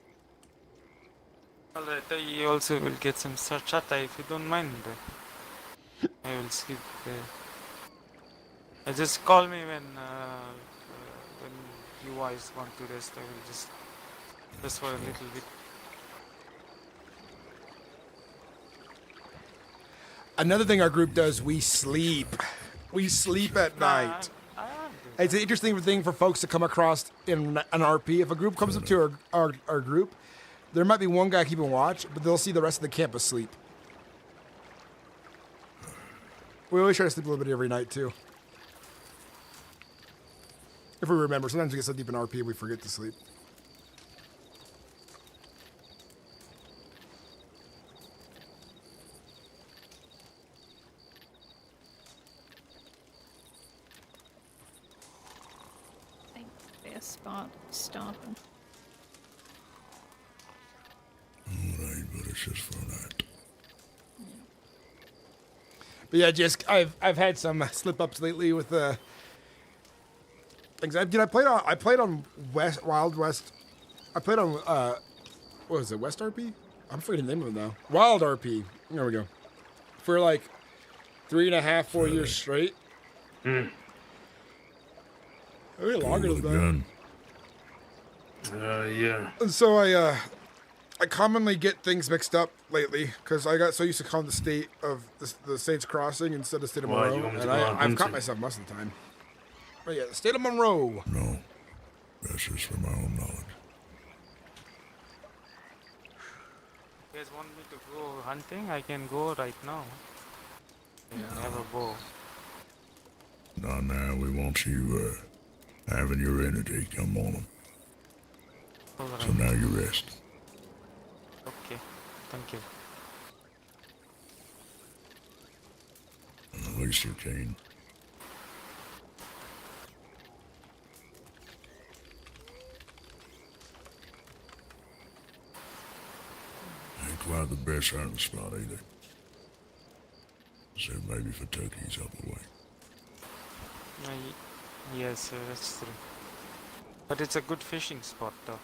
Alright, I also will get some chata if you don't mind. I will sleep there. Just call me when you guys want to rest. I will just for a little bit. Another thing our group does, we sleep. We sleep at night. It's an interesting thing for folks to come across in an RP. If a group comes up to our group, there might be one guy keeping watch, but they'll see the rest of the camp asleep. We always try to sleep a little bit every night, too. If we remember. Sometimes we get so deep in RP, we forget to sleep. Spot stomping. Alright, but it's just for a night. But yeah, just I've had some slip ups lately with things. I played on Wild West. I played on what was it, West RP? I'm forgetting the name of it now. Wild RP. There we go. For like 3.5, 4 years straight. Maybe longer than that. Yeah. And so I commonly get things mixed up lately because I got so used to calling the state of the Saints Crossing instead of state of Monroe, and I've caught myself most of the time. But yeah, the state of Monroe. No, that's just for my own knowledge. You guys want me to go hunting? I can go right now. I have a bow. Not now. We want you having your energy come on them. Right. So now you rest. Okay, thank you. At least you're keen. Ain't quite the best hunting spot either. So maybe for turkeys up the way. Yes, that's true. But it's a good fishing spot, though.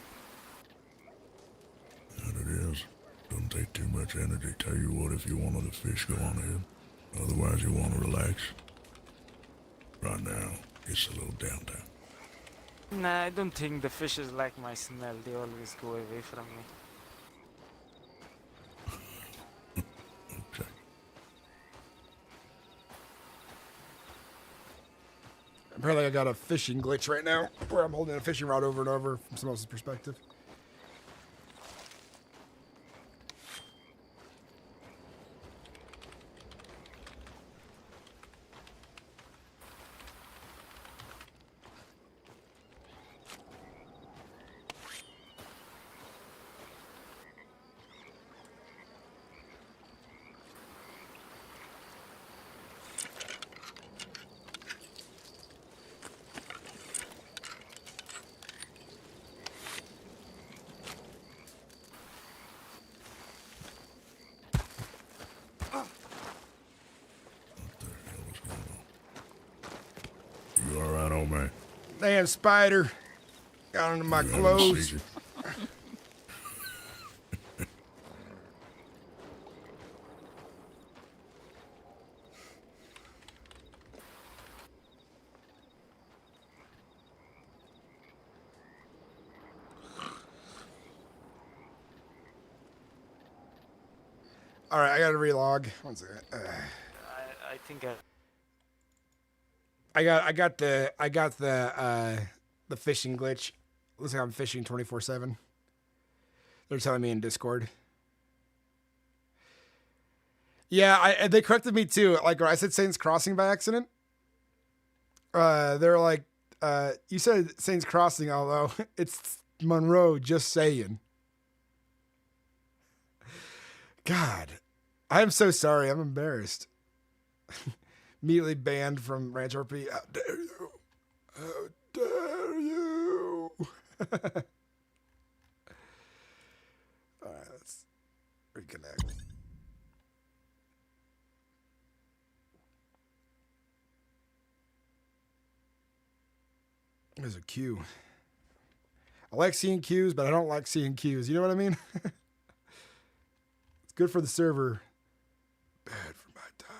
That it is. Doesn't take too much energy. Tell you what, if you wanted to fish, go on ahead. Otherwise, you want to relax. Right now, it's a little downtime. Nah, I don't think the fishes like my smell. They always go away from me. Okay. Apparently I got a fishing glitch right now where I'm holding a fishing rod over and over from someone else's perspective. You alright, old man? Damn spider got under my clothes. All right, I gotta relog. One second. I think I got the fishing glitch. Looks like I'm fishing 24/7. They're telling me in Discord. Yeah, they corrected me too. Like I said Saints Crossing by accident. They're like, you said Saints Crossing, although it's Monroe. Just saying. God, I am so sorry. I'm embarrassed. Immediately banned from Ranch RP. How dare you? How dare you? There's a queue. I like seeing queues, but I don't like seeing queues. You know what I mean? It's good for the server. Bad for my time.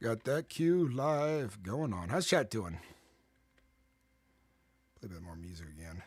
Got that queue live going on. How's chat doing? Play a bit more music again.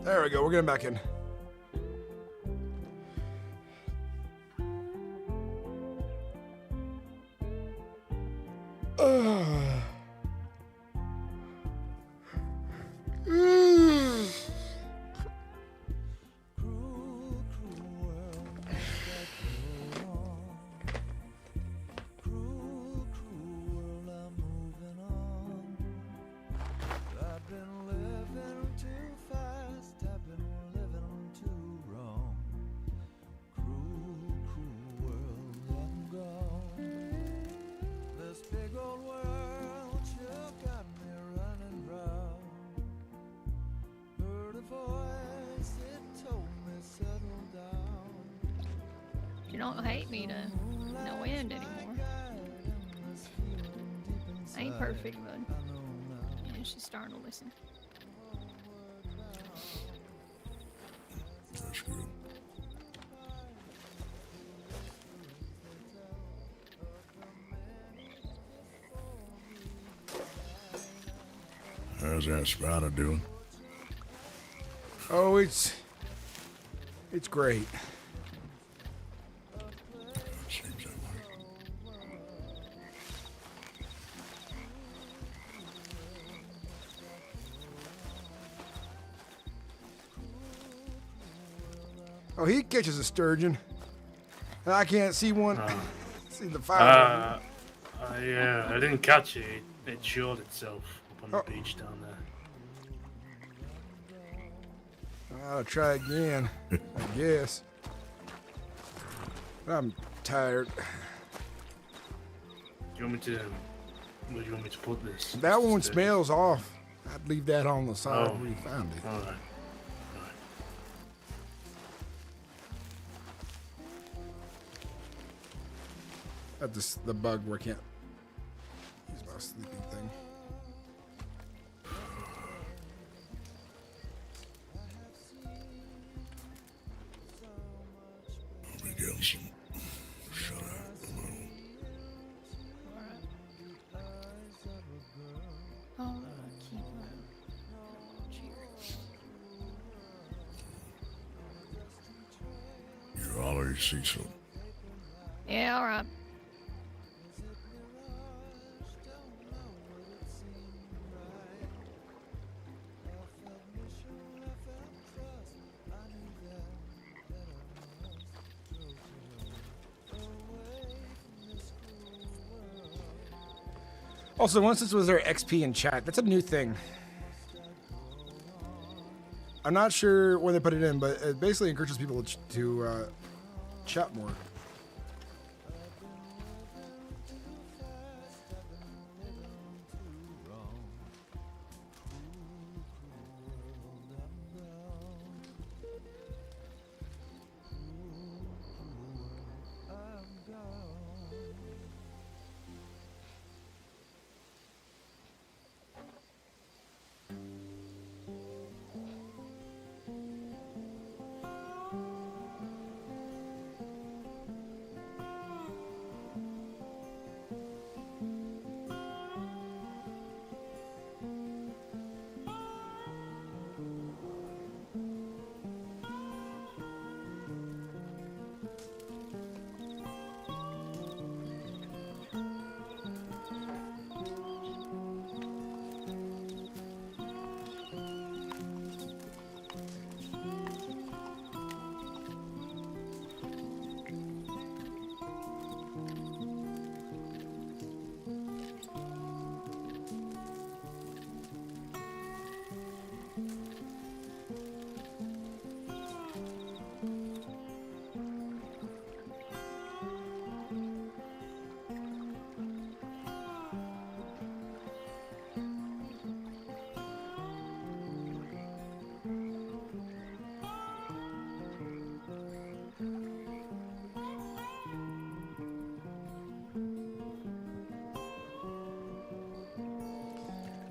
There we go. We're getting back in. You don't hate me to no end anymore. I ain't perfect, but yeah, she's starting to listen. That's good. How's that spider doing? Oh, it's great. Seems that way. Oh, he catches a sturgeon. I can't see one. See the fire. Yeah, I didn't catch it. It showed itself up on the beach down there. I'll try again, I guess. I'm tired. Do you want me to? Where do you want me to put this? That one smells off. I'd leave that on the side where you found it. All right. That's the bug where I can't use my sleeping thing. Miguel, shut up alone. Oh, keep You already see some. Yeah, all right. Also, once this was their XP in chat, that's a new thing. I'm not sure when they put it in, but it basically encourages people to chat more.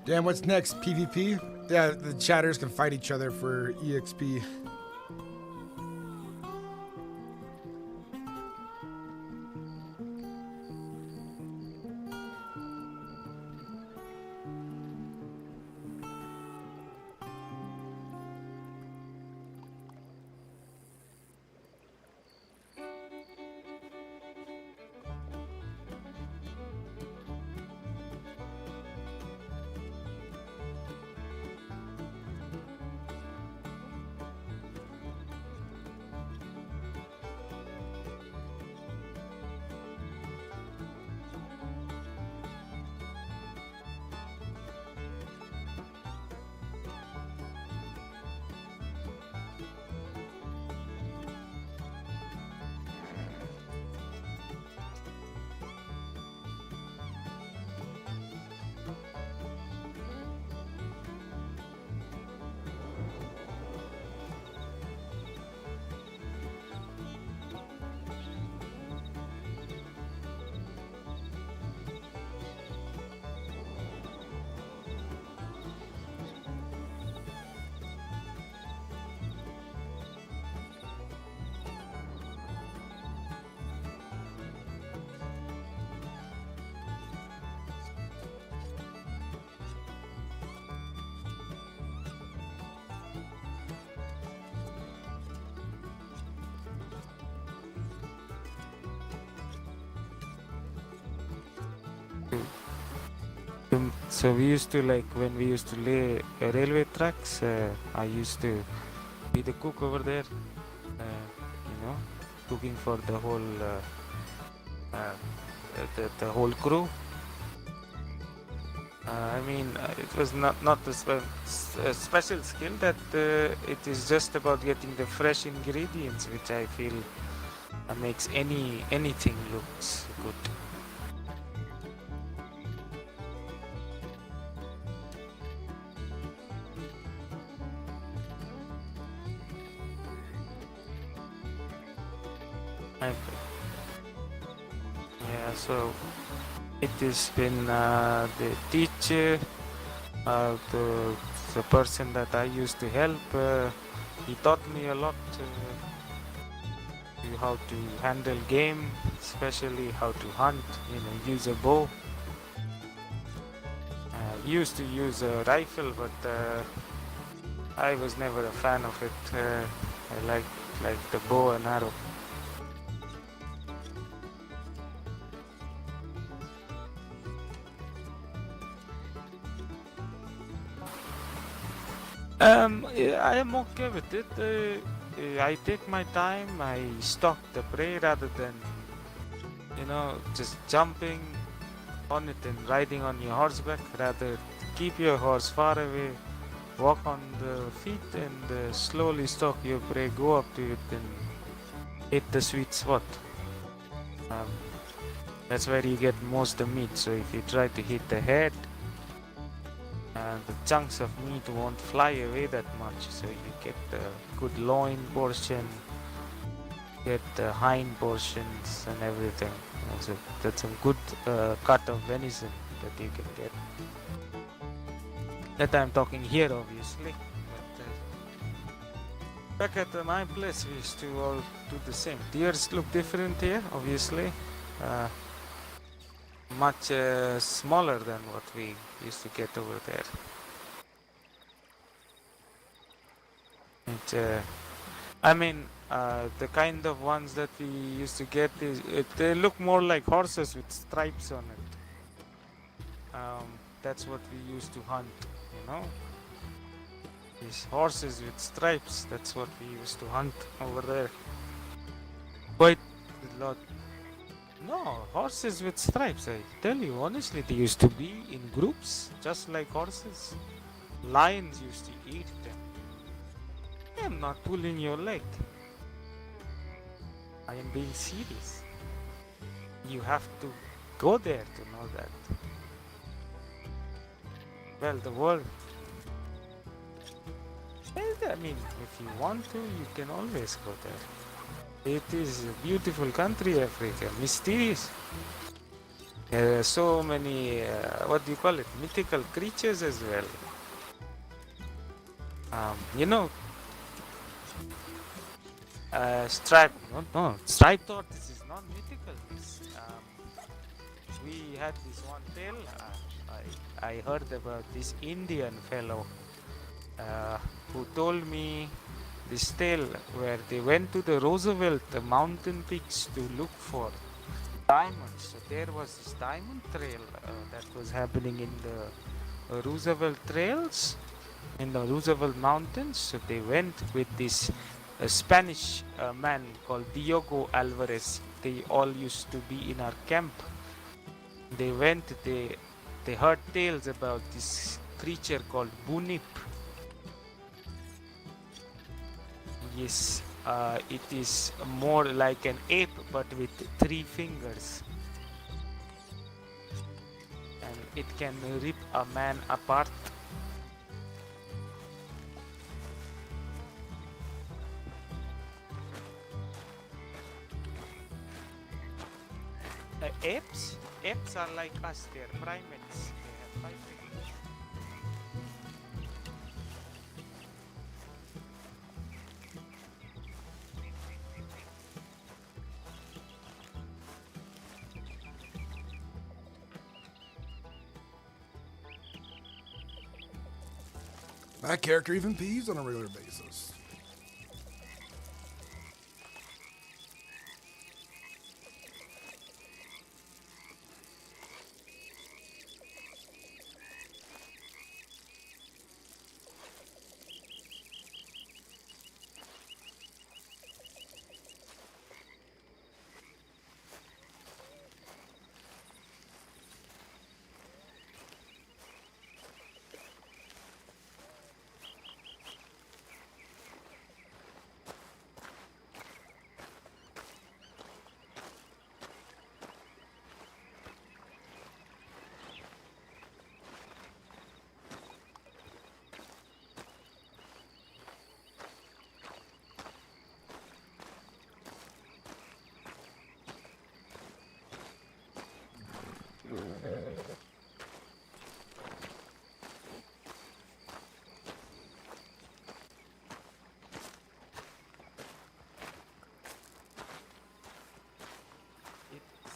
Dan, what's next? PvP? Yeah, the chatters can fight each other for EXP. So we used to, like, when we used to lay railway tracks, I used to be the cook over there, cooking for the whole the whole crew. I mean, it was not a special skill, that it is just about getting the fresh ingredients, which I feel makes anything looks good. Yeah, so it has been the teacher, the person that I used to help. He taught me a lot, how to handle game, especially how to hunt, use a bow. Used to use a rifle, but I was never a fan of it. I like the bow and arrow. I am okay with it. I take my time. I stalk the prey rather than, just jumping on it and riding on your horseback. Rather, keep your horse far away, walk on the feet, and slowly stalk your prey. Go up to it and hit the sweet spot. That's where you get most of the meat. So if you try to hit the head, the chunks of meat won't fly away that much, so you get the good loin portion, get the hind portions and everything. So that's a good cut of venison that you can get. That I'm talking here, obviously. But back at my place, we used to all do the same. Deers look different here, obviously. Much smaller than what we used to get over there. The kind of ones that we used to get they look more like horses with stripes on it. That's what we used to hunt, These horses with stripes, that's what we used to hunt over there. Quite a lot. No, horses with stripes, I tell you honestly, they used to be in groups, just like horses. Lions used to eat them. I am not pulling your leg. I am being serious. You have to go there to know that. Well, the world... I mean, if you want to, you can always go there. It is a beautiful country, Africa. Mysterious. There are so many, what do you call it, mythical creatures as well. You know, striped, no, striped tortoise is not mythical. We had this one tale. I heard about this Indian fellow who told me this tale where they went to the Roosevelt mountain peaks to look for diamonds. So there was this diamond trail that was happening in the Roosevelt trails in the Roosevelt Mountains. So they went with this Spanish man called Diogo Alvarez. They all used to be in our camp. They went, they heard tales about this creature called Bunip. Yes, it is more like an ape but with 3 fingers. And it can rip a man apart. Apes? Apes are like us, they're primates. They have 5 fingers. My character even pees on a regular basis.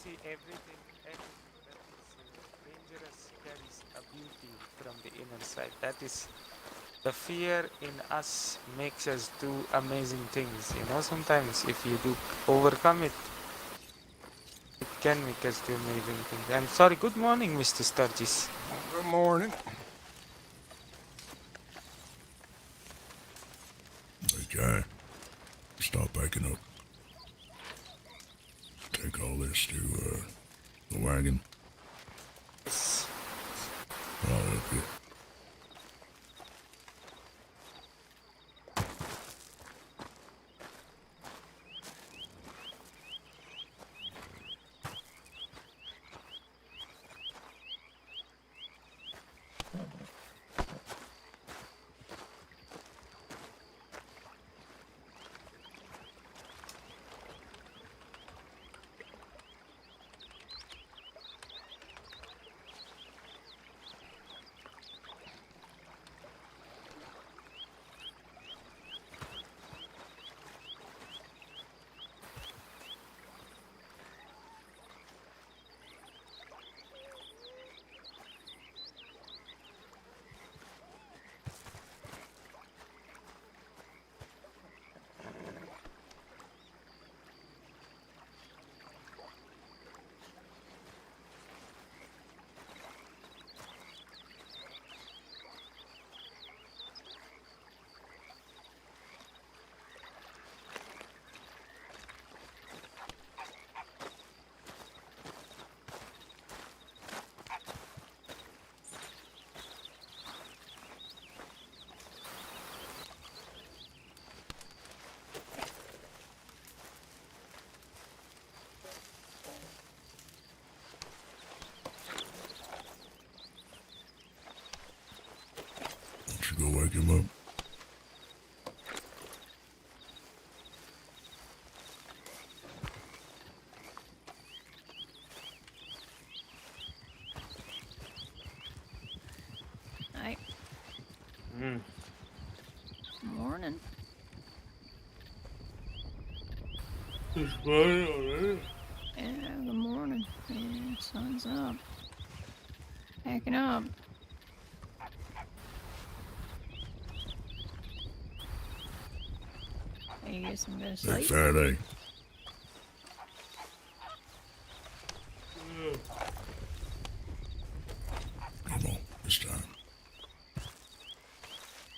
See, everything that is dangerous carries a beauty from the inner side. That is, the fear in us makes us do amazing things. You know, sometimes if you do overcome it, it can make us do amazing things. I'm sorry. Good morning, Mr. Sturgis. Good morning. Hey, guy, stop backing up. Take all this to the wagon. I'll help you. Go wake him up. It's fine already. Yeah, good morning. Yeah, sun's up. Packing up. You get some good Hey, sleep? Faraday. Come on, this time.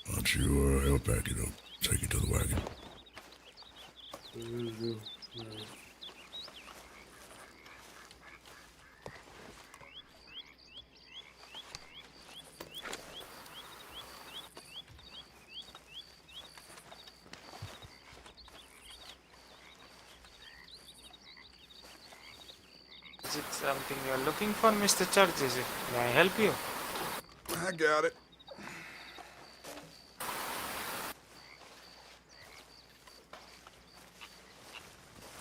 Why don't you help pack it up? Take it to the wagon. Is it something you're looking for, Mr. Sturgis? May I help you? I got it.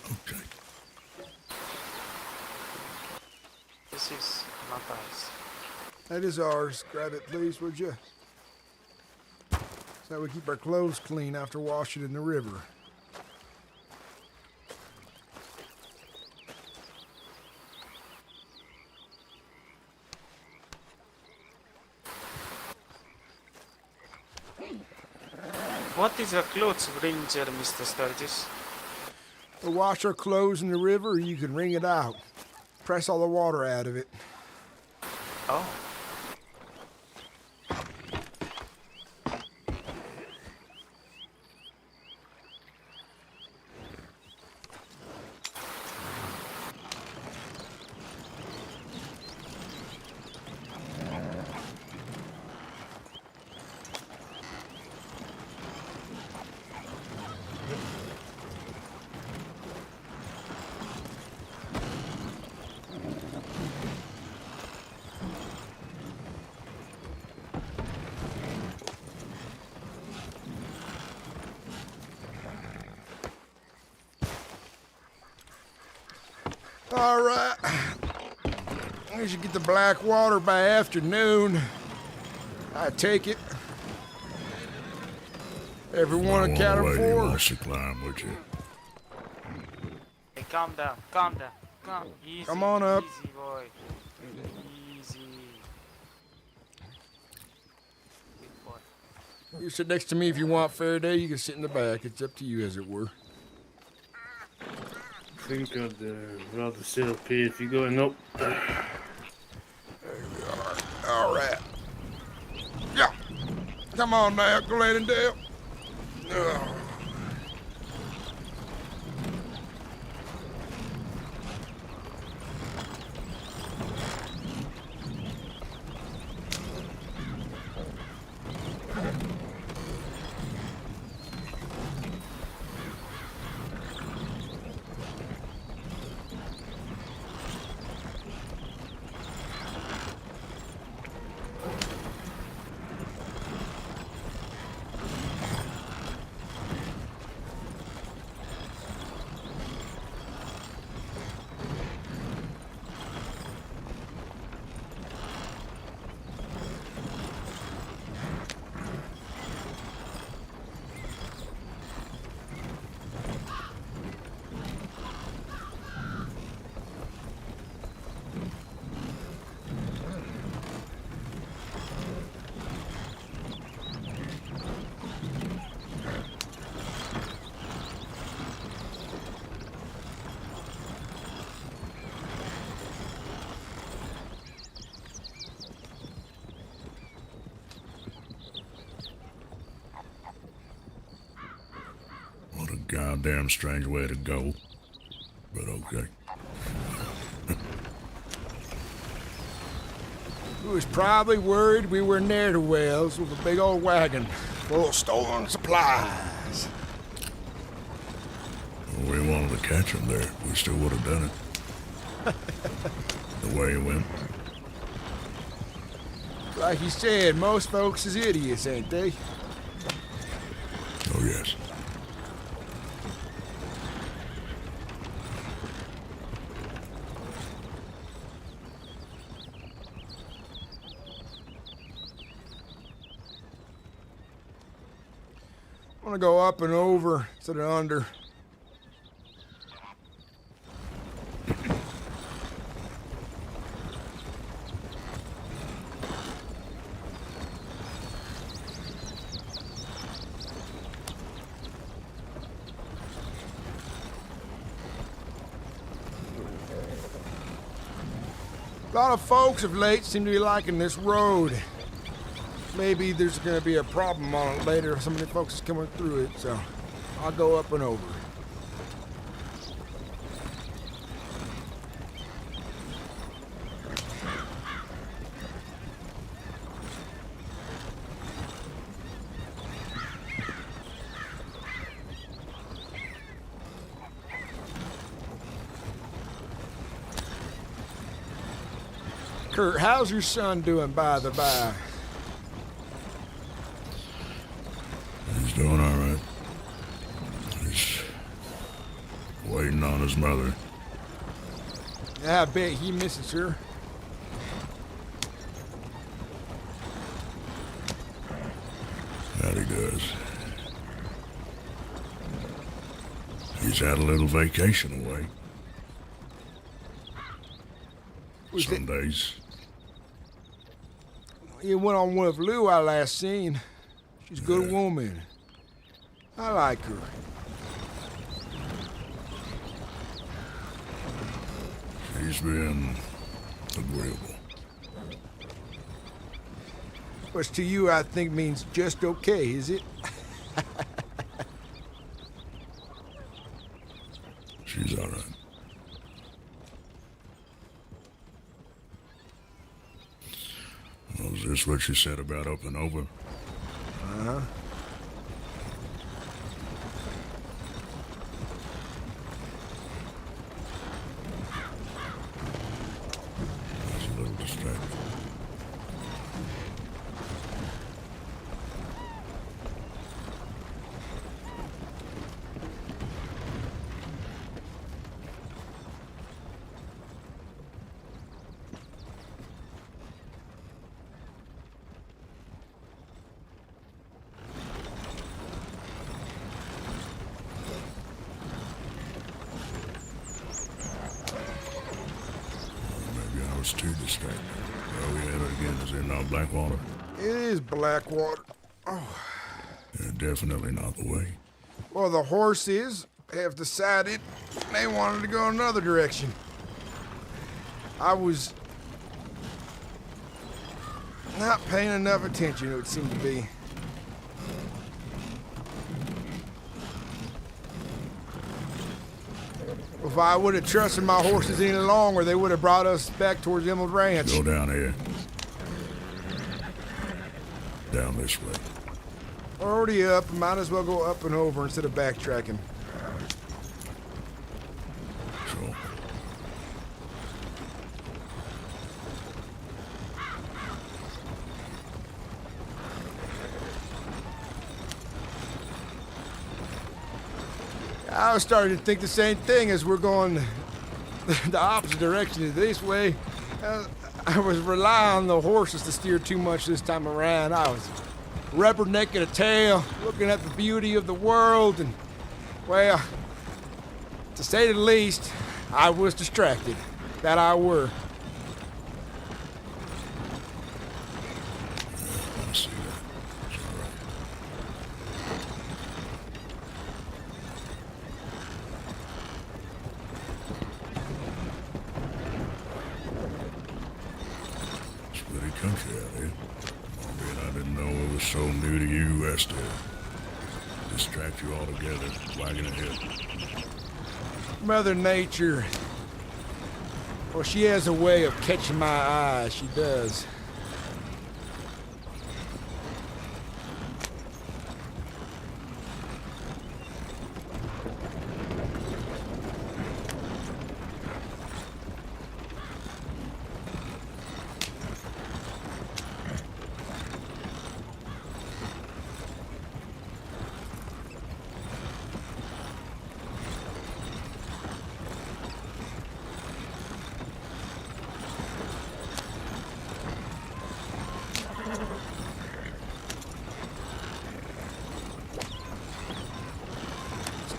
Okay. This is not ours. That is ours. Grab it, please, would you? So we keep our clothes clean after washing in the river. What is your clothes ranger, Mr. Sturgis? We'll wash our clothes in the river, you can wring it out. Press all the water out of it. Oh. All right. We should get the black water by afternoon. I take it. Everyone accounted for. You want to climb, would you? Hey, calm down, calm down. Easy, Come on up. Easy, boy. Easy. Good boy. You sit next to me if you want, Faraday. You can sit in the back. It's up to you, as it were. I think I'd rather sit up here if you're going up. There we are. All right. Yeah. Come on now, Glendale. Ugh. What a goddamn strange way to go. But okay. He was probably worried we were ne'er-do-wells with a big old wagon full of stolen supplies. We wanted to catch him there. We still would have done it. The way it went. Like you said, most folks is idiots, ain't they? Oh, yes. I want to go up and over instead of under. A lot of folks of late seem to be liking this road. Maybe there's going to be a problem on it later. So many folks is coming through it, so I'll go up and over. Kurt, how's your son doing, by the by? He's doing all right. He's waiting on his mother. Yeah, I bet he misses her. That he does. He's had a little vacation away. Some days. He went on with Lou I last seen. She's a good woman. I like her. She's been agreeable. Which to you I think means just okay, is it? She's all right. Was this what you said about up and over? Uh-huh. That's a little distracting. Was too distracted. Oh yeah, but again, is it not Blackwater? It is Blackwater. Oh. Yeah, definitely not the way. Well, the horses have decided they wanted to go another direction. I was not paying enough attention, it would seem to be. If I would have trusted my horses any longer, they would have brought us back towards Emerald Ranch. Go down here. Down this way. Already up, might as well go up and over instead of backtracking. So. I was starting to think the same thing as we're going the opposite direction this way. I was relying on the horses to steer too much this time around. I was rubbernecking a tail, looking at the beauty of the world, and, well, to say the least, I was distracted. That I were. I see that. It's all right. It's pretty country out here. Albeit I didn't know it was so new to you as to distract you altogether, wagging ahead. Mother Nature, well, she has a way of catching my eye, she does.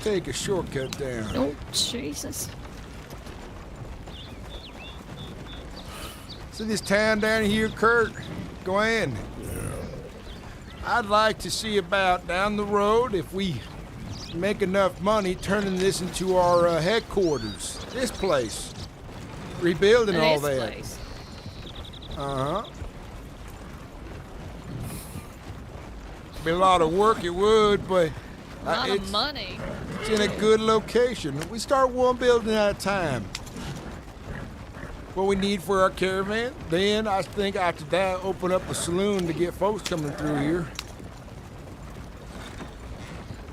Take a shortcut down. Oh, Jesus. See this town down here, Kurt? Go in. I'd like to see about down the road if we make enough money turning this into our headquarters. This place. Rebuilding all that. Place. Uh-huh. Be a lot of work, it would, but A lot of money. it's in a good location. We start one building at a time. What we need for our caravan, then I think after that, open up a saloon to get folks coming through here.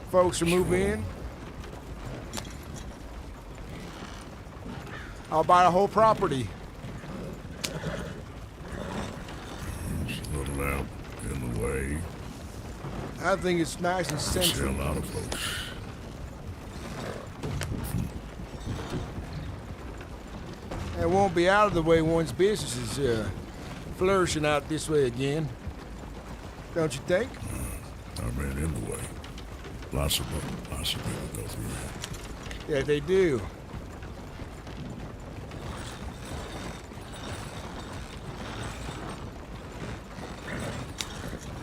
Folks will move in. I'll buy the whole property. It's a little out in the way. I think it's nice and See a central. lot of folks. It won't be out of the way once business is flourishing out this way again. Don't you think? I mean, in the way. Lots of people go through that. Yeah, they do.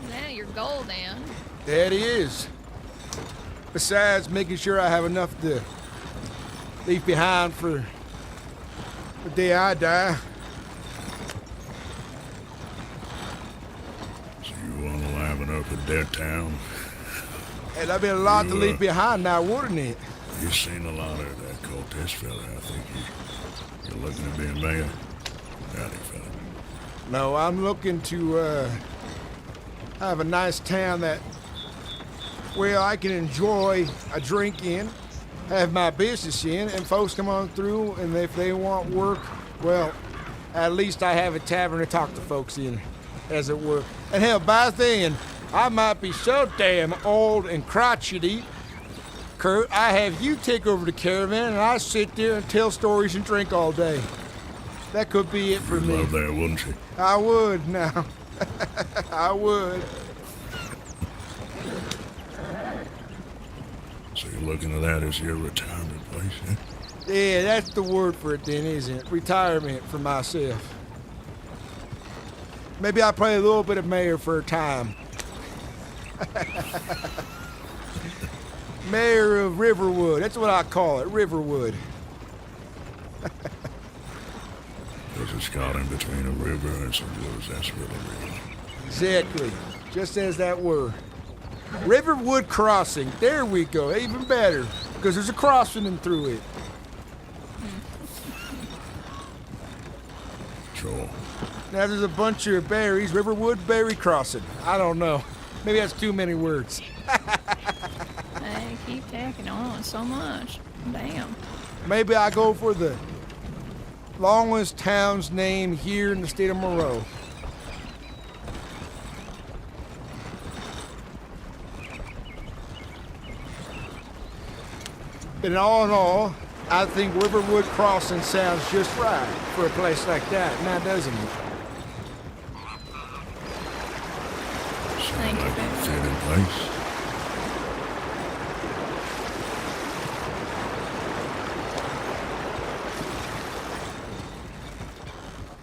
Now your goal, Dan. That is. Besides making sure I have enough to leave behind for the day I die. So you want to liven up a dead town? Hey, that'd be a lot to leave behind now, wouldn't it? You've seen a lot of that Cortez fella. I think you're looking at being mayor. Howdy, fella. No, I'm looking to have a nice town that, well, I can enjoy a drink in, have my business in, and folks come on through, and if they want work, well, at least I have a tavern to talk to folks in, as it were. And hell, by then, I might be so damn old and crotchety, Kurt, I have you take over the caravan, and I sit there and tell stories and drink all day. That could be it for You'd me. love that, wouldn't you? I would now. I would. So you're looking at that as your retirement place, eh? Yeah, that's the word for it then, isn't it? Retirement for myself. Maybe I'll play a little bit of mayor for a time. Mayor of Riverwood. That's what I call it, Riverwood. There's a spot in between a river and some woods. That's really real. Exactly. Just as that were. Riverwood Crossing. There we go. Even better. Because there's a crossing in through it. Sure. Now there's a bunch of berries. Riverwood Berry Crossing. I don't know. Maybe that's too many words. They keep tacking on so much. Damn. Maybe I go for the longest town's name here in the state of Moreau. But all in all, I think Riverwood Crossing sounds just right for a place like that, now doesn't it? Thank you, baby. Fit in place.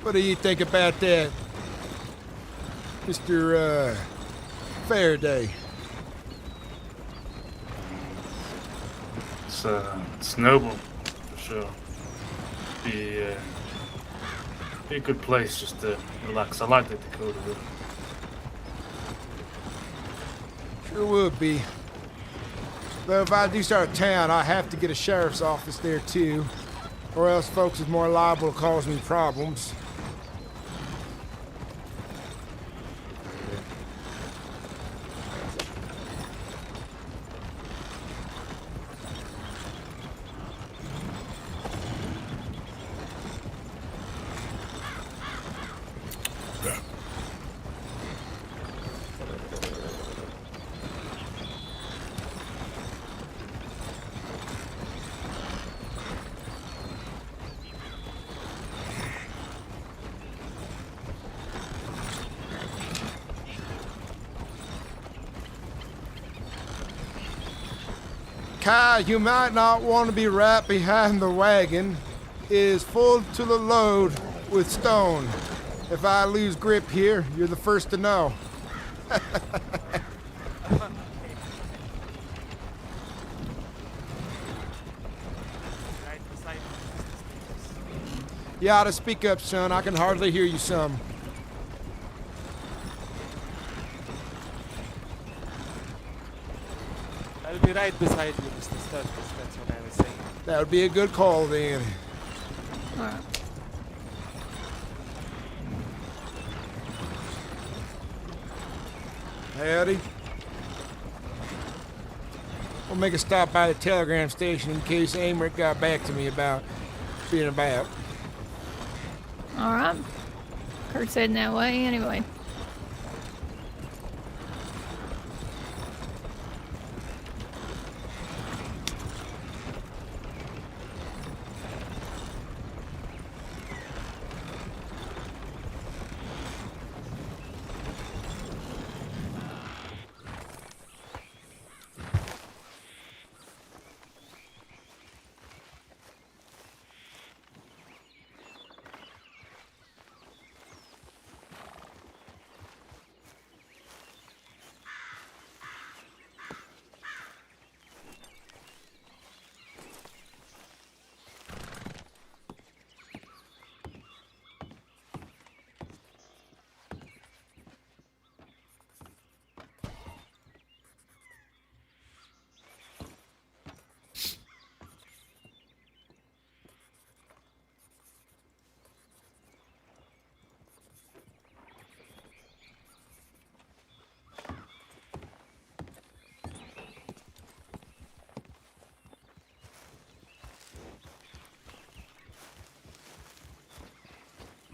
What do you think about that, Mr. Faraday? It's noble, for sure. Be a good place just to relax. I like the Dakota River. Sure would be. Though if I do start a town, I have to get a sheriff's office there too, or else folks is more liable to cause me problems. Kai, you might not want to be right behind the wagon. It is full to the load with stone. If I lose grip here, you're the first to know. You ought to speak up, son. I can hardly hear you some. be right beside you, Mr. Sturgis. That's what I was saying. That would be a good call then. Alright. Howdy. We'll make a stop by the telegram station in case Amric got back to me about being about. Alright. Kurt's heading that way anyway.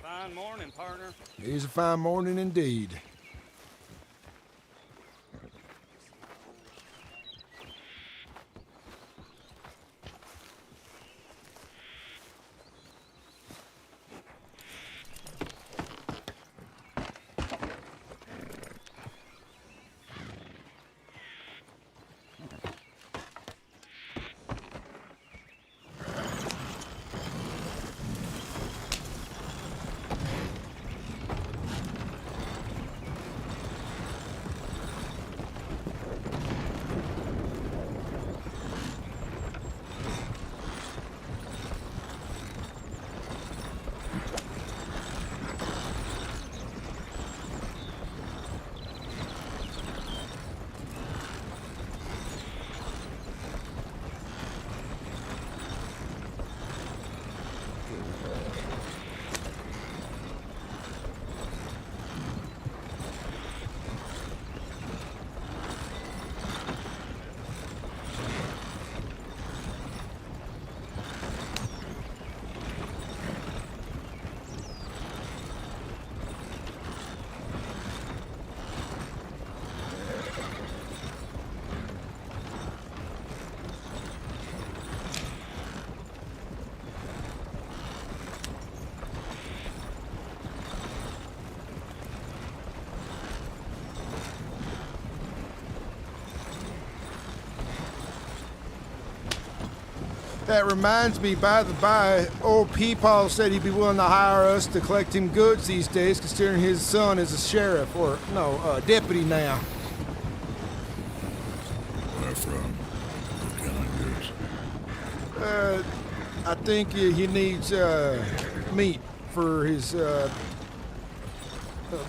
Fine morning, partner. It's a fine morning indeed. That reminds me, by the by, old Peepaw said he'd be willing to hire us to collect him goods these days, considering his son is a sheriff, or, no, deputy now. Where from? What kind of goods? I think he needs, meat for his,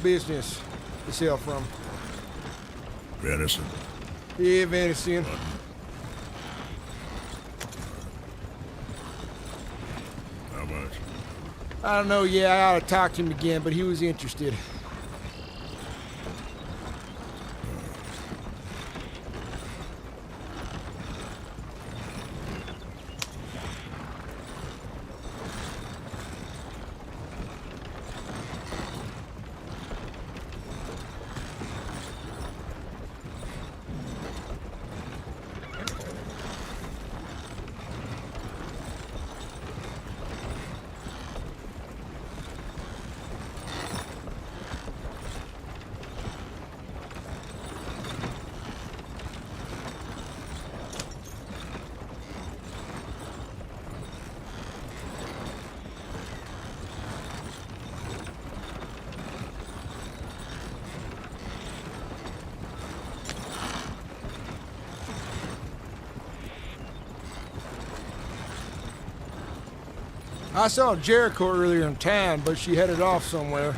business to sell from. Venison. Yeah, venison. How much? I don't know, yeah, I ought to talk to him again, but he was interested. I saw Jericho earlier in town, but she headed off somewhere.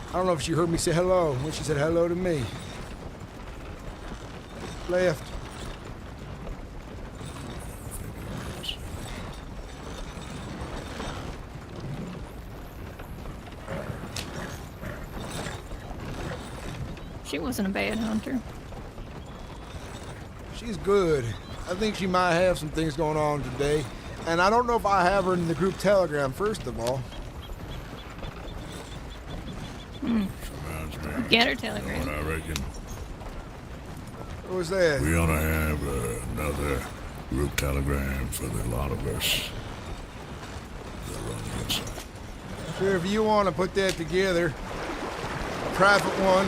I don't know if she heard me say hello when she said hello to me. Left. She wasn't a bad hunter. She's good. I think she might have some things going on today. And I don't know if I have her in the group telegram, first of all. Get her telegram. What I reckon. What was that? We ought to have another group telegram for the lot of us that are on the inside. Sure, if you want to put that together, a private one.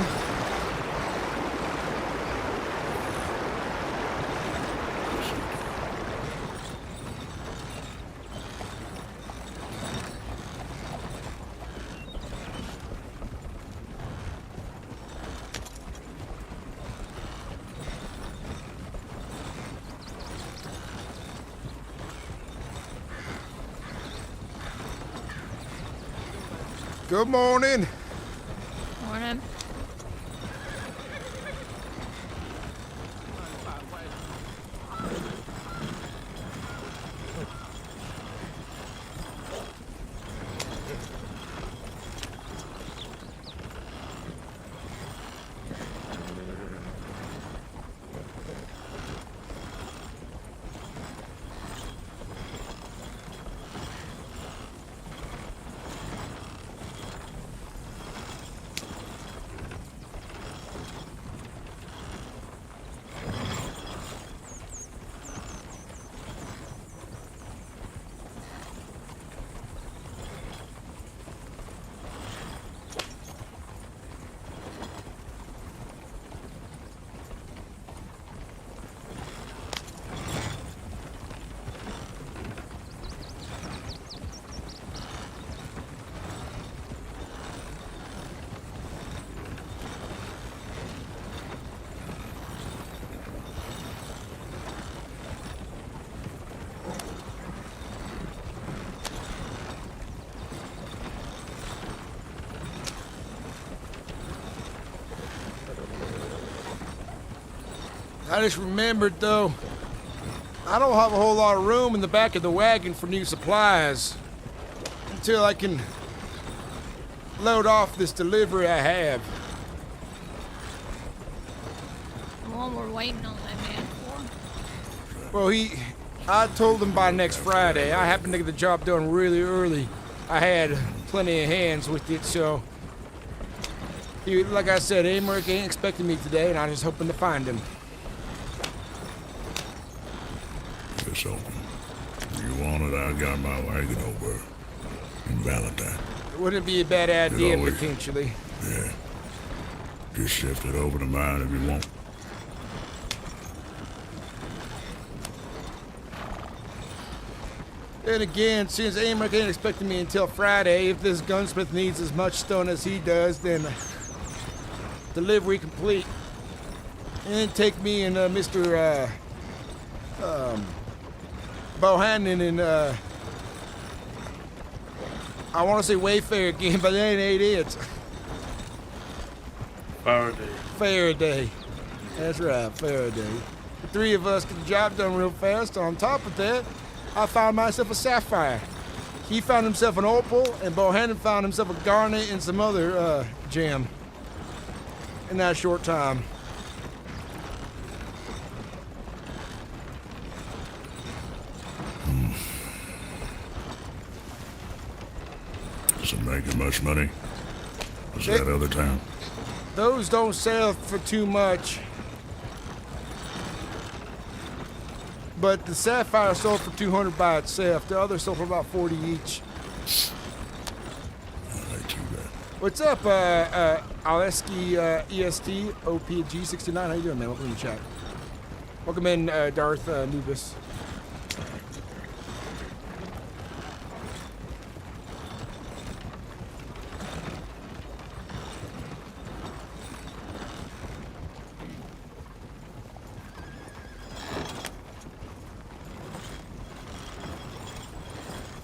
Good morning. Morning. I just remembered, though, I don't have a whole lot of room in the back of the wagon for new supplies until I can load off this delivery I have. The one we're waiting on that man for. Well, I told him by next Friday. I happened to get the job done really early. I had plenty of hands with it, so like I said, Amric ain't expecting me today, and I'm just hoping to find him. It's open. If you want it, I got my wagon over in Valentine. Wouldn't be a bad idea, always- potentially. Yeah. Just shift it over to mine if you want. Then again, since Amric ain't expecting me until Friday, if this gunsmith needs as much stone as he does, then delivery complete. And then take me and Mr. Bohannon and I want to say Wayfair again, but that ain't it. Faraday. That's right, Faraday. The three of us get the job done real fast. On top of that, I found myself a sapphire. He found himself an opal, and Bohannon found himself a garnet and some other gem in that short time. Is it making much money? Was that other town? Those don't sell for too much. But the sapphire sold for 200 by itself. The other sold for about 40 each. Not too bad. What's up, Aleski EST OPG 69? How you doing, man? Welcome to the chat. Welcome in, Darth Nubis.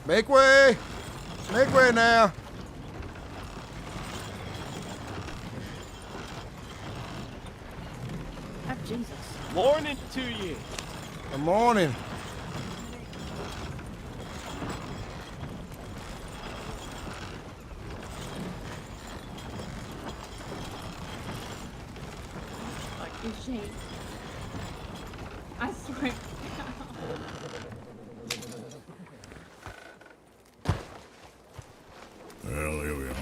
Make way! Make way now! Oh, Jesus. Morning to you. Good morning. shake. I swear. Well, here we are.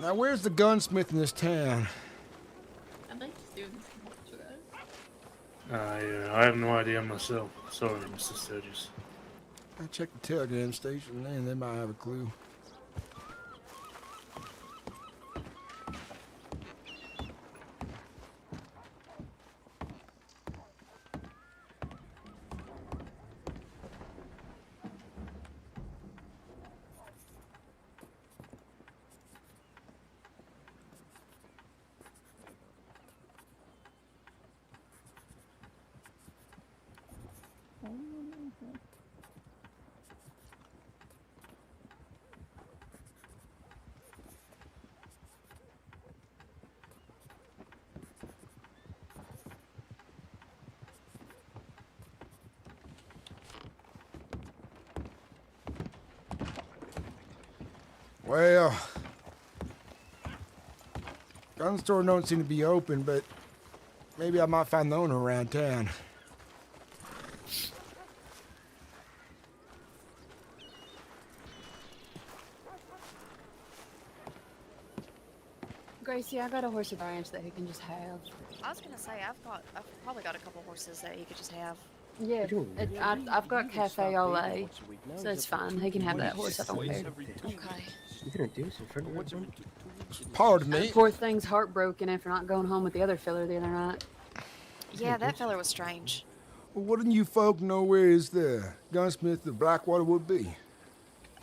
Now, where's the gunsmith in this town? I'd like to do this. I have no idea myself. Sorry, Mr. Sturgis. I checked the telegram station, and they might have a clue. Well, gun store don't seem to be open, but maybe I might find the owner around town. Gracie, I got a horse at the ranch that he can just have. I was gonna say I've probably got a couple horses that you could just have. Yeah, I've got Cafe au lait, so it's fine. He can have that horse. I don't care. Okay. You gonna do this in front of everyone? Pardon me. Poor thing's heartbroken after not going home with the other fella the other night. Yeah, that fella was strange. Well, wouldn't you folk know where is the gunsmith of Blackwater would be?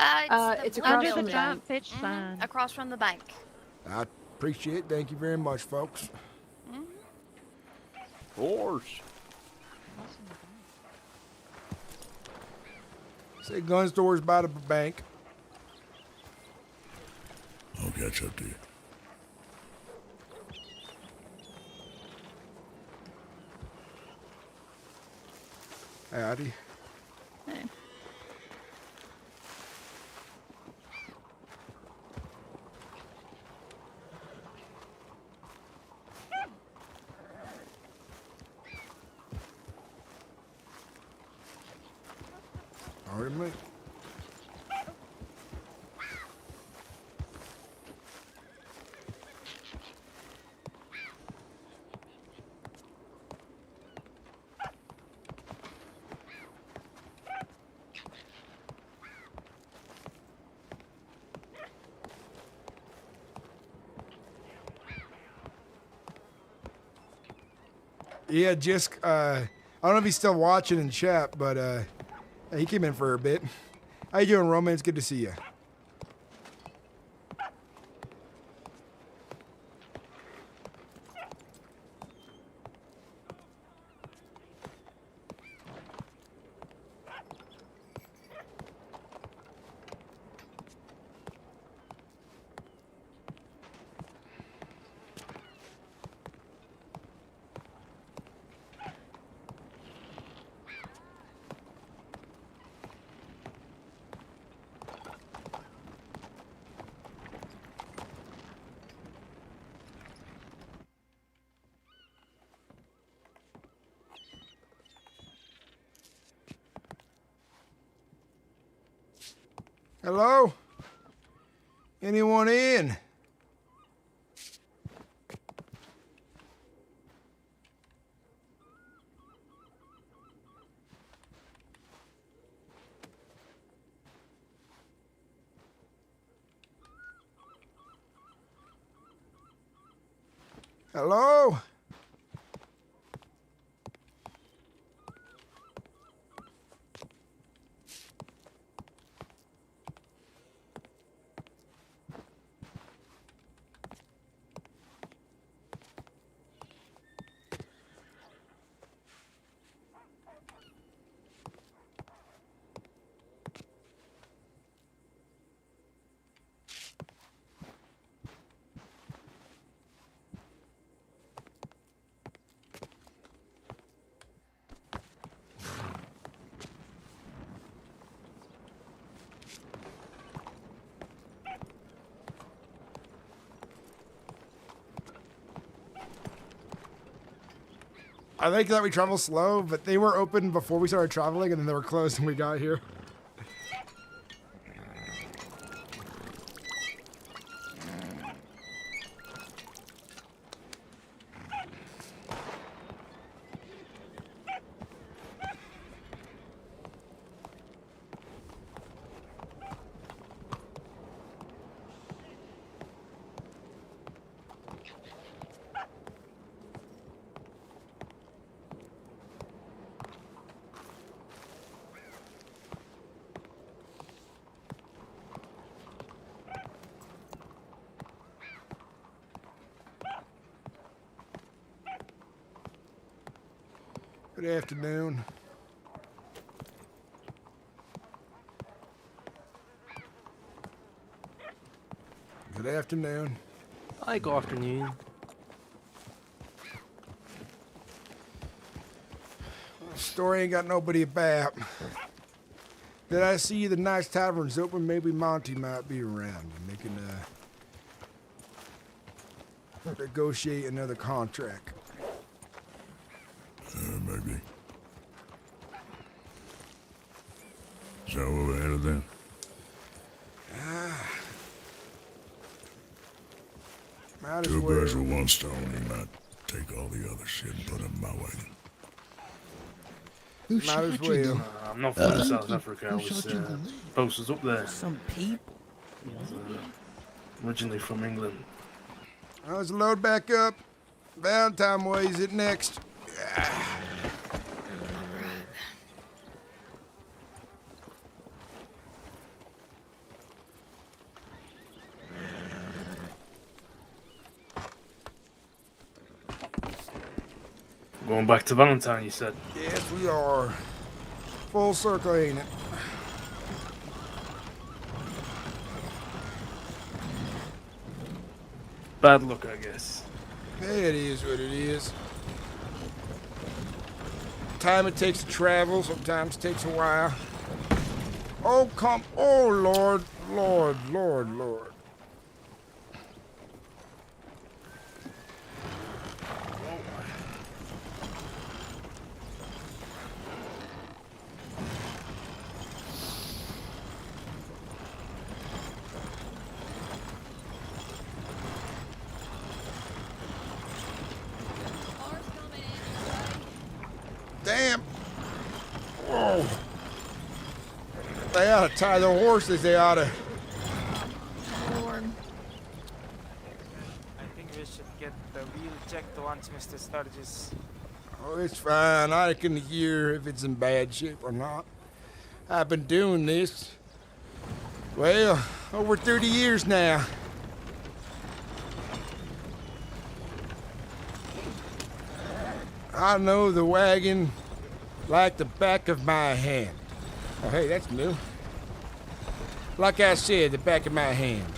It's blue across building. from the bank. pitch sign. Across from the bank. I appreciate it. Thank you very much, folks. Horse. Say gun store's by the bank. I'll catch up to you. Howdy. Hey. Pardon me. Yeah, just I don't know if he's still watching in chat, but he came in for a bit. How you doing, Roman? It's good to see you. Hello? Anyone in? Hello? I think that we travel slow, but they were open before we started traveling, and then they were closed when we got here. Good afternoon. Good afternoon. Hi, good afternoon. Story ain't got nobody about. Did I see the nice taverns open? Maybe Monty might be around and they can negotiate another contract. Maybe. So we're ahead of them. Might as Two well. birds with one stone. He might take all the other shit and put it in my wagon. Might as well. I'm not from South Africa. I was posted up there. Some people. Originally from England. Let's load back up. Valentine Way is it next? Going back to Valentine, you said? Yes, we are. Full circle, ain't it? Bad luck, I guess. It is what it is. Time it takes to travel sometimes takes a while. Oh, come. Oh, Lord. Lord, Lord, Lord. Damn. Whoa. They ought to tie their horses. They ought to. Lord. I think we should get the wheel checked once, Mr. Sturgis. Oh, it's fine. I can hear if it's in bad shape or not. I've been doing this, well, over 30 years now. I know the wagon like the back of my hand. Oh, hey, that's new. Like I said, the back of my hand.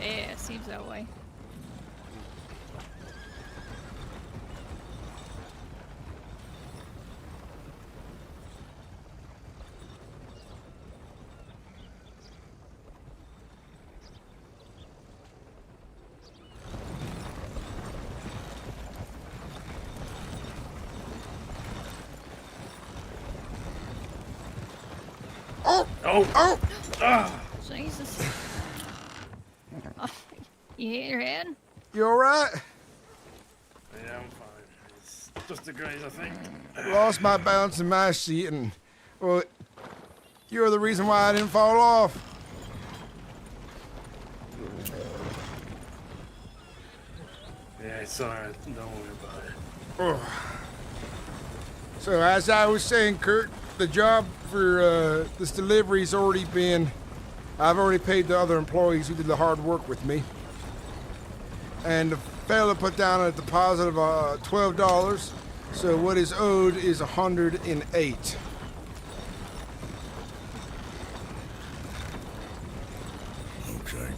Yeah, seems that way. Oh! Ah! Jesus. Oh, you hit your head? You alright? Yeah, I'm fine. It's just a graze, I think. Lost my balance in my seat and, well, you're the reason why I didn't fall off. Yeah, it's alright. Don't worry about it. So as I was saying, Kurt, the job for this delivery's already been, I've already paid the other employees who did the hard work with me. And the fella put down a deposit of $12, so what is owed is $108. Okay.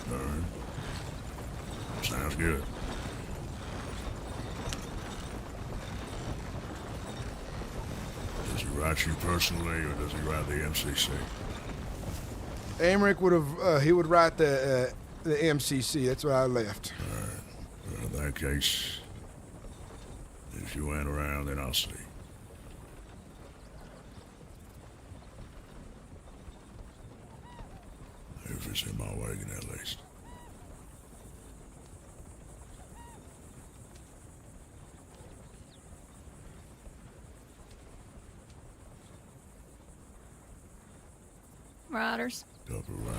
All right. Sounds good. Does he write you personally, or does he write the MCC? Emmerich would have, he would write the MCC. That's what I left. All right. In that case, if you ain't around, then I'll see. If it's in my wagon, at least. Riders. Couple riders.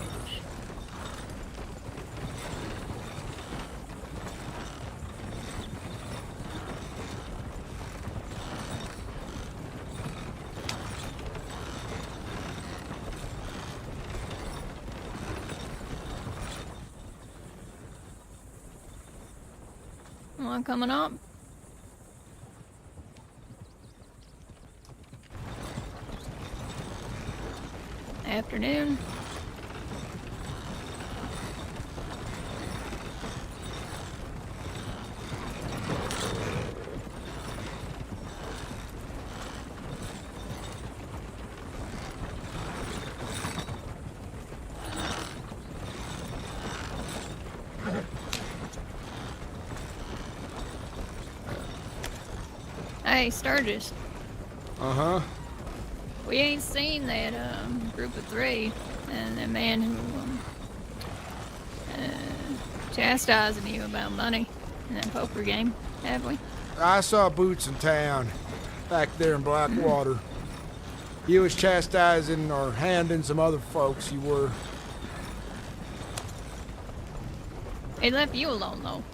One coming up. Afternoon. Hey, Sturgis. Uh-huh. We ain't seen that group of three and the man who chastising you about money in that poker game, have we? I saw Boots in town, back there in Blackwater. He was chastising or handing some other folks, you were. He left you alone, though.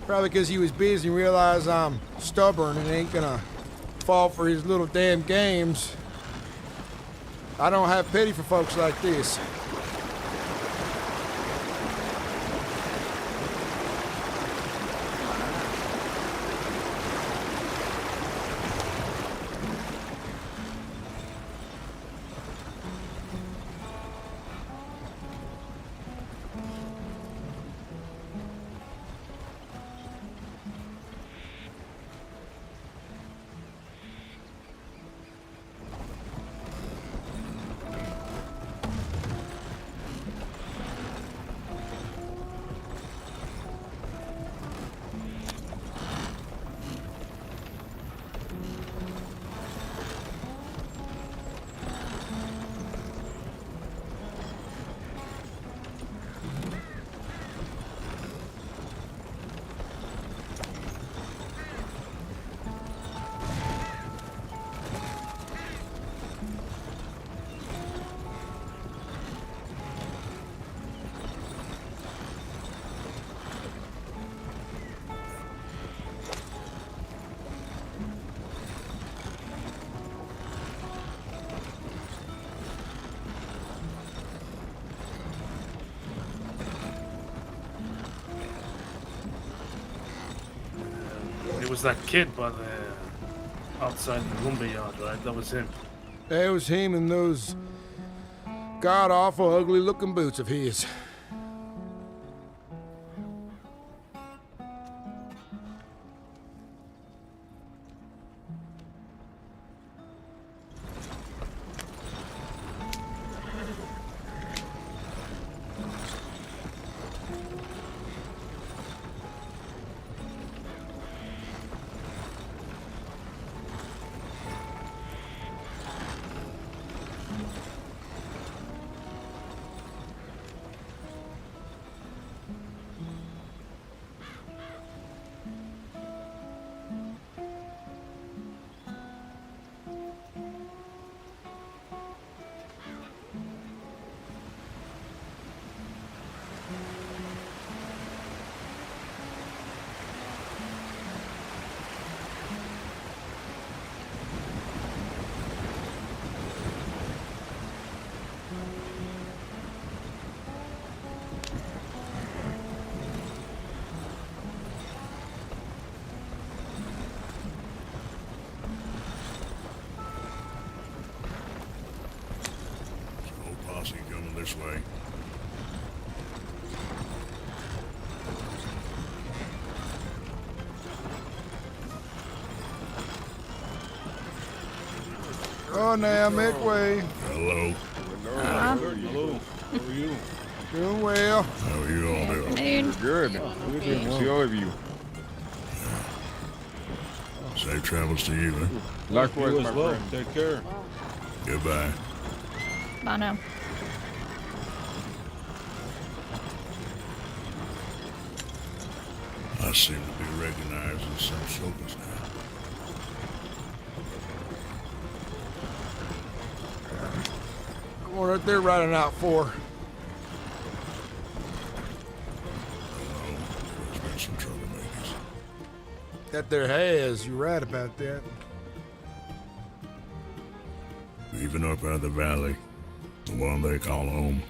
Probably because he was busy and realized I'm stubborn and ain't gonna fall for his little damn games. I don't have pity for folks like this. It was that kid by the outside the lumberyard, right? That was him. It was him and those god-awful, ugly-looking boots of his. Posse coming this way. Oh, now, make way. Hello. Hello. How are you? Doing well. How are you all doing? Afternoon. Good. We're Good doing to well. see all of you. Safe travels to you, man. Likewise, You my as well. friend. Take care. Goodbye. Bye now. I seem to be recognized as some Sturgis now. The one right there riding out for. There's been some troublemakers. That there has. You're right about that. Even up out of the valley, the one they call home.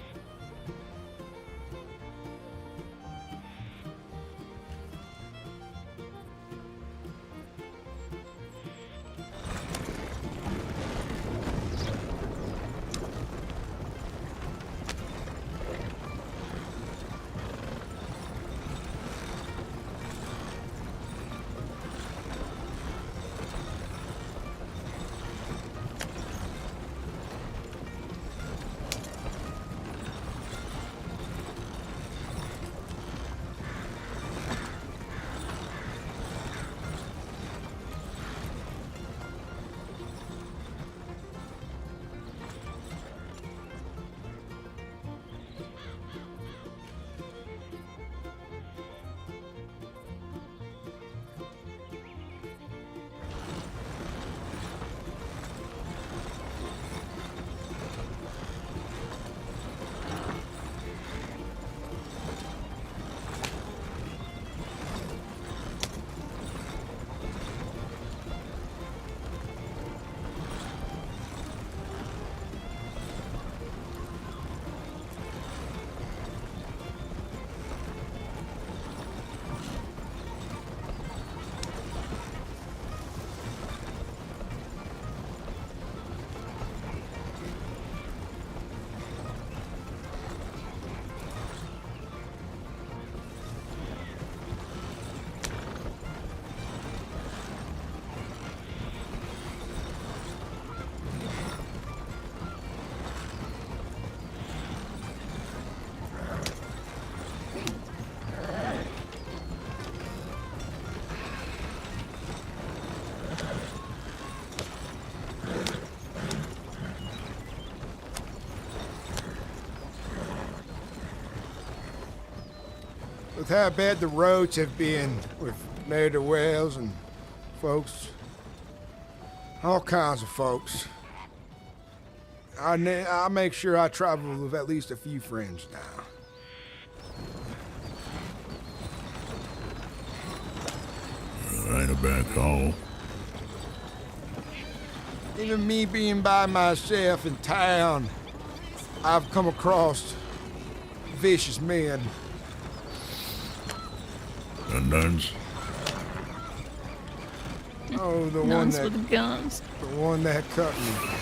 With how bad the roads have been with ne'er-do-wells and folks, all kinds of folks, I make sure I travel with at least a few friends now. That ain't a bad call. Even me being by myself in town, I've come across vicious men. Undons? Oh, the Nuns one that with guns. the one that cut me.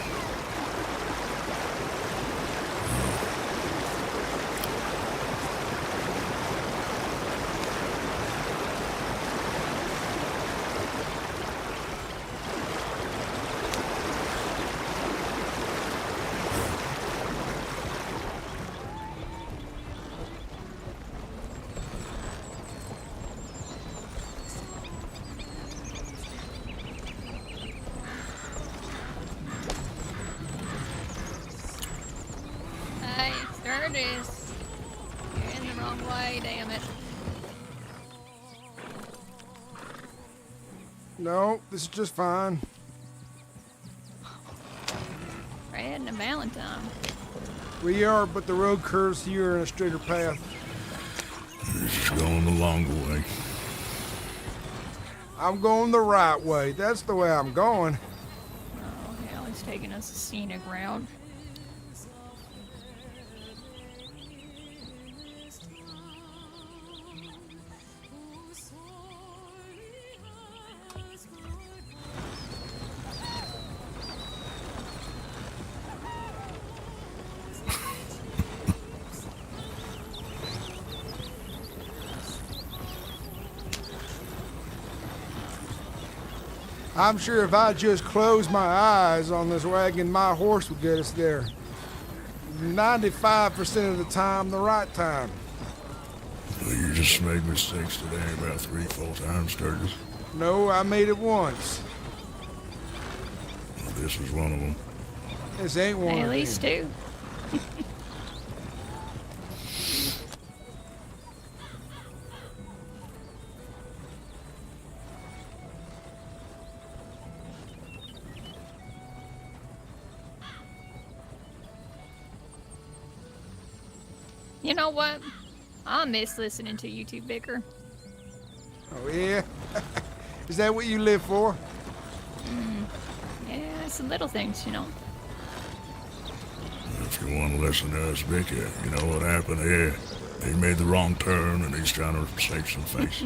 Hey, Sturgis. You're in the wrong way, damn it. No, this is just fine. Fred and Valentine. We are, but the road curves here in a straighter path. Just going the longer way. I'm going the right way. That's the way I'm going. Oh, hell, he's taking us a scenic route. I'm sure if I just closed my eyes on this wagon, my horse would get us there. 95% of the time the right time. Well, you just made mistakes today about 3-4 times, Sturgis. No, I made it once. Well, this was one of them. This ain't one Hey, of at least them. two. You know what? I miss listening to you two bicker. Oh, yeah? Is that what you live for? Yeah, it's the little things, you know. If you want to listen to us, Vicky, you know what happened here. He made the wrong turn, and he's trying to save some face.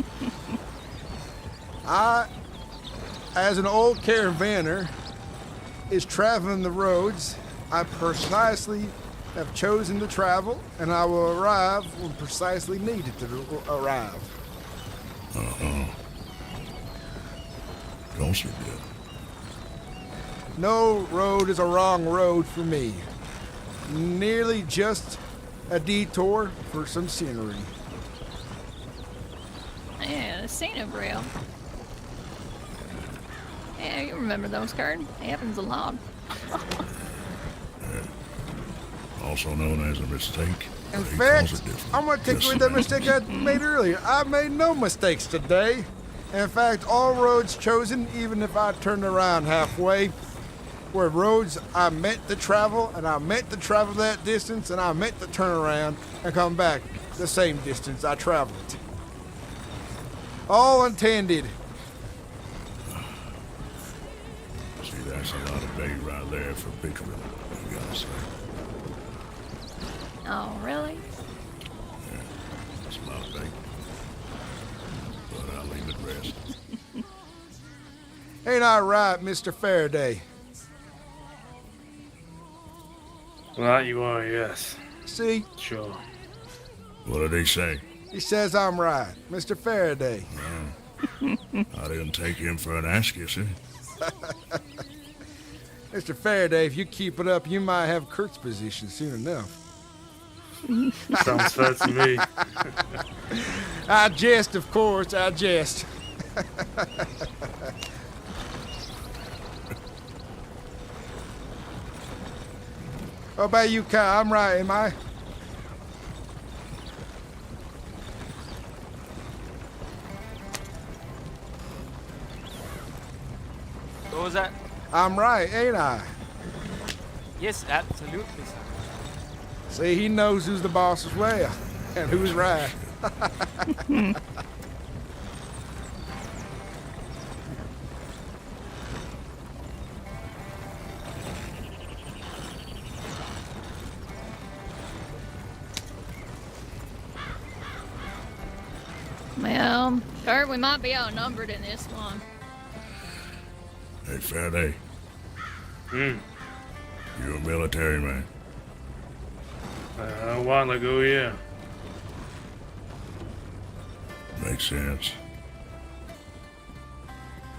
I, as an old caravaner, is traveling the roads. I precisely have chosen to travel, and I will arrive when precisely needed to arrive. Don't forget. No road is a wrong road for me. Nearly just a detour for some scenery. Yeah, the scenic rail. Yeah, you remember those, Kurt. It happens a lot. Also known as a mistake. In fact, I'm going to take away that mistake I made earlier. I made no mistakes today. In fact, all roads chosen, even if I turned around halfway, were roads I meant to travel, and I meant to travel that distance, and I meant to turn around and come back the same distance I traveled. All intended. See, that's a lot of bait right there for bickering, I gotta say. Oh, really? Yeah, that's a lot of bait. But I'll leave it rest. Ain't I right, Mr. Faraday? Right you are, yes. See? Sure. What did he say? He says I'm right, Mr. Faraday. I didn't take him for an ass kisser. Mr. Faraday, if you keep it up, you might have Kurt's position soon enough. Sounds fair to me. I jest, of course, I jest. What about you, Kyle? I'm right, am I? What was that? I'm right, ain't I? Yes, absolutely, sir. See, he knows who's the boss as well, and who's right. Well, Kurt, we might be outnumbered in this one. Hey, Faraday. You a military man? A while ago, yeah. Makes sense.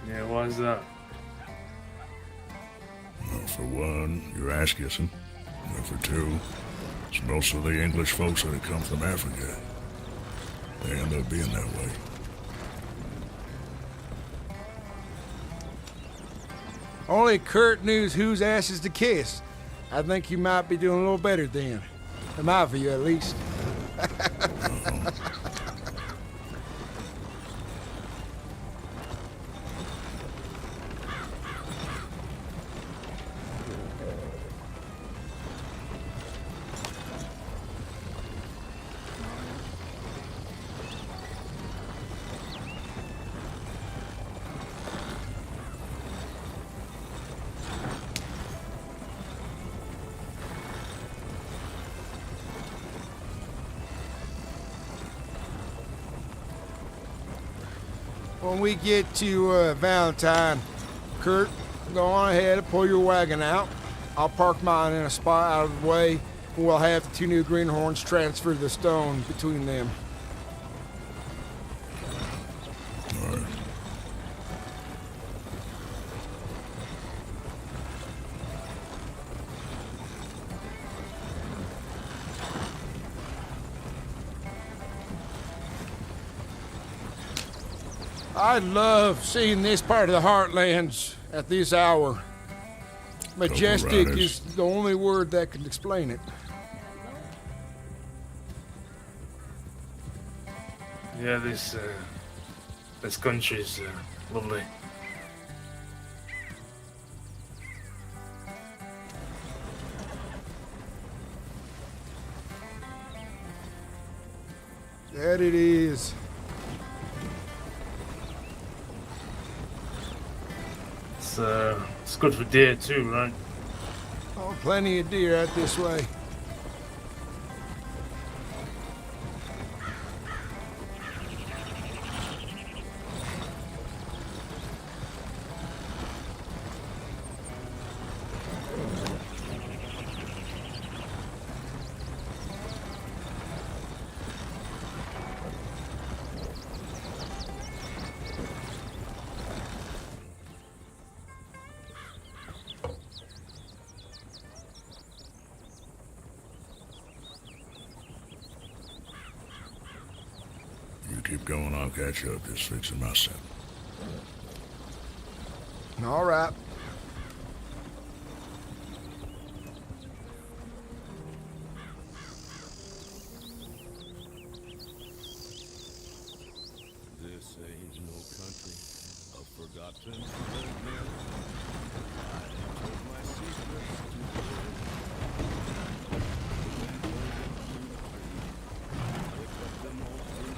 Yeah, why's that? Well, for one, you're ass kissing. And for two, it's most of the English folks that come from Africa. They end up being that way. Only Kurt knows whose asses to kiss. I think you might be doing a little better then. In my view, at least. When we get to Valentine, Kurt, go on ahead and pull your wagon out. I'll park mine in a spot out of the way, and we'll have the two new greenhorns transfer the stone between them. All right. I love seeing this part of the Heartlands at this hour. Majestic is the only word that can explain it. Yeah, this country's lovely. That it is. It's good for deer too, right? Oh, plenty of deer out this way. You keep going, I'll catch up. Just fixing my saddle. All right. This ain't no country of forgotten men. I told my secrets to the wind. I kept them all through.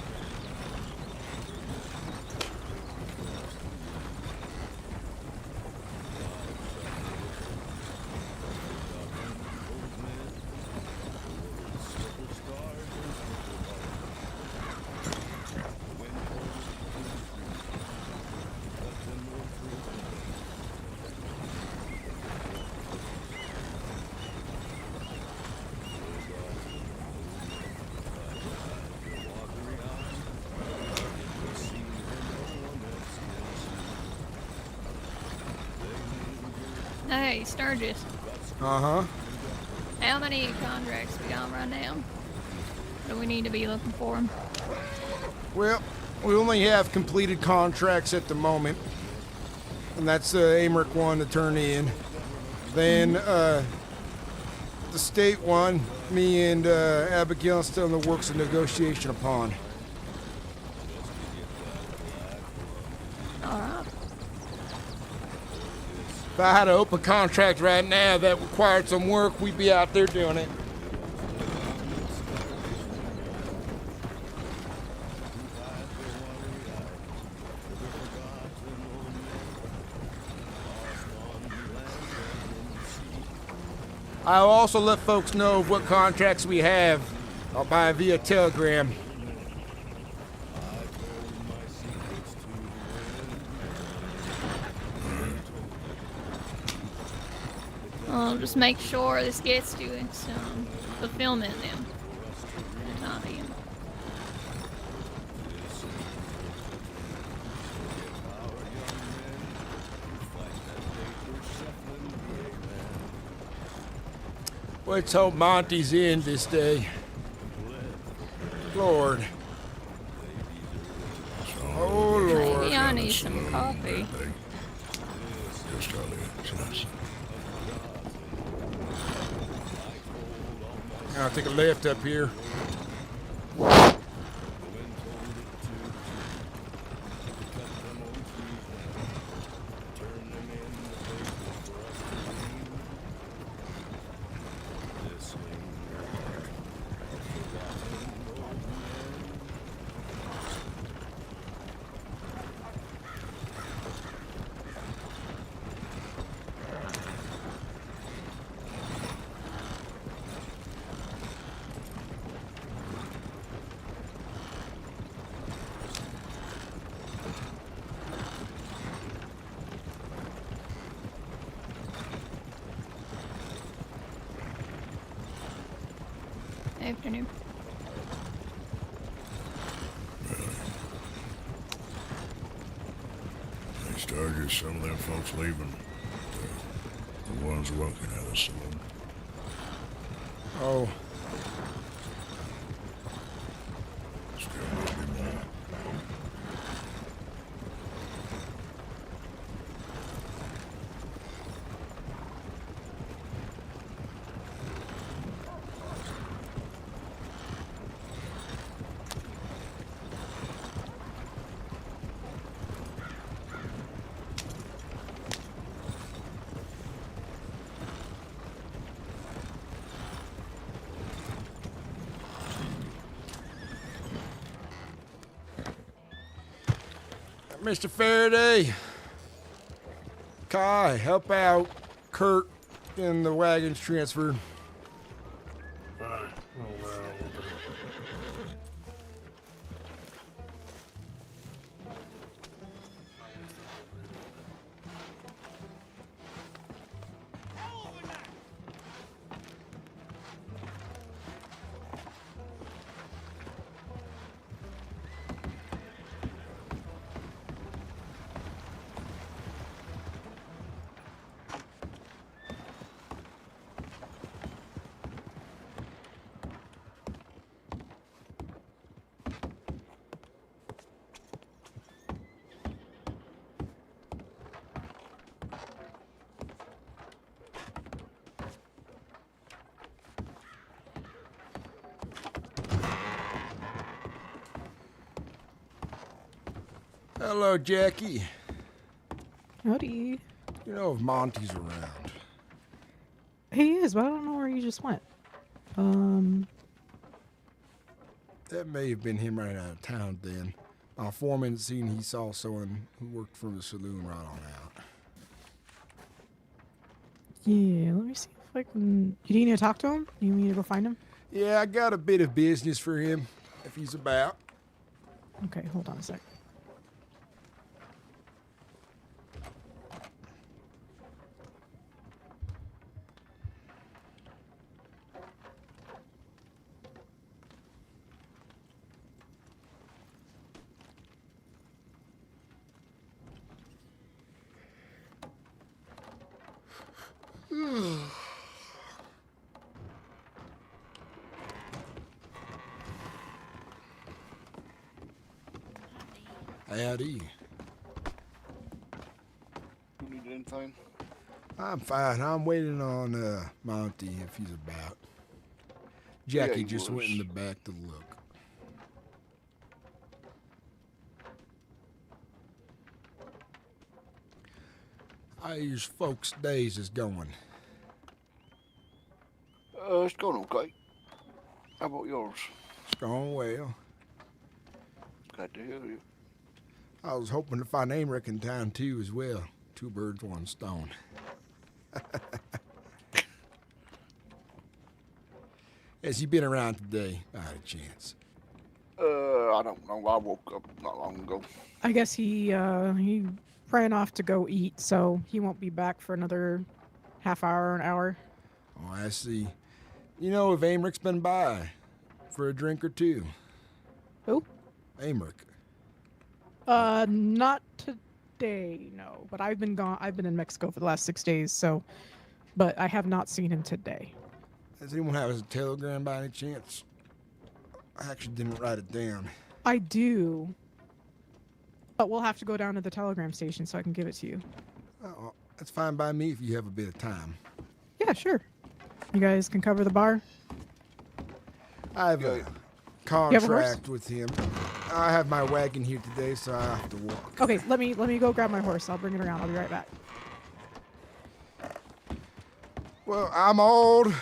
Hey, Sturgis. Uh-huh. How many contracts we got right now? Do we need to be looking for them? Well, we only have completed contracts at the moment. And that's Amherst one to turn in. Then the state one, me and Abigail are still in the works of negotiation upon. Alright. If I had an open contract right now that required some work, we'd be out there doing it. I'll also let folks know of what contracts we have by via telegram. Just make sure this gets to its fulfillment then. For the time being. Let's hope Monty's in this day. Lord. Oh, Lord. Maybe I need some coffee. I'll take a left up here. Afternoon. They started some of them folks leaving. The ones working at the saloon. Oh. Still must be more. Mr. Faraday. Kai, help out Kurt in the wagon's transferred. Alright, well, Hello, Jackie. Howdy. You know if Monty's around. He is, but I don't know where he just went. That may have been him right out of town then. My foreman seen he saw someone who worked from the saloon right on out. Yeah, let me see if I can. You need to talk to him? You need me to go find him? Yeah, I got a bit of business for him, if he's about. Okay, hold on a sec. Howdy. You need anything? I'm fine. I'm waiting on Monty if he's about. Jackie he just went in was. the back to look. How your folks' days is going? It's going okay. How about yours? It's going well. Glad to hear you. I was hoping to find Amric in town too as well. Two birds, one stone. Has he been around today? I had a chance. I don't know. I woke up not long ago. I guess he ran off to go eat, so he won't be back for another half hour or an hour. Oh, I see. You know if Amric's been by for a drink or two? Who? Amric. Not today, no. But I've been gone. I've been in Mexico for the last 6 days, so. But I have not seen him today. Does anyone have his telegram by any chance? I actually didn't write it down. I do. But we'll have to go down to the telegram station so I can give it to you. Oh, that's fine by me if you have a bit of time. Yeah, sure. You guys can cover the bar? I have a You have a contract horse? with him. I have my wagon here today, so I have to walk. Okay, let me go grab my horse. I'll bring it around. I'll be right back. Well, I'm old.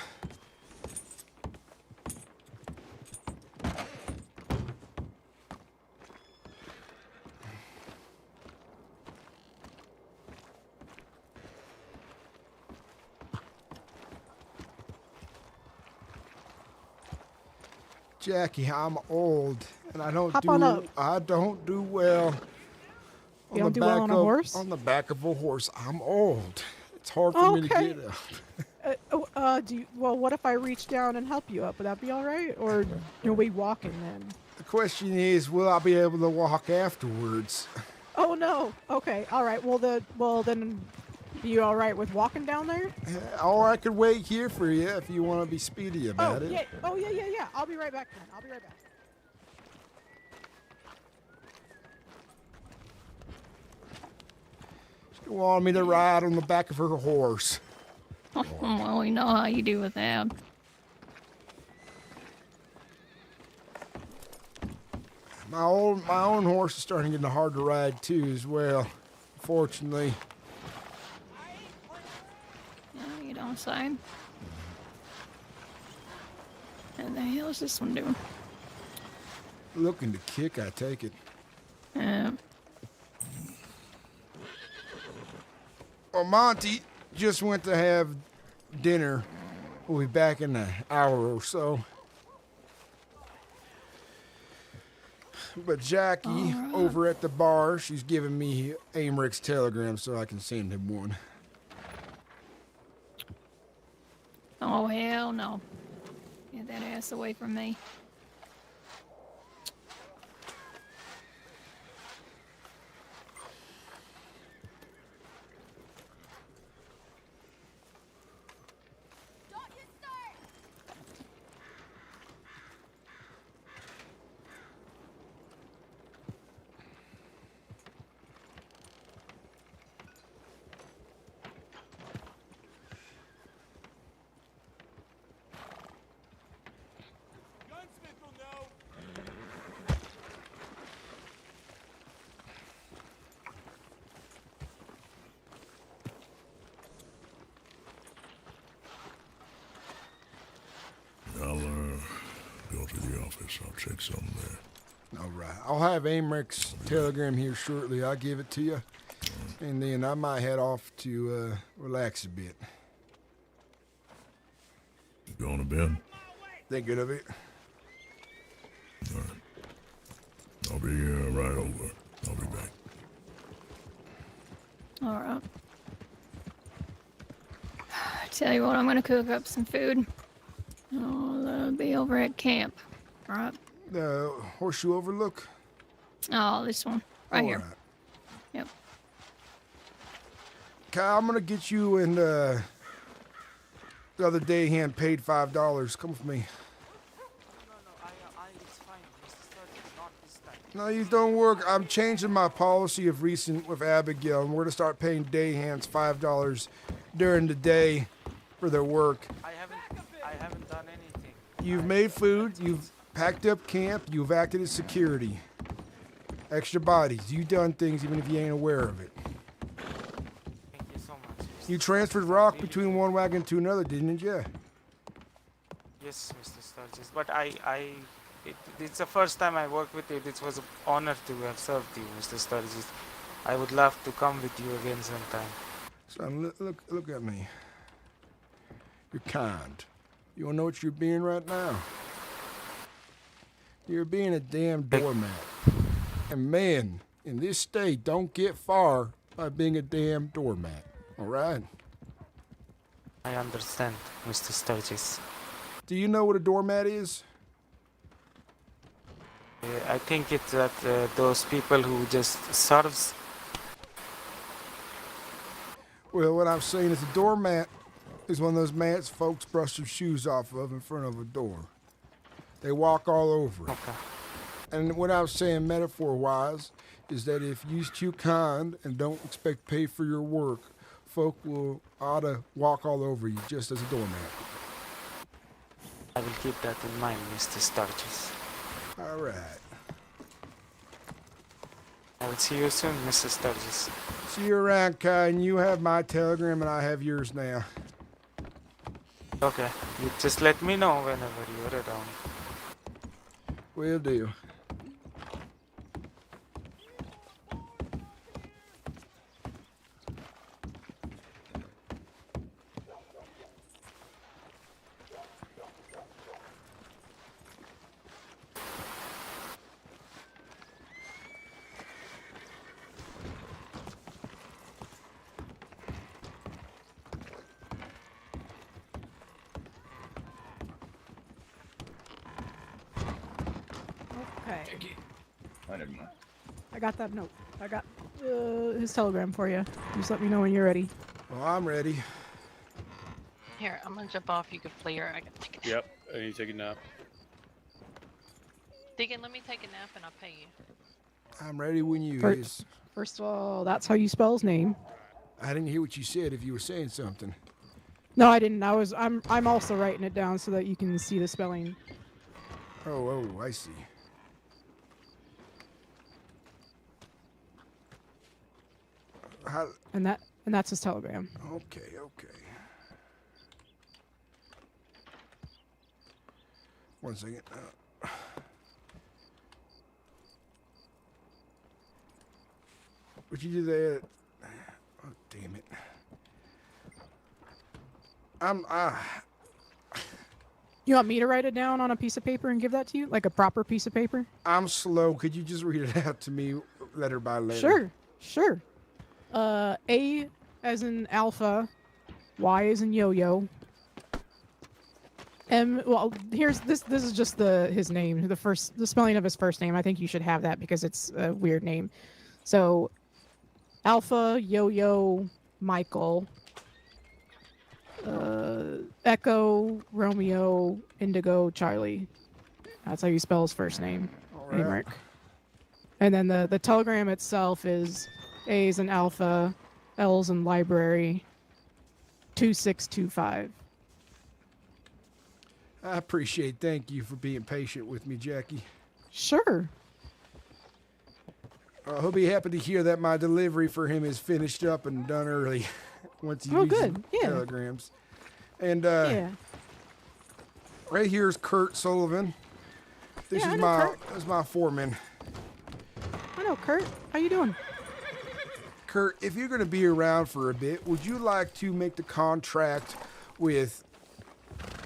Jackie, I'm old, and I don't Hop on up. I don't do well. You don't do well on a horse? On the back of a horse. I'm old. It's hard for me to Okay. get up. Well, what if I reach down and help you up? Would that be all right? Or you'll be walking then? The question is, will I be able to walk afterwards? Oh no. Okay. All right. Well, then, you all right with walking down there? Or I could wait here for you if you want to be speedy about it. Yeah. Oh yeah. I'll be right back then. I'll be right back. She wanted me to ride on the back of her horse. Well, we know how you do with that. My own horse is starting to get hard to ride too as well. Fortunately. Yeah, you don't sign. And the hell is this one doing? Looking to kick, I take it. Well, Monty just went to have dinner. We'll be back in an hour or so. But Jackie, over at the bar, she's giving me Amrick's telegram so I can send him one. Oh, hell no. Get that ass away from me. I'll go to the office. I'll check something there. All right. I'll have Amrick's telegram here shortly. I'll give it to you. And then I might head off to relax a bit. You going to bed? Thinking of it. All right. I'll be right over. I'll be back. All right. Tell you what, I'm gonna cook up some food. I'll be over at camp. All right. The Horseshoe Overlook? Oh, this one. Right here. Right. Yep. Kyle, I'm gonna get you and the other day hand paid $5. Come with me. It's fine, Mr. Sturgis, not this time. No, you don't work. I'm changing my policy of recent with Abigail, and we're gonna start paying day hands $5 during the day for their work. I haven't done anything. You've made food, you've packed up camp, you've acted as security. Extra bodies, you've done things even if you ain't aware of it. Thank you so much. You transferred rock between one wagon to another, didn't you? Yes, Mr. Sturgis. But it's the first time I worked with you. It was an honor to have served you, Mr. Sturgis. I would love to come with you again sometime. Son, look at me. You're kind. You wanna know what you're being right now? You're being a damn doormat. And men in this state don't get far by being a damn doormat. All right? I understand, Mr. Sturgis. Do you know what a doormat is? I think it's that those people who just serves. Well, what I'm saying is a doormat is one of those mats folks brush their shoes off of in front of a door. They walk all over it. Okay. And what I was saying metaphor-wise is that if you're too kind and don't expect pay for your work, folk will ought to walk all over you just as a doormat. I will keep that in mind, Mr. Sturgis. All right. I will see you soon, Mr. Sturgis. See you around, Kai, and you have my telegram and I have yours now. Okay, you just let me know whenever you're around. Will do. Okay. I never mind. I got that note. I got his telegram for you. Just let me know when you're ready. Well, I'm ready. Here, I'm gonna jump off. You can play her. I gotta take a nap. Yep, I need to take a nap. Deacon, let me take a nap and I'll pay you. I'm ready when you First, is. first of all, that's how you spell his name. I didn't hear what you said if you were saying something. No, I didn't. I'm also writing it down so that you can see the spelling. Oh, I see. How, And that's his telegram. okay. One second. What you do there? Oh, damn it. You want me to write it down on a piece of paper and give that to you? Like a proper piece of paper? I'm slow. Could you just read it out to me letter by letter? Sure, sure. A as in alpha, Y as in yo-yo. Well, here's this is just his name, the spelling of his first name. I think you should have that because it's a weird name. So Alpha, Yo-Yo, Michael, Echo, Romeo, Indigo, Charlie. That's how you spell his first name. All right. Amric. And then the telegram itself is A's in Alpha, L's in Library, 2625. I appreciate. Thank you for being patient with me, Jackie. Sure. He'll be happy to hear that my delivery for him is finished up and done early. Once he uses good. Yeah. telegrams. And Yeah. right here is Kurt Sullivan. This Yeah, I is know my Kurt. this is my foreman. I know, Kurt. How you doing? Kurt, if you're going to be around for a bit, would you like to make the contract with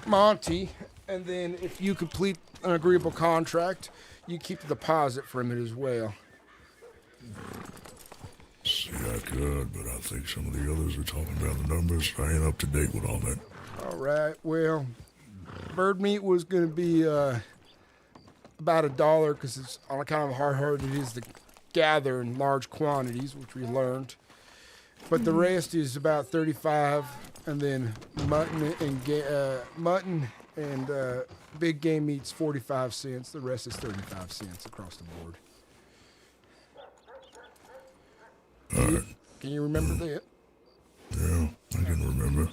Monty? And then if you complete an agreeable contract, you keep the deposit from it as well. See, I could, but I think some of the others are talking about the numbers. I ain't up to date with all that. All right. Well, bird meat was going to be about $1 because it's on account of how hard it is to gather in large quantities, which we learned. But the rest is about 35, and then mutton and big game meat's 45 cents. The rest is 35 cents across the board. Can you remember that? Yeah, I can remember.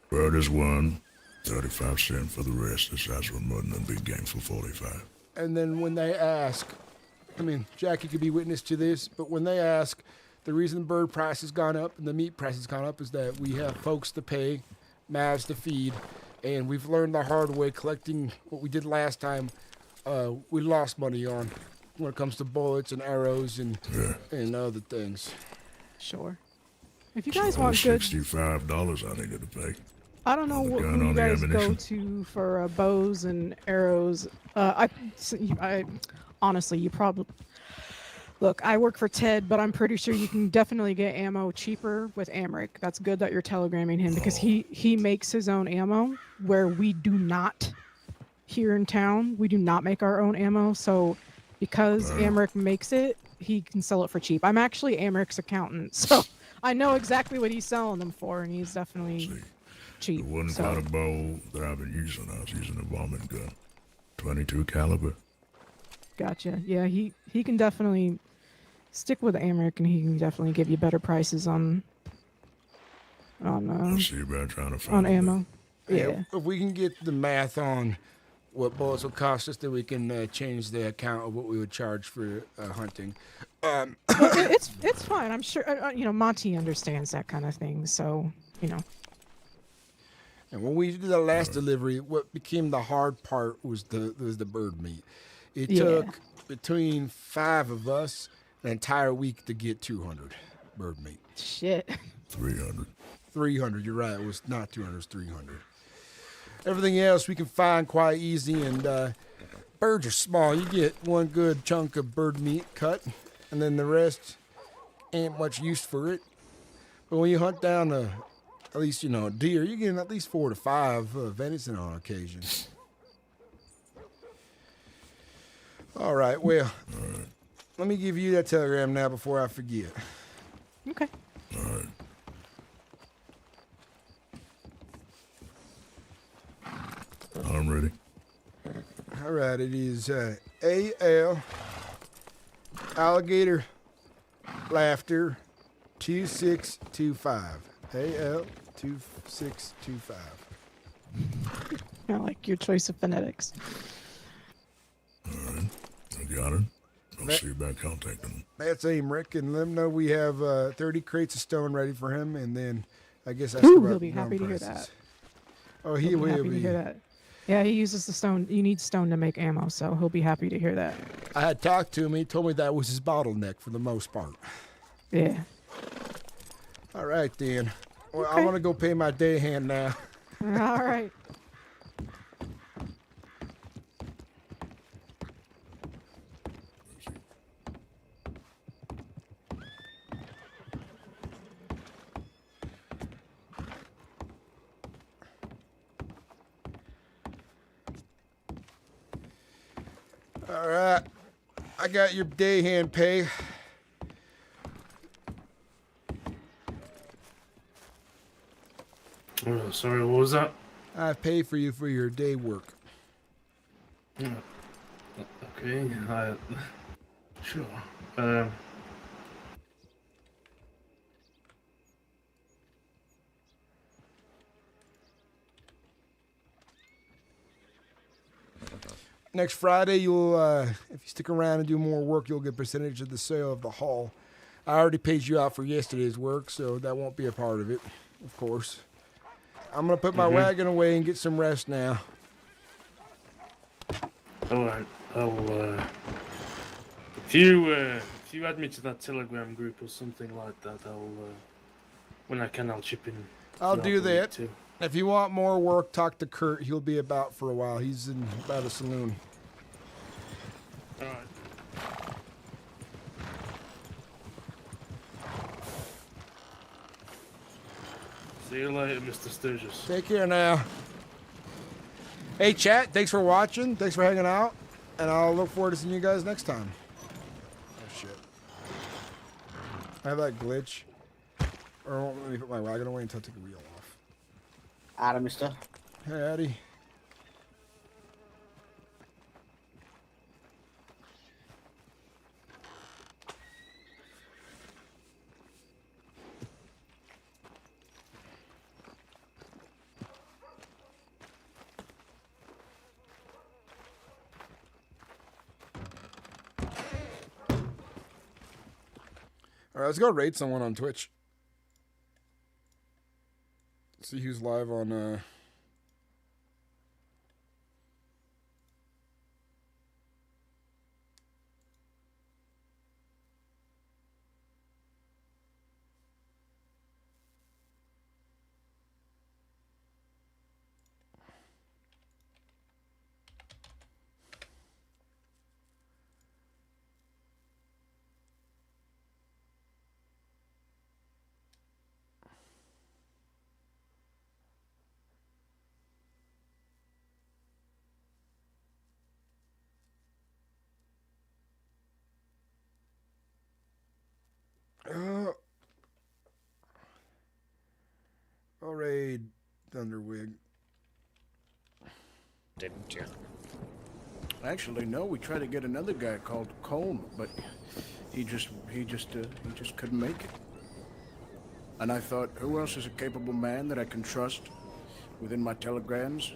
Bird is 1, 35 cents for the rest. The size of a mutton and big game for 45. And then when they ask, I mean, Jackie could be witness to this, but when they ask, the reason the bird price has gone up and the meat price has gone up is that we have folks to pay, mouths to feed, and we've learned the hard way collecting what we did last time. We lost money on when it comes to bullets and arrows and other things. Sure. If you guys want good, $65 I needed to pay. I don't know gun who on you the guys go ammunition. to for bows and arrows. I honestly, you probably look. I work for Ted, but I'm pretty sure you can definitely get ammo cheaper with Amric. That's good that you're telegramming him because he makes his own ammo where we do not. Here in town, we do not make our own ammo. So because Amric makes it, he can sell it for cheap. I'm actually Amric's accountant, so I know exactly what he's selling them for, and he's definitely cheap. It wasn't so. quite a bow that I've been using. I was using a bombing gun. 22 caliber. Gotcha. Yeah, he can definitely stick with Amric, and he can definitely give you better prices on I'll see about trying to find on ammo. Yeah. If we can get the math on what bullets will cost us, then we can change the account of what we would charge for hunting. Well, it's fine. I'm sure Monty understands that kind of thing. So And when we did the last delivery, what became the hard part was the bird meat. It took between 5 of us an entire week to get 200 bird meat. Shit. 300. 300. You're right. It was not 200. It was 300. Everything else we can find quite easy, and birds are small. You get one good chunk of bird meat cut, and then the rest ain't much use for it. But when you hunt down at least, a deer, you're getting at least 4 to 5 venison on occasion. All right, well, let me give you that telegram now before I forget. Okay. All right. I'm ready. All right, it is AL Alligator Laughter 2625. AL 2625. I like your choice of phonetics. All right. I got it. I'll see about contacting him. That's Amric, and let him know we have 30 crates of stone ready for him, and then I guess He'll be happy to hear that. Oh, he He'll be will happy be. to hear that. Yeah, he uses the stone. You need stone to make ammo, so he'll be happy to hear that. I had talked to him. He told me that was his bottleneck for the most part. Yeah. All right, then. Well, I Okay. want to go pay my day hand now. All right. All right. I got your day hand pay. Oh, sorry, what was that? I pay for you for your day work. Yeah. Okay, sure. Next Friday, you'll, if you stick around and do more work, you'll get a percentage of the sale of the hall. I already paid you out for yesterday's work, so that won't be a part of it, of course. I'm gonna put my wagon away and get some rest now. Alright, if you add me to that Telegram group or something like that, when I can, I'll chip in. I'll do throughout the week that. too. If you want more work, talk to Kurt. He'll be about for a while. He's in by the saloon. Alright. See you later, Mr. Sturgis. Take care now. Hey, chat. Thanks for watching. Thanks for hanging out. And I'll look forward to seeing you guys next time. Oh, shit. I have that glitch. Or let me put my wagon away until I take the wheel off. Adam, mister. Hey, Addy. All right, let's go raid someone on Twitch. See who's live on, I'll raid Thunderwig. Didn't you? Actually, no. We tried to get another guy called Colm, but he just couldn't make it. And I thought, who else is a capable man that I can trust within my telegrams?